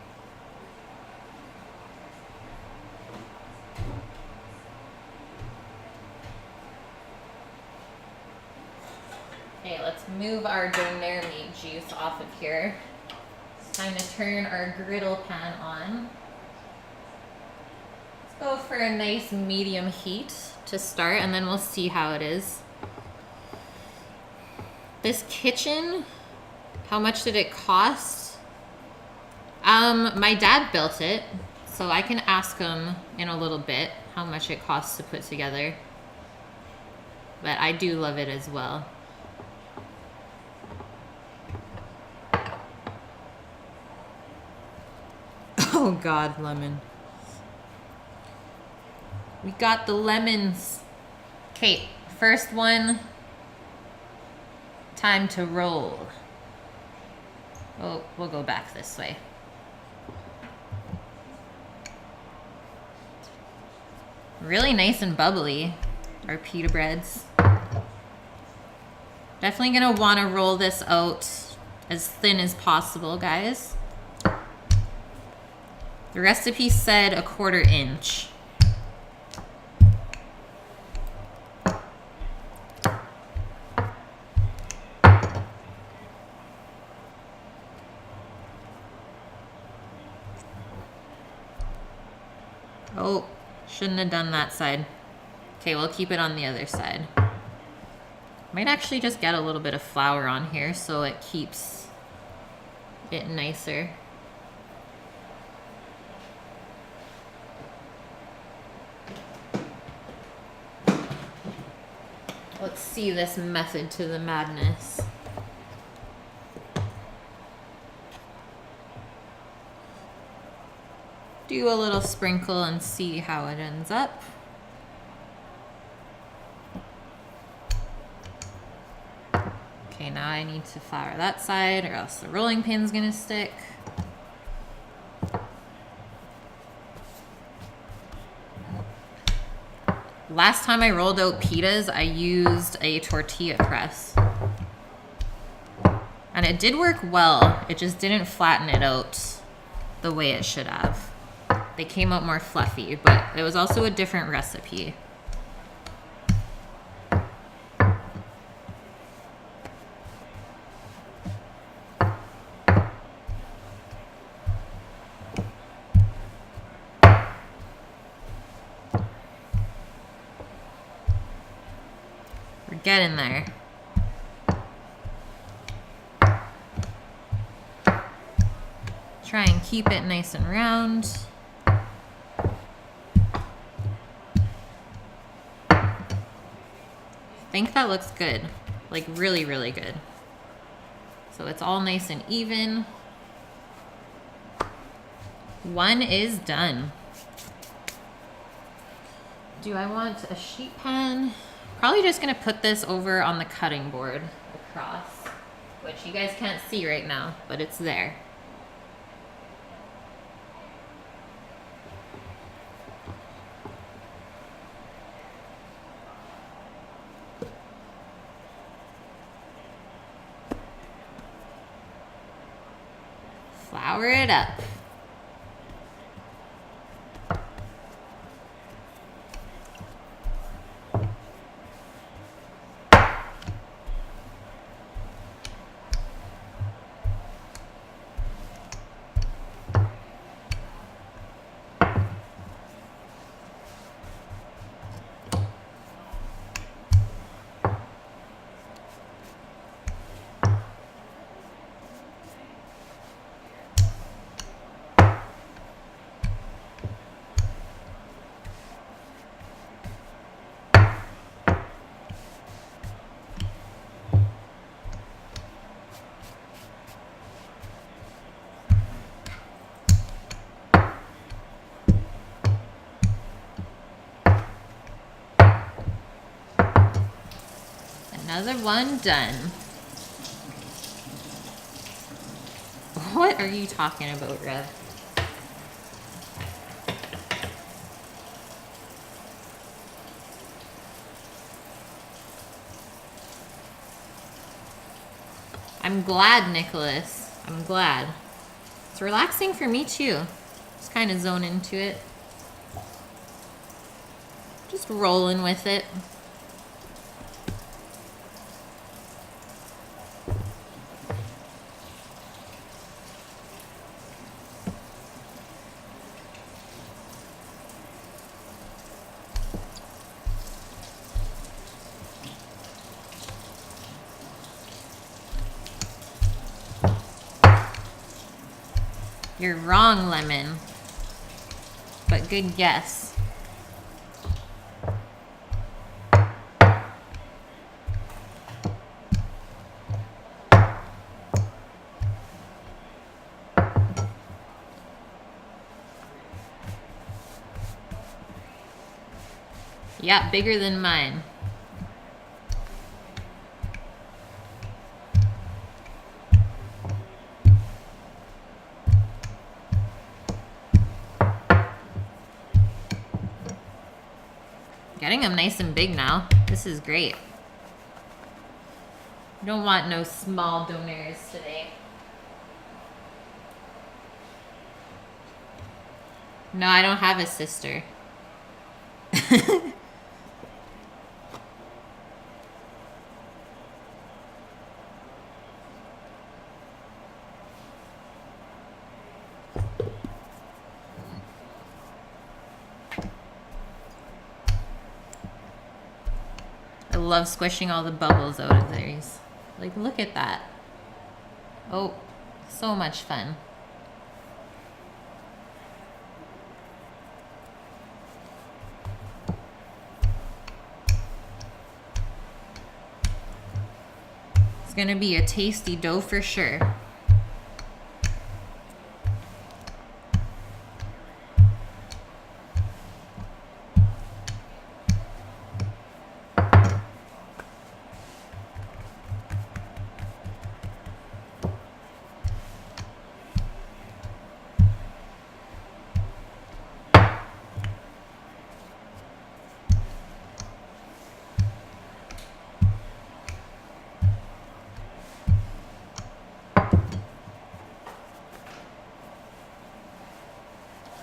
Okay, let's move our donair meat juice off of here. It's time to turn our griddle pan on. Let's go for a nice medium heat to start, and then we'll see how it is. This kitchen, how much did it cost? My dad built it, so I can ask him in a little bit how much it costs to put together. But I do love it as well. Oh God, lemon. We got the lemons. Okay, first one. Time to roll. Oh, we'll go back this way. Really nice and bubbly, our pita breads. Definitely gonna wanna roll this out as thin as possible, guys. The recipe said 1/4 inch. Oh, shouldn't have done that side. Okay, we'll keep it on the other side. Might actually just get a little bit of flour on here so it keeps it nicer. Let's see this method to the madness. Do a little sprinkle and see how it ends up. Okay, now I need to flour that side or else the rolling pin's gonna stick. Last time I rolled out pitas, I used a tortilla press. And it did work well, it just didn't flatten it out the way it should have. They came out more fluffy, but it was also a different recipe. We're getting there. Try and keep it nice and round. I think that looks good, like really, really good. So it's all nice and even. One is done. Do I want a sheet pan? Probably just gonna put this over on the cutting board across, which you guys can't see right now, but it's there. Flour it up. Another one done. What are you talking about, Rev? I'm glad, Nicholas. I'm glad. It's relaxing for me too. Just kind of zone into it. Just rolling with it. You're wrong, Lemon. But good guess. Yeah, bigger than mine. Getting them nice and big now. This is great. You don't want no small donairs today. No, I don't have a sister. I love squishing all the bubbles out of these. Like, look at that. Oh, so much fun. It's gonna be a tasty dough for sure.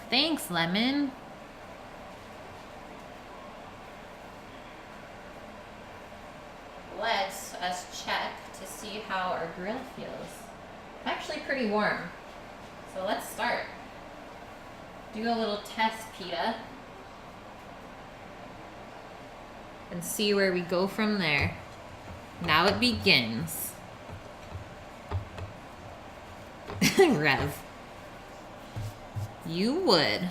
Thanks, Lemon. Let us check to see how our grill feels. It's actually pretty warm. So let's start. Do a little test pita. And see where we go from there. Now it begins. Rev. You would.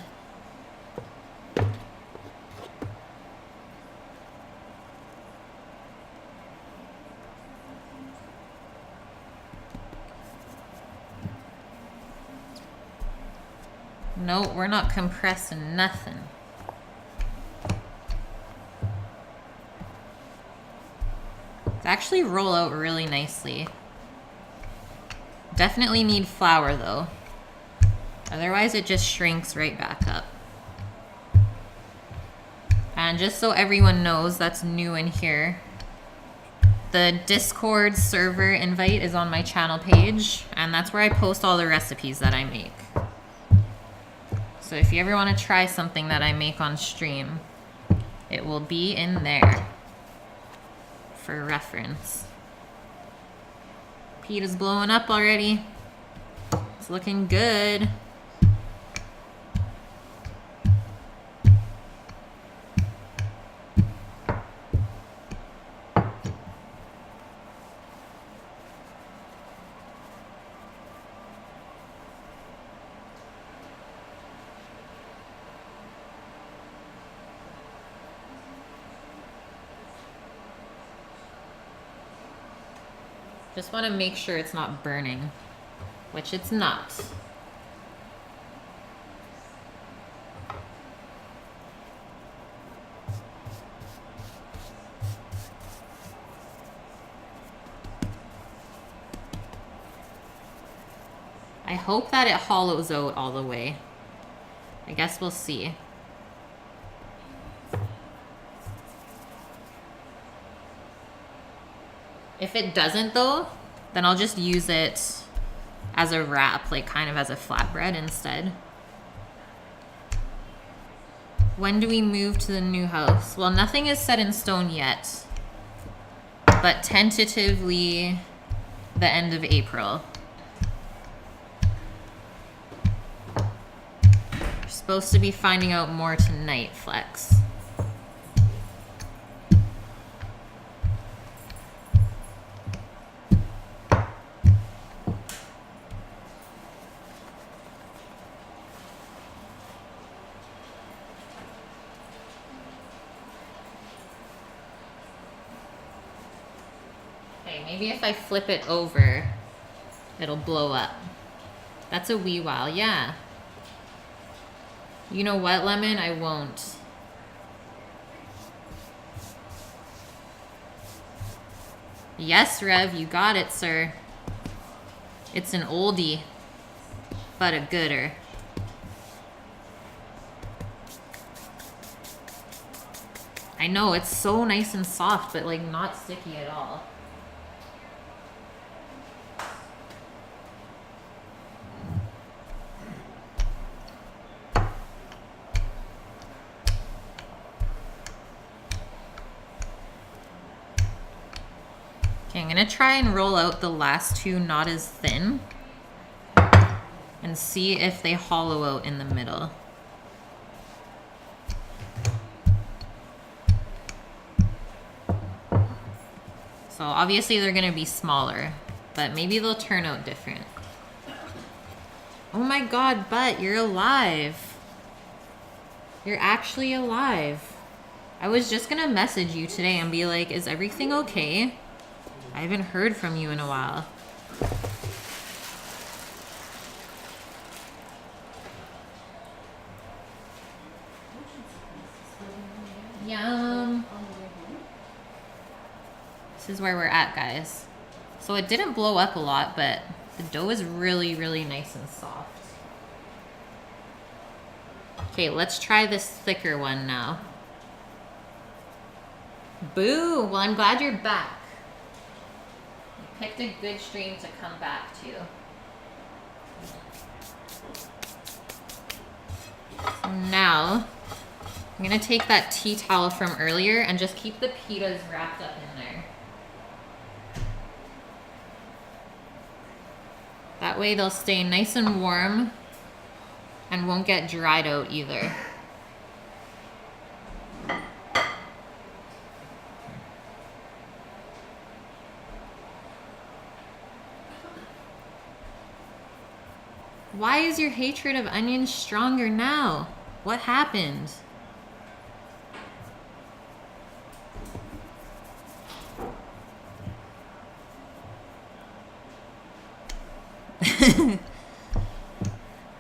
No, we're not compressing nothing. It's actually roll out really nicely. Definitely need flour though. Otherwise it just shrinks right back up. And just so everyone knows that's new in here, The Discord server invite is on my channel page, and that's where I post all the recipes that I make. So if you ever want to try something that I make on stream, it will be in there for reference. Pita's blowing up already. It's looking good. Just want to make sure it's not burning, which it's not. I hope that it hollows out all the way. I guess we'll see. If it doesn't though, then I'll just use it as a wrap, like kind of as a flatbread instead. When do we move to the new house? Well, nothing is set in stone yet, but tentatively the end of April. We're supposed to be finding out more tonight, Flex. Maybe if I flip it over, it'll blow up. That's a wee while, yeah. You know what, Lemon? I won't. Yes, Rev, you got it, sir. It's an oldie, but a gooder. I know, it's so nice and soft, but like not sticky at all. Okay, I'm gonna try and roll out the last two not as thin and see if they hollow out in the middle. So obviously they're gonna be smaller, but maybe they'll turn out different. Oh my God, Butt, you're alive. You're actually alive. I was just gonna message you today and be like, is everything okay? I haven't heard from you in a while. Yum. This is where we're at, guys. So it didn't blow up a lot, but the dough is really, really nice and soft. Okay, let's try this thicker one now. Boo! Well, I'm glad you're back. You picked a good stream to come back to. So now, I'm gonna take that tea towel from earlier and just keep the pitas wrapped up in there. That way they'll stay nice and warm and won't get dried out either. Why is your hatred of onions stronger now? What happened?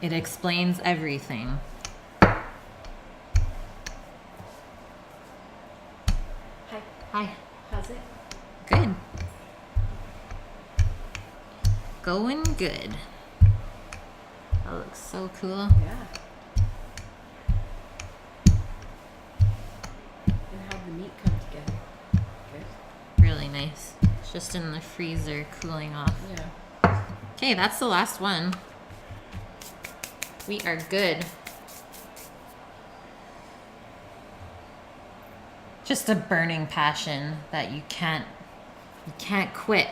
It explains everything. Hi. Hi. How's it? Good. Going good. That looks so cool. Yeah. And how'd the meat come together? Good. Really nice. It's just in the freezer cooling off. Yeah. Okay, that's the last one. We are good. Just a burning passion that you can't quit.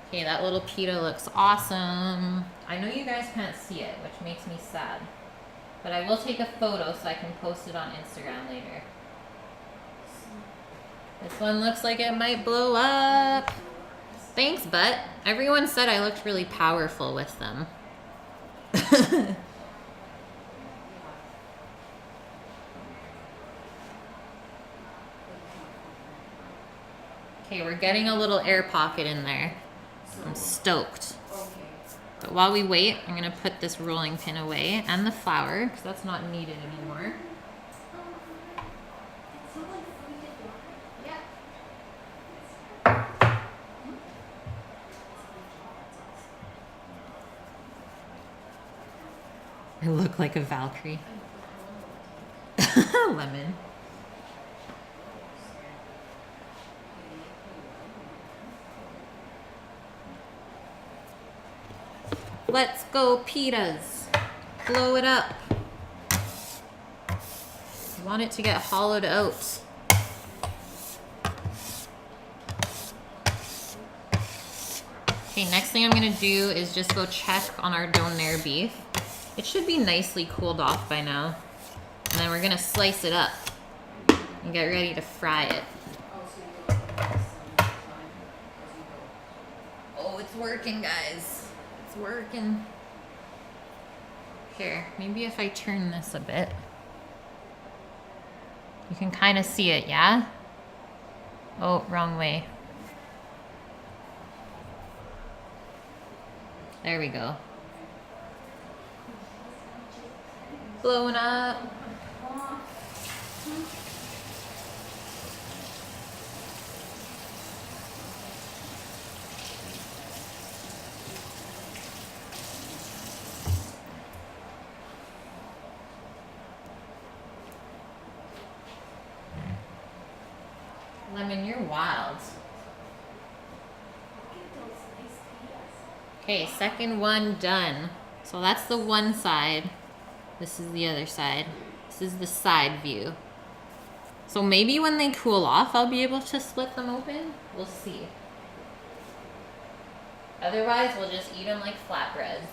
Okay, that little pita looks awesome. I know you guys can't see it, which makes me sad. But I will take a photo so I can post it on Instagram later. This one looks like it might blow up. Thanks, but everyone said I looked really powerful with them. Okay, we're getting a little air pocket in there. I'm stoked. But while we wait, I'm gonna put this rolling pin away and the flour, because that's not needed anymore. I look like a Valkyrie. Lemon. Let's go, pitas. Blow it up. I want it to get hollowed out. Okay, next thing I'm gonna do is just go check on our donair beef. It should be nicely cooled off by now. And then we're gonna slice it up and get ready to fry it. Oh, it's working, guys. It's working. Here, maybe if I turn this a bit. You can kind of see it, yeah? Oh, wrong way. There we go. Blowing up. Lemon, you're wild. Okay, second one done. So that's the one side. This is the other side. This is the side view. So maybe when they cool off, I'll be able to split them open. We'll see. Otherwise, we'll just eat them like flatbreads.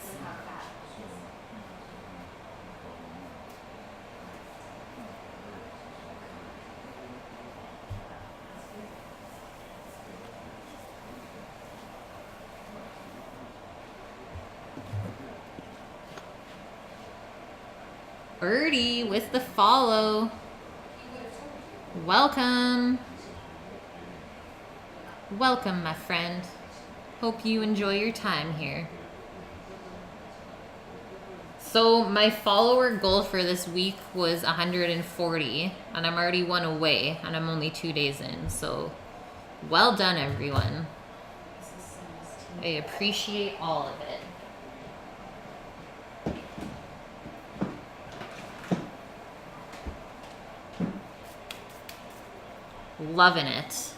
Birdie with the follow. Welcome. Welcome, my friend. Hope you enjoy your time here. So my follower goal for this week was 140, and I'm already one away, and I'm only 2 days in. So well done, everyone. I appreciate all of it. Loving it.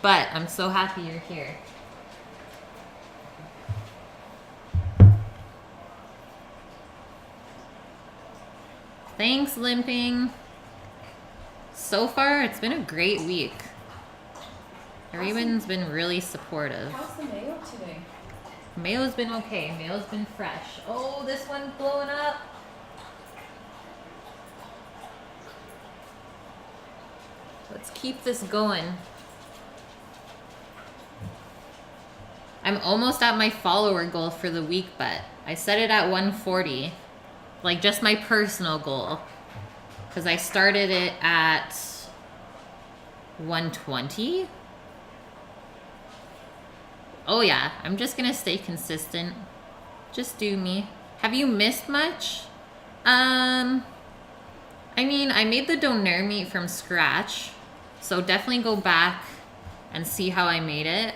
But I'm so happy you're here. Thanks, Limping. So far, it's been a great week. Everyone's been really supportive. How's the mayo today? Mayo's been okay. Mayo's been fresh. Oh, this one's blowing up. Let's keep this going. I'm almost at my follower goal for the week, but I set it at 140. Like just my personal goal. Because I started it at 120. Oh yeah, I'm just gonna stay consistent. Just do me. Have you missed much? I mean, I made the donair meat from scratch, so definitely go back and see how I made it.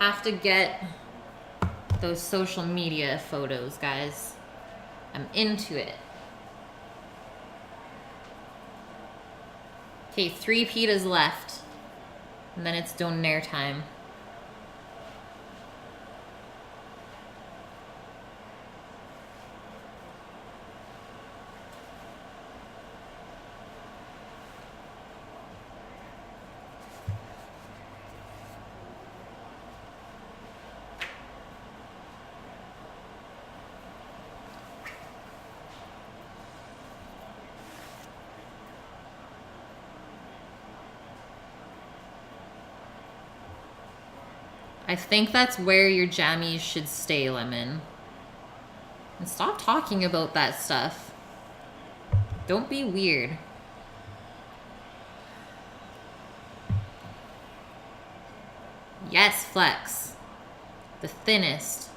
Have to get those social media photos, guys. I'm into it. Okay, 3 pitas left. And then it's donair time. I think that's where your jammies should stay, Lemon. And stop talking about that stuff. Don't be weird. Yes, Flex. The thinnest.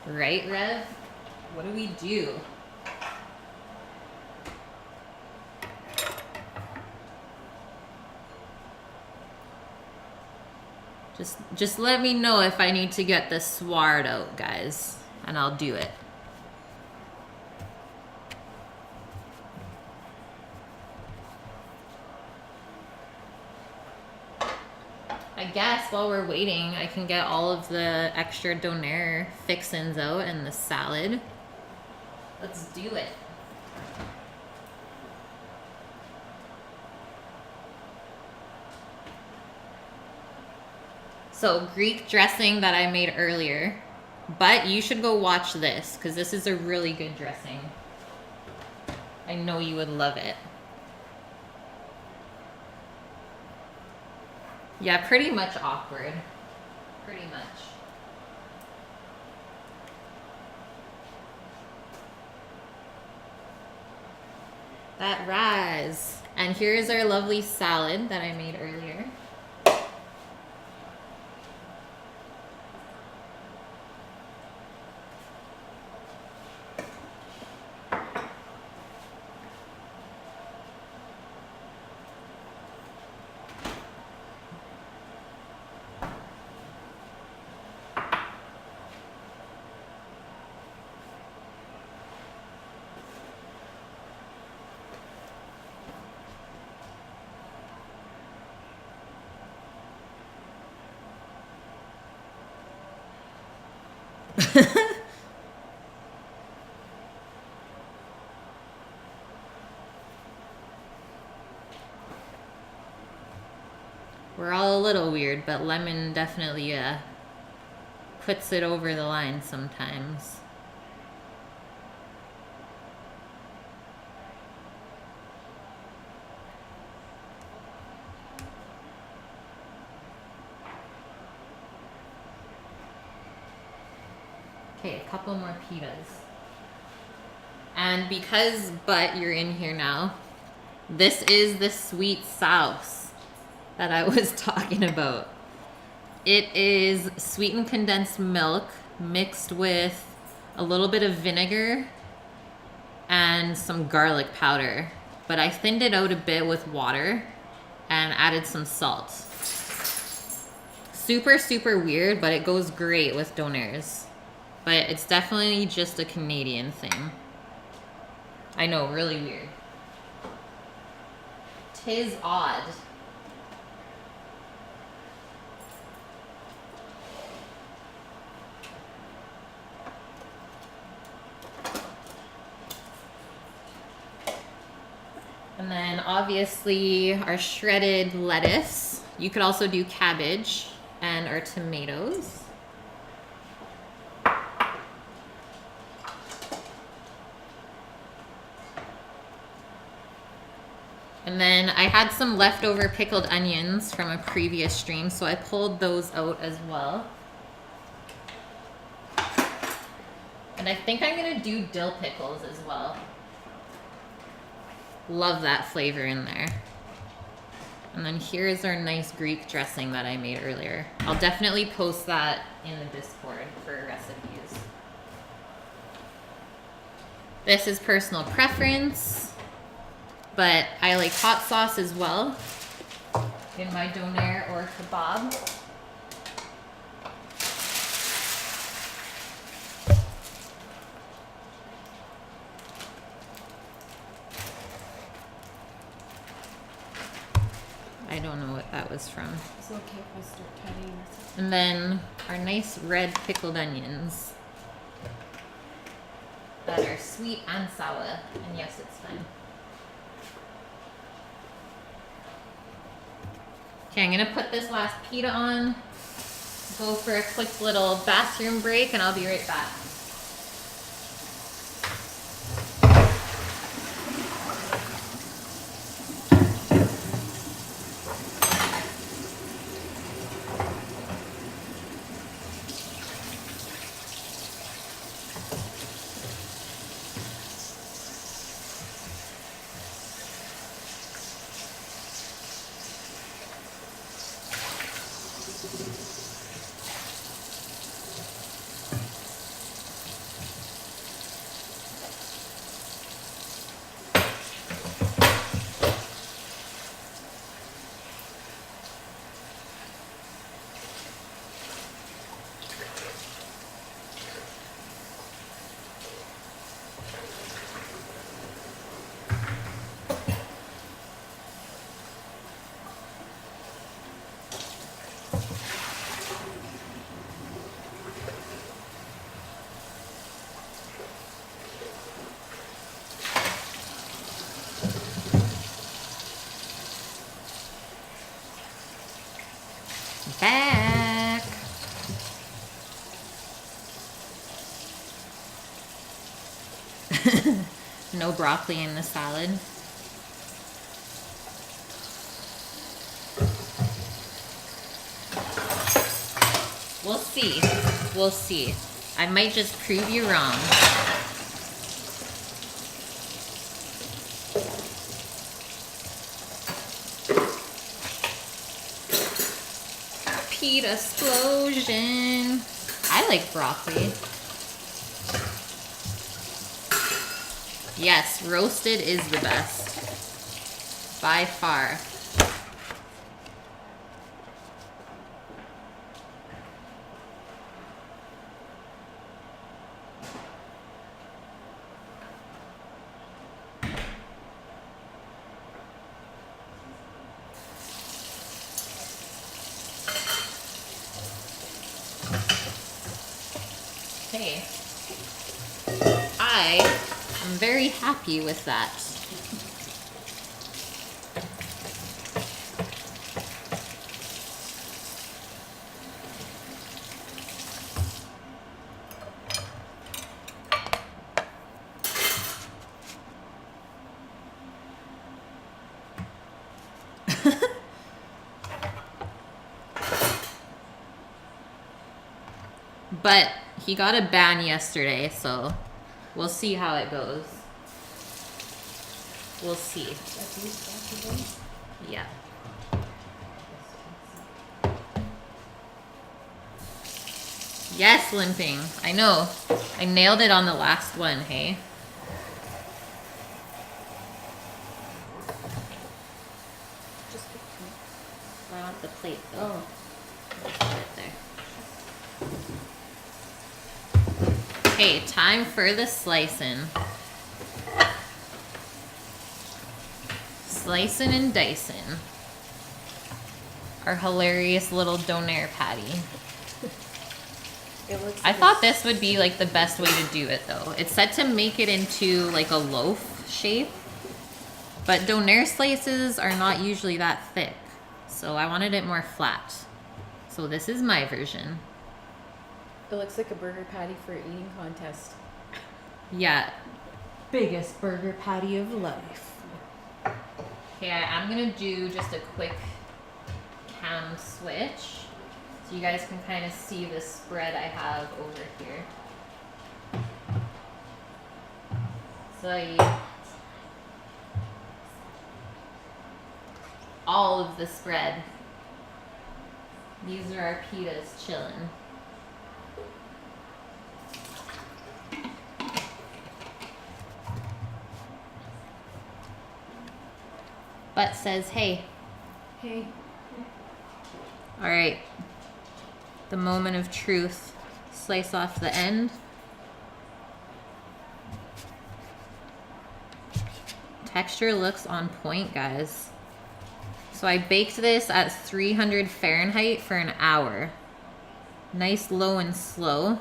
Right, Rev? What do we do? Just let me know if I need to get the sward out, guys, and I'll do it. I guess while we're waiting, I can get all of the extra donair fixins out and the salad. Let's do it. So Greek dressing that I made earlier, but you should go watch this because this is a really good dressing. I know you would love it. Yeah, pretty much awkward. Pretty much. That rise. And here's our lovely salad that I made earlier. We're all a little weird, but Lemon definitely puts it over the line sometimes. Okay, a couple more pitas. And because you're in here now, this is the sweet sauce that I was talking about. It is sweetened condensed milk mixed with a little bit of vinegar and some garlic powder. But I thinned it out a bit with water and added some salt. Super, super weird, but it goes great with donairs. But it's definitely just a Canadian thing. I know, really weird. 'Tis odd. And then obviously our shredded lettuce. You could also do cabbage and our tomatoes. And then I had some leftover pickled onions from a previous stream, so I pulled those out as well. And I think I'm gonna do dill pickles as well. Love that flavor in there. And then here's our nice Greek dressing that I made earlier. I'll definitely post that in the Discord for recipes. This is personal preference, but I like hot sauce as well. in my doner or kebab. I don't know what that was from. It's okay if I start tidying this. And then our nice red pickled onions that are sweet and sour. And yes, it's fine. Okay, I'm gonna put this last pita on, go for a quick little bathroom break, and I'll be right back. Back. No broccoli in the salad. We'll see. We'll see. I might just prove you wrong. Pita explosion. I like broccoli. Yes, roasted is the best. By far. Okay. I am very happy with that. But he got a ban yesterday, so we'll see how it goes. We'll see. Yeah. Yes, limping. I know. I nailed it on the last one, hey? Just pick I want the plate two. though. Oh. Put it there. Okay, time for the slicing. Slicing and dicing. Our hilarious little doner patty. It looks I like thought this would be like the best way to do it though. It's said to make it into like a loaf shape, but doner slices are not usually that thick. So I wanted it more flat. So this is my version. It looks like a burger patty for an eating contest. Yeah. Biggest burger patty of life. Okay, I'm gonna do just a quick cam switch so you guys can kind of see the spread I have over here. So all of the spread. These are our pitas chilling. But says, hey. Hey. All right. The moment of truth. Slice off the end. Texture looks on point, guys. So I baked this at 300 Fahrenheit for an hour. Nice low and slow.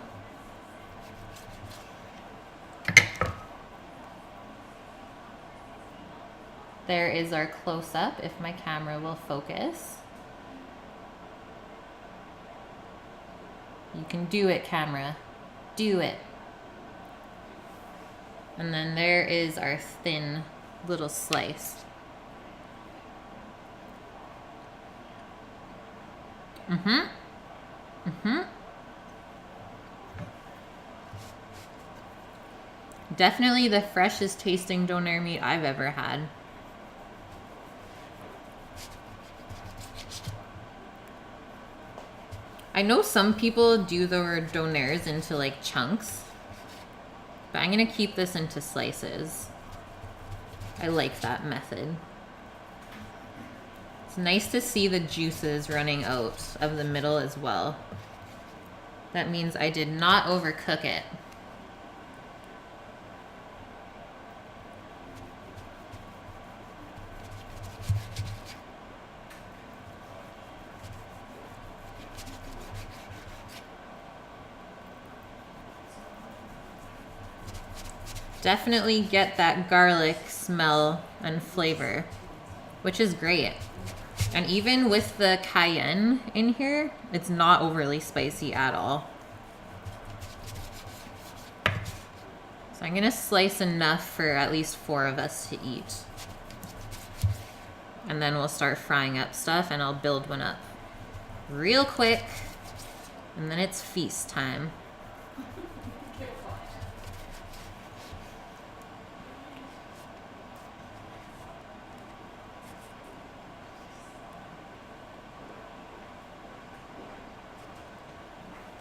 There is our close-up, if my camera will focus. You can do it, camera. Do it. And then there is our thin little slice. Definitely the freshest tasting doner meat I've ever had. I know some people do their doners into like chunks, but I'm gonna keep this into slices. I like that method. It's nice to see the juices running out of the middle as well. That means I did not overcook it. Definitely get that garlic smell and flavor, which is great. And even with the cayenne in here, it's not overly spicy at all. So I'm gonna slice enough for at least 4 of us to eat. And then we'll start frying up stuff and I'll build one up real quick. And then it's feast time.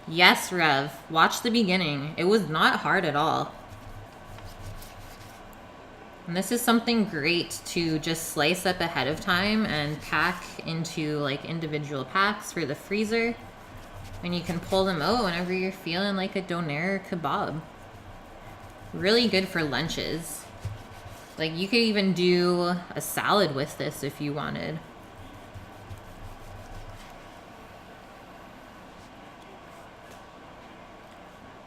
Yes, Rev. Watch the beginning. It was not hard at all. And this is something great to just slice up ahead of time and pack into like individual packs for the freezer. And you can pull them out whenever you're feeling like a doner kebab. Really good for lunches. Like you could even do a salad with this if you wanted.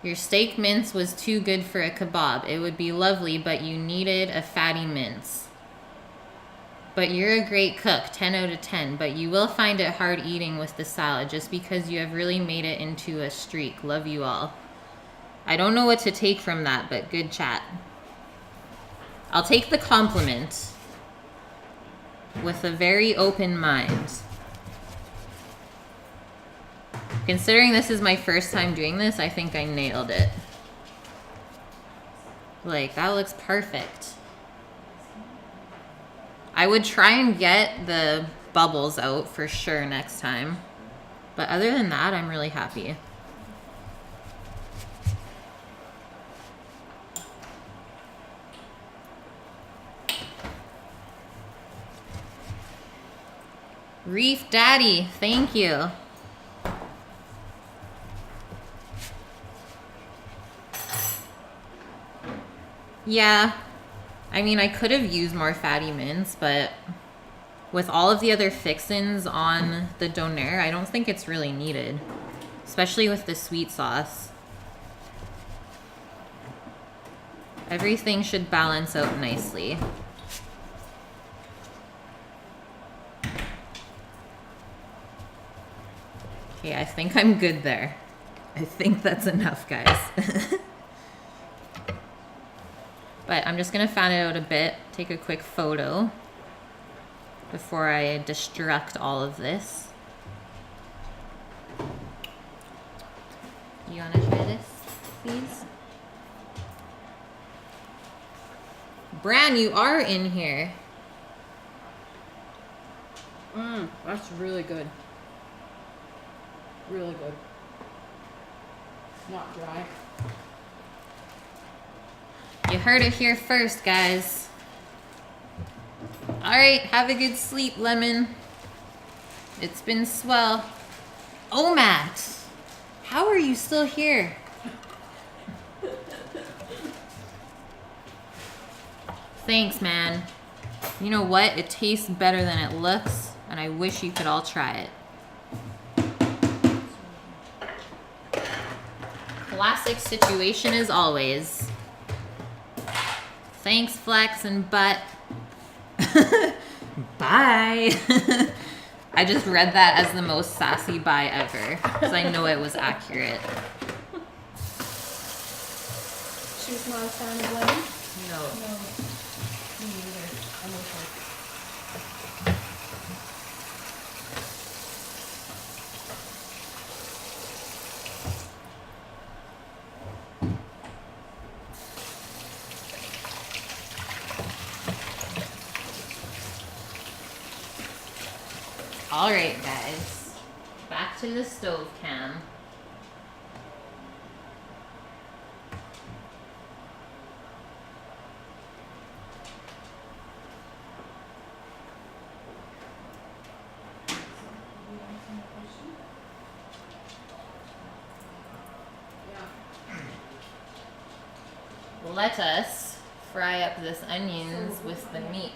Your steak mince was too good for a kebab. It would be lovely, but you needed a fatty mince. But you're a great cook, 10 out of 10, but you will find it hard eating with the salad just because you have really made it into a streak. Love you all. I don't know what to take from that, but good chat. I'll take the compliment with a very open mind. Considering this is my first time doing this, I think I nailed it. Like, that looks perfect. I would try and get the bubbles out for sure next time. But other than that, I'm really happy. Reef Daddy, thank you. Yeah, I mean, I could have used more fatty mince, but with all of the other fixins on the doner, I don't think it's really needed, especially with the sweet sauce. Everything should balance out nicely. Okay, I think I'm good there. I think that's enough, guys. But I'm just gonna fan it out a bit, take a quick photo before I destruct all of this. You wanna try this, please? Bran, you are in here. That's really good. Really good. Not dry. You heard it here first, guys. All right, have a good sleep, Lemon. It's been swell. Oh, Matt, how are you still here? Thanks, man. You know what? It tastes better than it looks, and I wish you could all try it. Classic situation as always. Thanks, Flex and Butt. Bye. I just read that as the most sassy bye ever, because I know it was accurate. She was not a fan of lemon? No. No. Me neither. I'm with her. All right, guys. Back to the stove cam. Let us fry up this onions with the meat.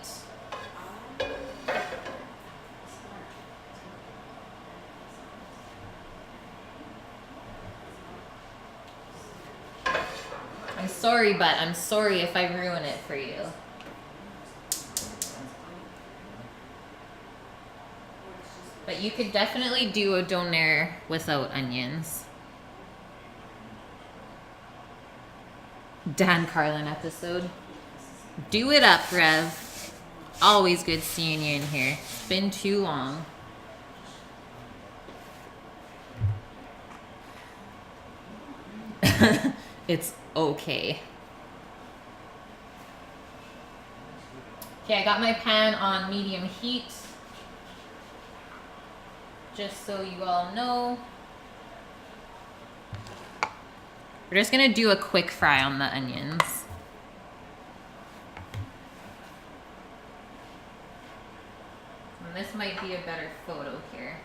I'm sorry, but I'm sorry if I ruin it for you. But you could definitely do a donair without onions. Dan Carlin episode. Do it up, Rev. Always good seeing you in here. It's been too long. It's okay. Okay, I got my pan on medium heat. Just so you all know. We're just gonna do a quick fry on the onions. And this might be a better photo here.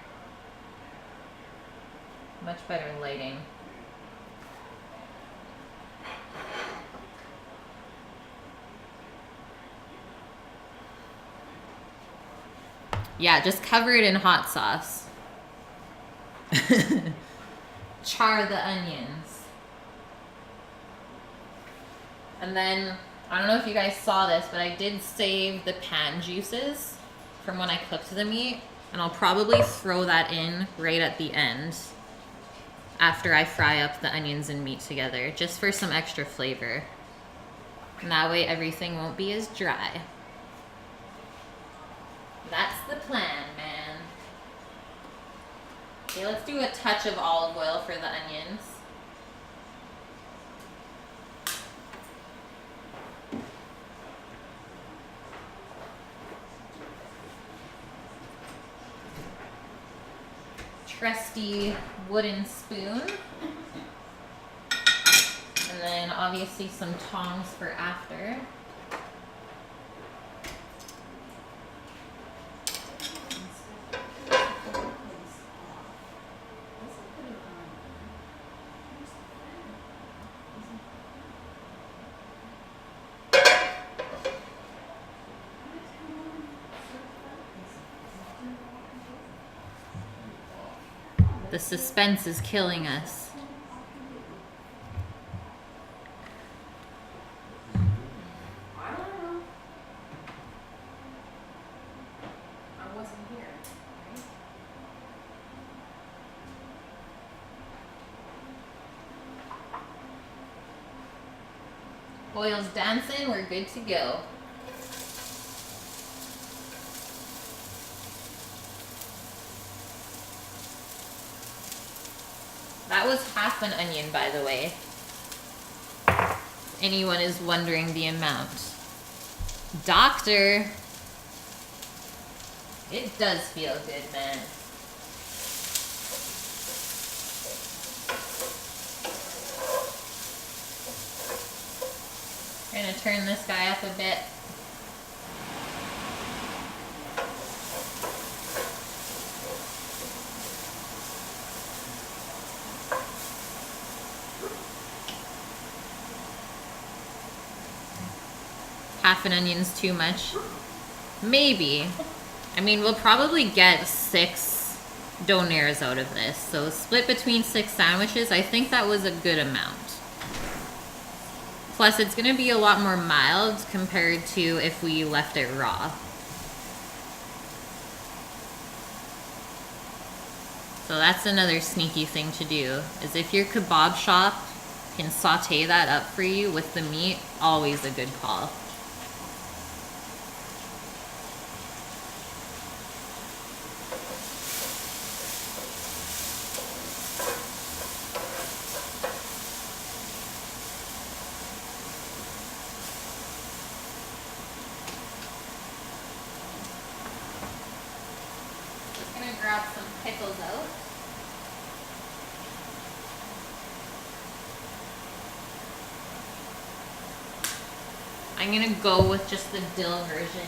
Much better lighting. Yeah, just cover it in hot sauce. Char the onions. And then, I don't know if you guys saw this, but I did save the pan juices from when I cooked the meat. And I'll probably throw that in right at the end after I fry up the onions and meat together, just for some extra flavor. And that way everything won't be as dry. That's the plan, man. Okay, let's do a touch of olive oil for the onions. Trusty wooden spoon. And then obviously some tongs for after. The suspense is killing us. I don't know. I wasn't here, right? Oil's dancing, we're good to go. That was half an onion, by the way. If anyone is wondering the amount. Doctor, it does feel good, man. We're gonna turn this guy up a bit. Half an onion's too much. Maybe. I mean, we'll probably get 6 donairs out of this. So split between 6 sandwiches, I think that was a good amount. Plus, it's going to be a lot more mild compared to if we left it raw. So that's another sneaky thing to do, is if your kebab shop can saute that up for you with the meat, always a good call. Just gonna grab some pickles out. I'm gonna go with just the dill version.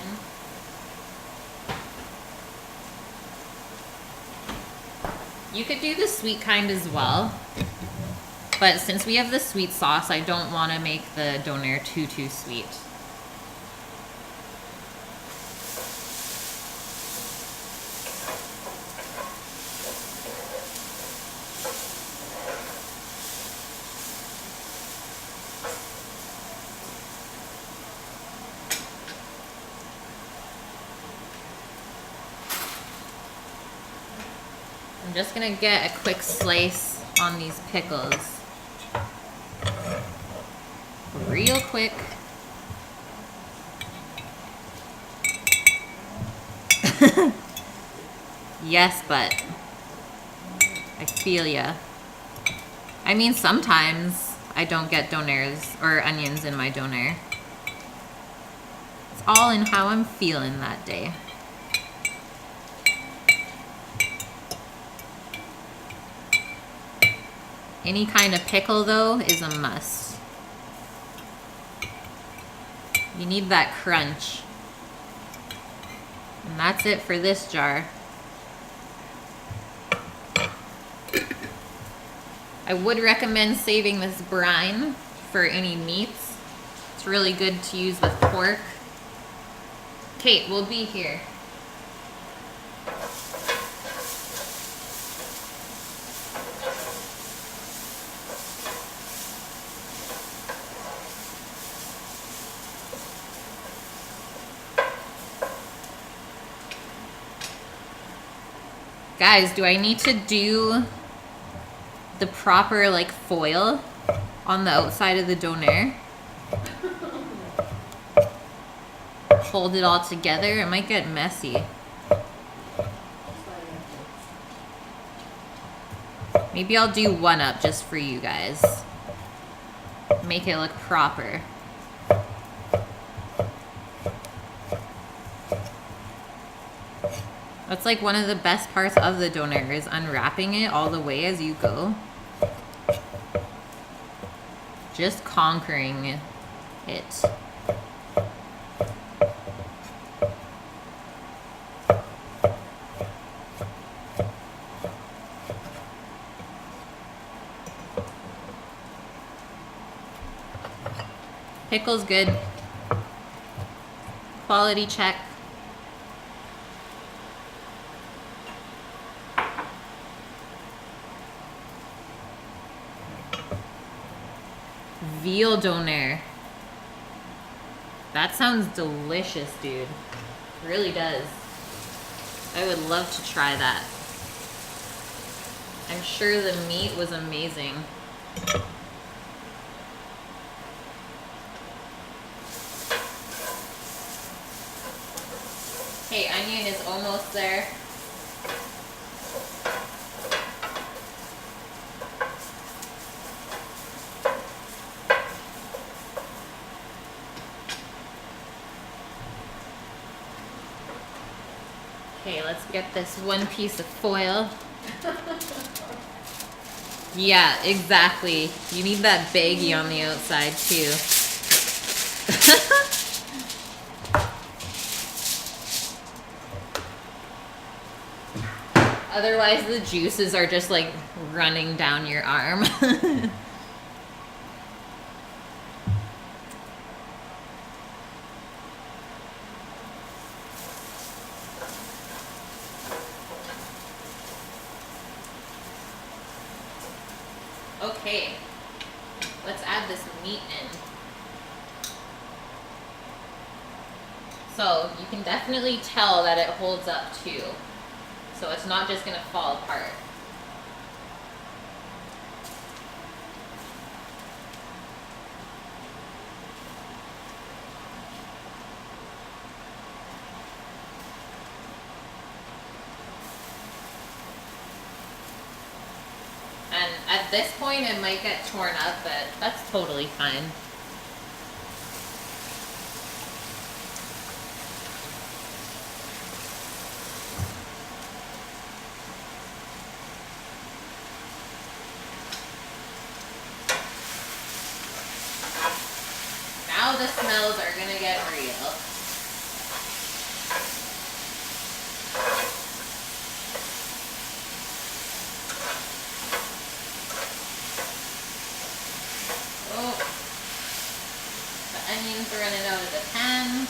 You could do the sweet kind as well, but since we have the sweet sauce, I don't want to make the donair too sweet. I'm just gonna get a quick slice on these pickles. Real quick. Yes, but I feel ya. I mean, sometimes I don't get donairs or onions in my donair. It's all in how I'm feeling that day. Any kind of pickle, though, is a must. You need that crunch. And that's it for this jar. I would recommend saving this brine for any meats. It's really good to use with pork. Kate, we'll be here. Guys, do I need to do the proper like foil on the outside of the donair? Hold it all together? It might get messy. Maybe I'll do one up just for you guys. Make it look proper. That's like one of the best parts of the donair, is unwrapping it all the way as you go. Just conquering it. Pickle's good. Quality check. Veal donair. That sounds delicious, dude. It really does. I would love to try that. I'm sure the meat was amazing. Okay, onion is almost there. Okay, let's get this one piece of foil. Yeah, exactly. You need that baggie on the outside too. Otherwise the juices are just like running down your arm. Okay, let's add this meat in. So you can definitely tell that it holds up too. So it's not just gonna fall apart. And at this point it might get torn up, but that's totally fine. Now the smells are gonna get real. Oh, the onions are running out of the pan.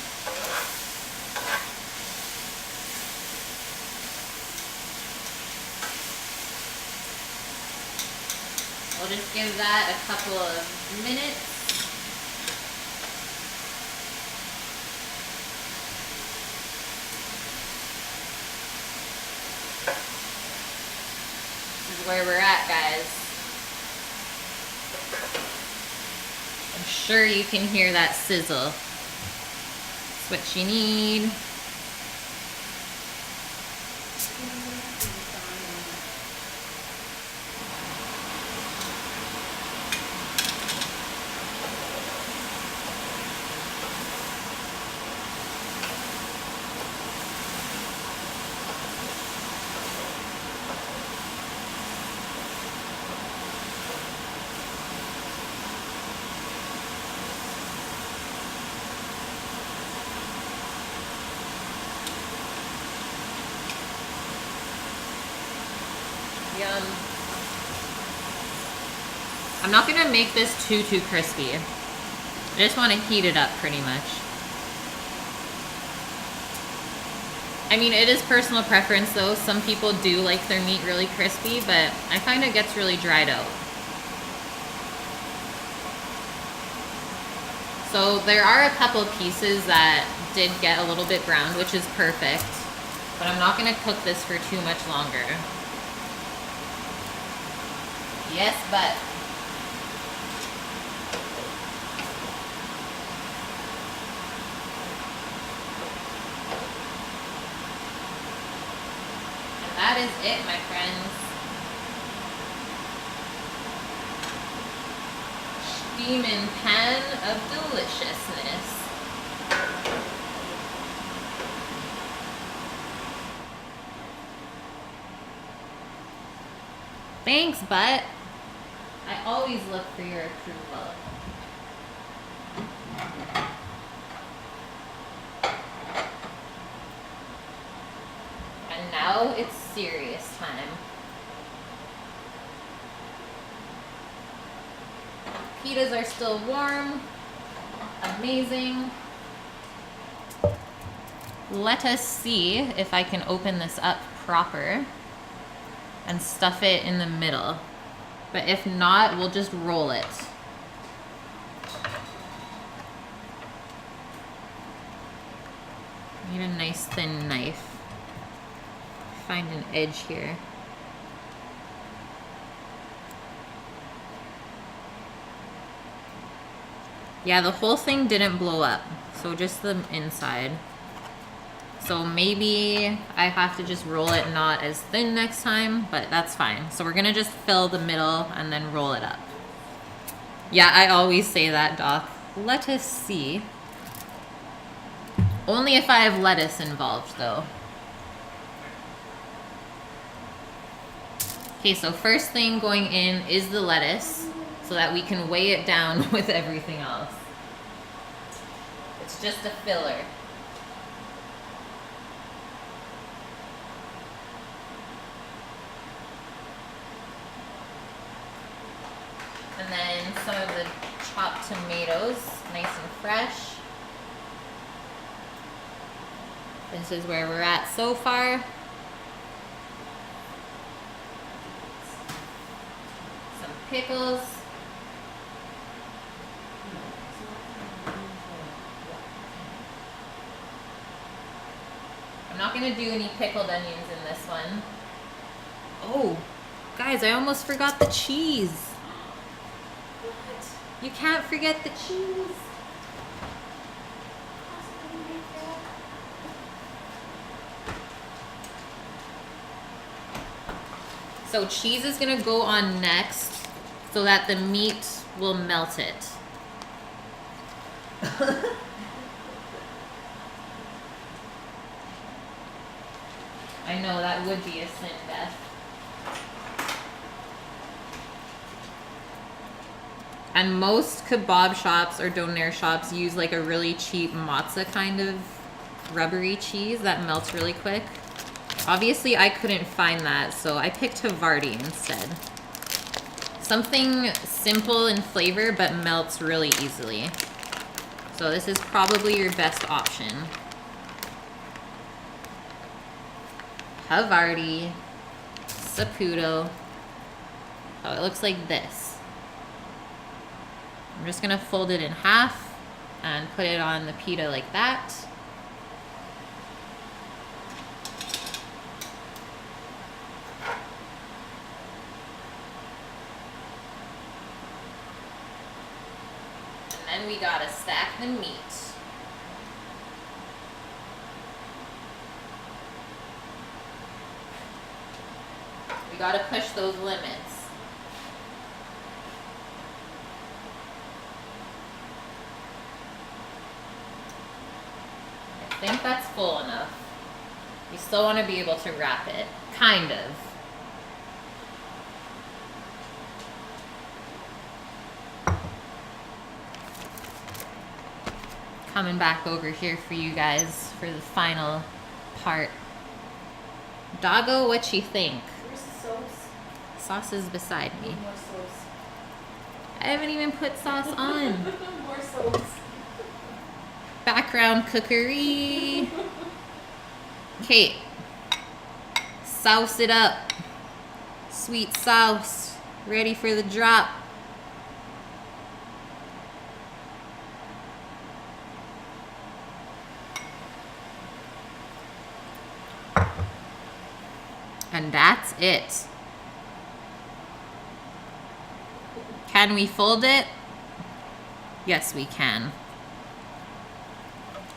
We'll just give that a couple of minutes. This is where we're at, guys. I'm sure you can hear that sizzle. That's what you need. Yum. I'm not gonna make this too crispy. I just want to heat it up pretty much. I mean, it is personal preference though. Some people do like their meat really crispy, but I find it gets really dried out. So there are a couple pieces that did get a little bit browned, which is perfect. But I'm not gonna cook this for too much longer. Yes, but and that is it, my friends. Steaming pan of deliciousness. Thanks, butt. I always look for your approval. And now it's serious time. Pitas are still warm. Amazing. Let us see if I can open this up proper and stuff it in the middle. But if not, we'll just roll it. Need a nice thin knife. Find an edge here. Yeah, the whole thing didn't blow up, so just the inside. So maybe I have to just roll it not as thin next time, but that's fine. So we're gonna just fill the middle and then roll it up. Yeah, I always say that, Doc. Let us see. Only if I have lettuce involved, though. Okay, so first thing going in is the lettuce, so that we can weigh it down with everything else. It's just a filler. And then some of the chopped tomatoes, nice and fresh. This is where we're at so far. Some pickles. I'm not gonna do any pickled onions in this one. Oh, guys, I almost forgot the cheese. What? You can't forget the cheese. So cheese is gonna go on next so that the meat will melt it. I know, that would be a sin, Beth. And most kebab shops or doner shops use like a really cheap mozza kind of rubbery cheese that melts really quick. Obviously, I couldn't find that, so I picked Havarti instead. Something simple in flavor, but melts really easily. So this is probably your best option. Havarti, Saputo. Oh, it looks like this. I'm just gonna fold it in half and put it on the pita like that. And then we gotta stack the meat. We gotta push those limits. I think that's full enough. You still want to be able to wrap it, kind of. Coming back over here for you guys for the final part. Doggo, what you think? Where's the sauce? Sauce is beside me. More sauce. I haven't even put sauce on. More sauce. Background cookery. Kate, sauce it up. Sweet sauce, ready for the drop. And that's it. Can we fold it? Yes, we can.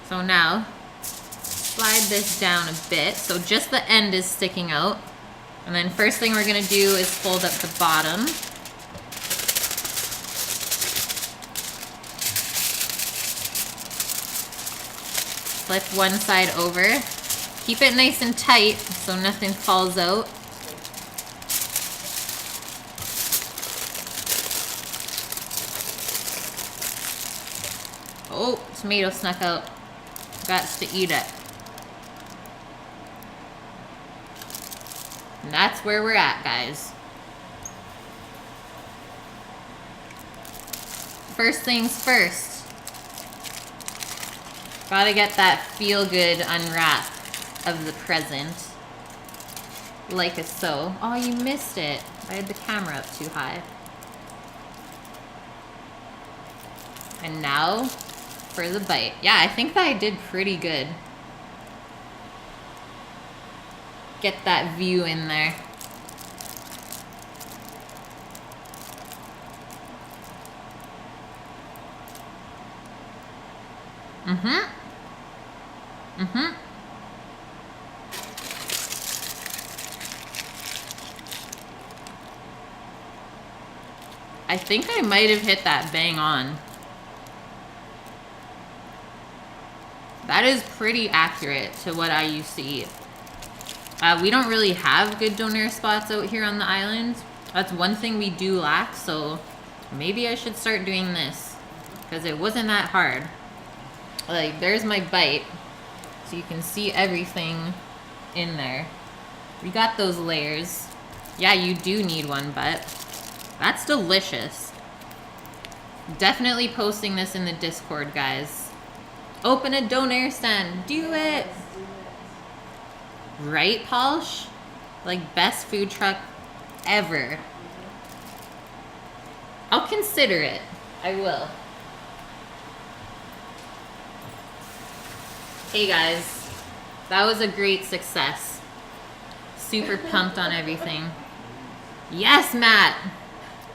So now, slide this down a bit so just the end is sticking out. And then first thing we're gonna do is fold up the bottom. Flip one side over. Keep it nice and tight so nothing falls out. Oh, tomato snuck out. Got to eat it. And that's where we're at, guys. First things first. Gotta get that feel-good unwrap of the present. Like so. Oh, you missed it. I had the camera up too high. And now for the bite. Yeah, I think that I did pretty good. Get that view in there. I think I might have hit that bang on. That is pretty accurate to what I used to eat. We don't really have good doner spots out here on the island. That's one thing we do lack, so maybe I should start doing this. Because it wasn't that hard. Like, there's my bite. So you can see everything in there. We got those layers. Yeah, you do need one, but that's delicious. Definitely posting this in the Discord, guys. Open a doner stand. Do it. Right, Polsh? Like, best food truck ever. I'll consider it. I will. Hey guys, that was a great success. Super pumped on everything. Yes, Matt.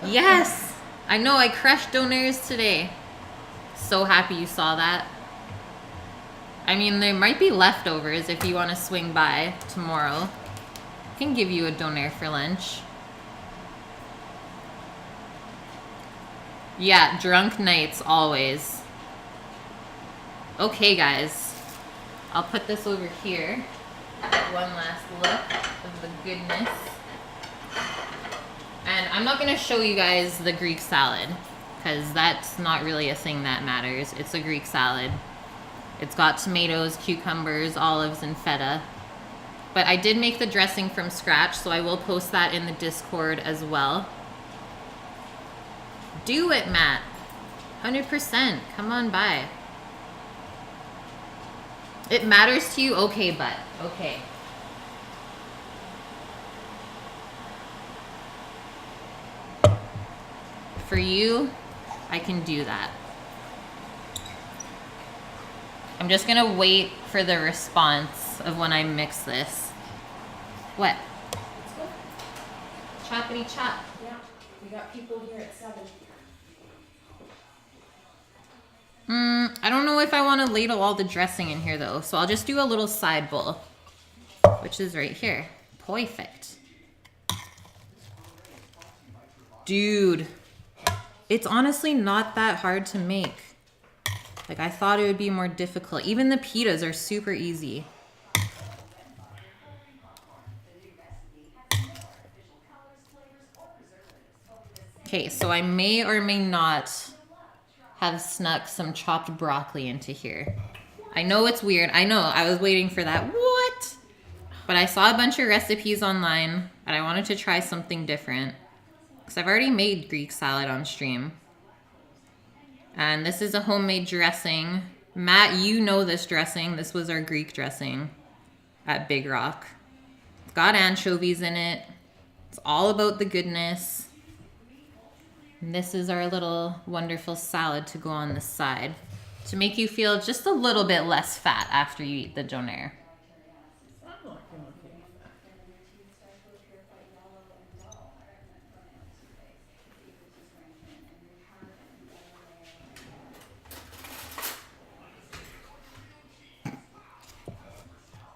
Yes. I know I crushed donairs today. So happy you saw that. I mean, there might be leftovers if you want to swing by tomorrow. I can give you a donair for lunch. Yeah, drunk nights always. Okay, guys. I'll put this over here. One last look of the goodness. And I'm not going to show you guys the Greek salad because that's not really a thing that matters. It's a Greek salad. It's got tomatoes, cucumbers, olives, and feta. But I did make the dressing from scratch, so I will post that in the Discord as well. Do it, Matt. 100%. Come on by. It matters to you? Okay, bud. Okay. For you, I can do that. I'm just gonna wait for the response of when I mix this. What? Let's go. Choppity chop. Yeah, we got people here at 7. I don't know if I want to ladle all the dressing in here though, so I'll just do a little side bowl, which is right here. Perfect. Dude, it's honestly not that hard to make. Like, I thought it would be more difficult. Even the pitas are super easy. Okay, so I may or may not have snuck some chopped broccoli into here. I know it's weird. I know, I was waiting for that. What? But I saw a bunch of recipes online and I wanted to try something different. Because I've already made Greek salad on stream. And this is a homemade dressing. Matt, you know this dressing. This was our Greek dressing at Big Rock. It's got anchovies in it. It's all about the goodness. And this is our little wonderful salad to go on the side to make you feel just a little bit less fat after you eat the donair.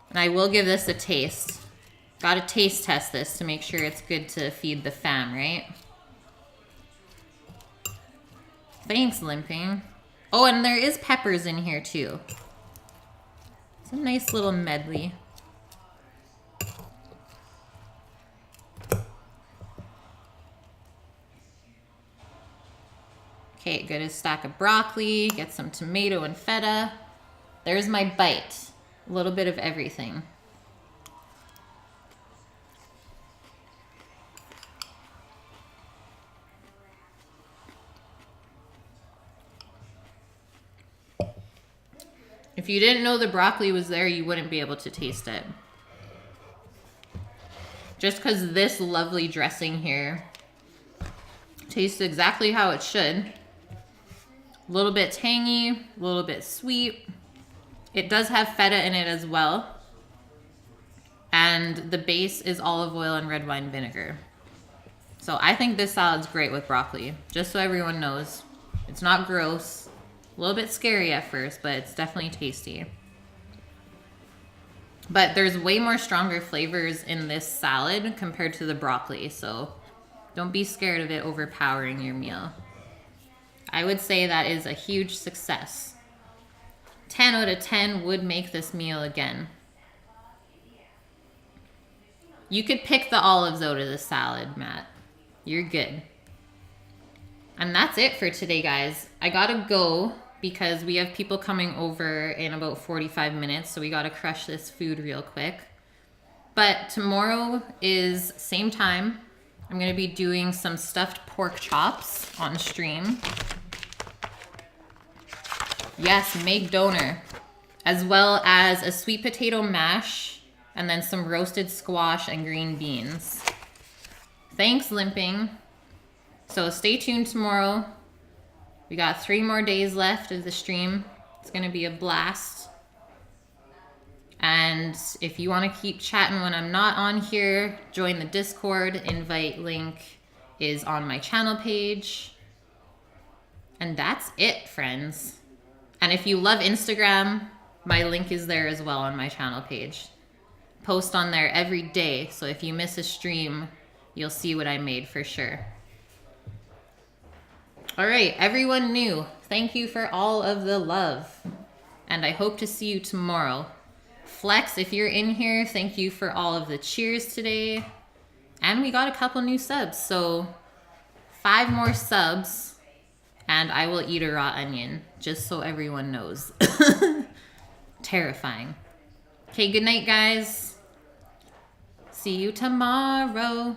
And I will give this a taste. Gotta taste test this to make sure it's good to feed the fam, right? Thanks, Limping. Oh, and there is peppers in here too. It's a nice little medley. Okay, get a stack of broccoli, get some tomato and feta. There's my bite. A little bit of everything. If you didn't know the broccoli was there, you wouldn't be able to taste it. Just because this lovely dressing here tastes exactly how it should. A little bit tangy, a little bit sweet. It does have feta in it as well. And the base is olive oil and red wine vinegar. So I think this salad's great with broccoli. Just so everyone knows. It's not gross. A little bit scary at first, but it's definitely tasty. But there's way more stronger flavors in this salad compared to the broccoli. So don't be scared of it overpowering your meal. I would say that is a huge success. 10 out of 10 would make this meal again. You could pick the olives out of the salad, Matt. You're good. And that's it for today, guys. I gotta go because we have people coming over in about 45 minutes, so we gotta crush this food real quick. But tomorrow is same time. I'm gonna be doing some stuffed pork chops on stream. Yes, make doner. As well as a sweet potato mash and then some roasted squash and green beans. Thanks, Limping. So stay tuned tomorrow. We got 3 more days left of the stream. It's gonna be a blast. And if you want to keep chatting when I'm not on here, join the Discord. Invite link is on my channel page. And that's it, friends. And if you love Instagram, my link is there as well on my channel page. Post on there every day, so if you miss a stream, you'll see what I made for sure. All right, everyone new, thank you for all of the love. And I hope to see you tomorrow. Flex, if you're in here, thank you for all of the cheers today. And we got a couple new subs, so 5 more subs and I will eat a raw onion, just so everyone knows. Terrifying. Okay, good night, guys. See you tomorrow.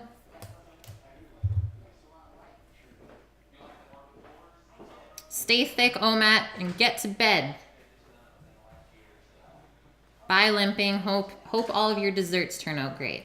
Stay thick, Omat, and get to bed. Bye, limping. Hope all of your desserts turn out great.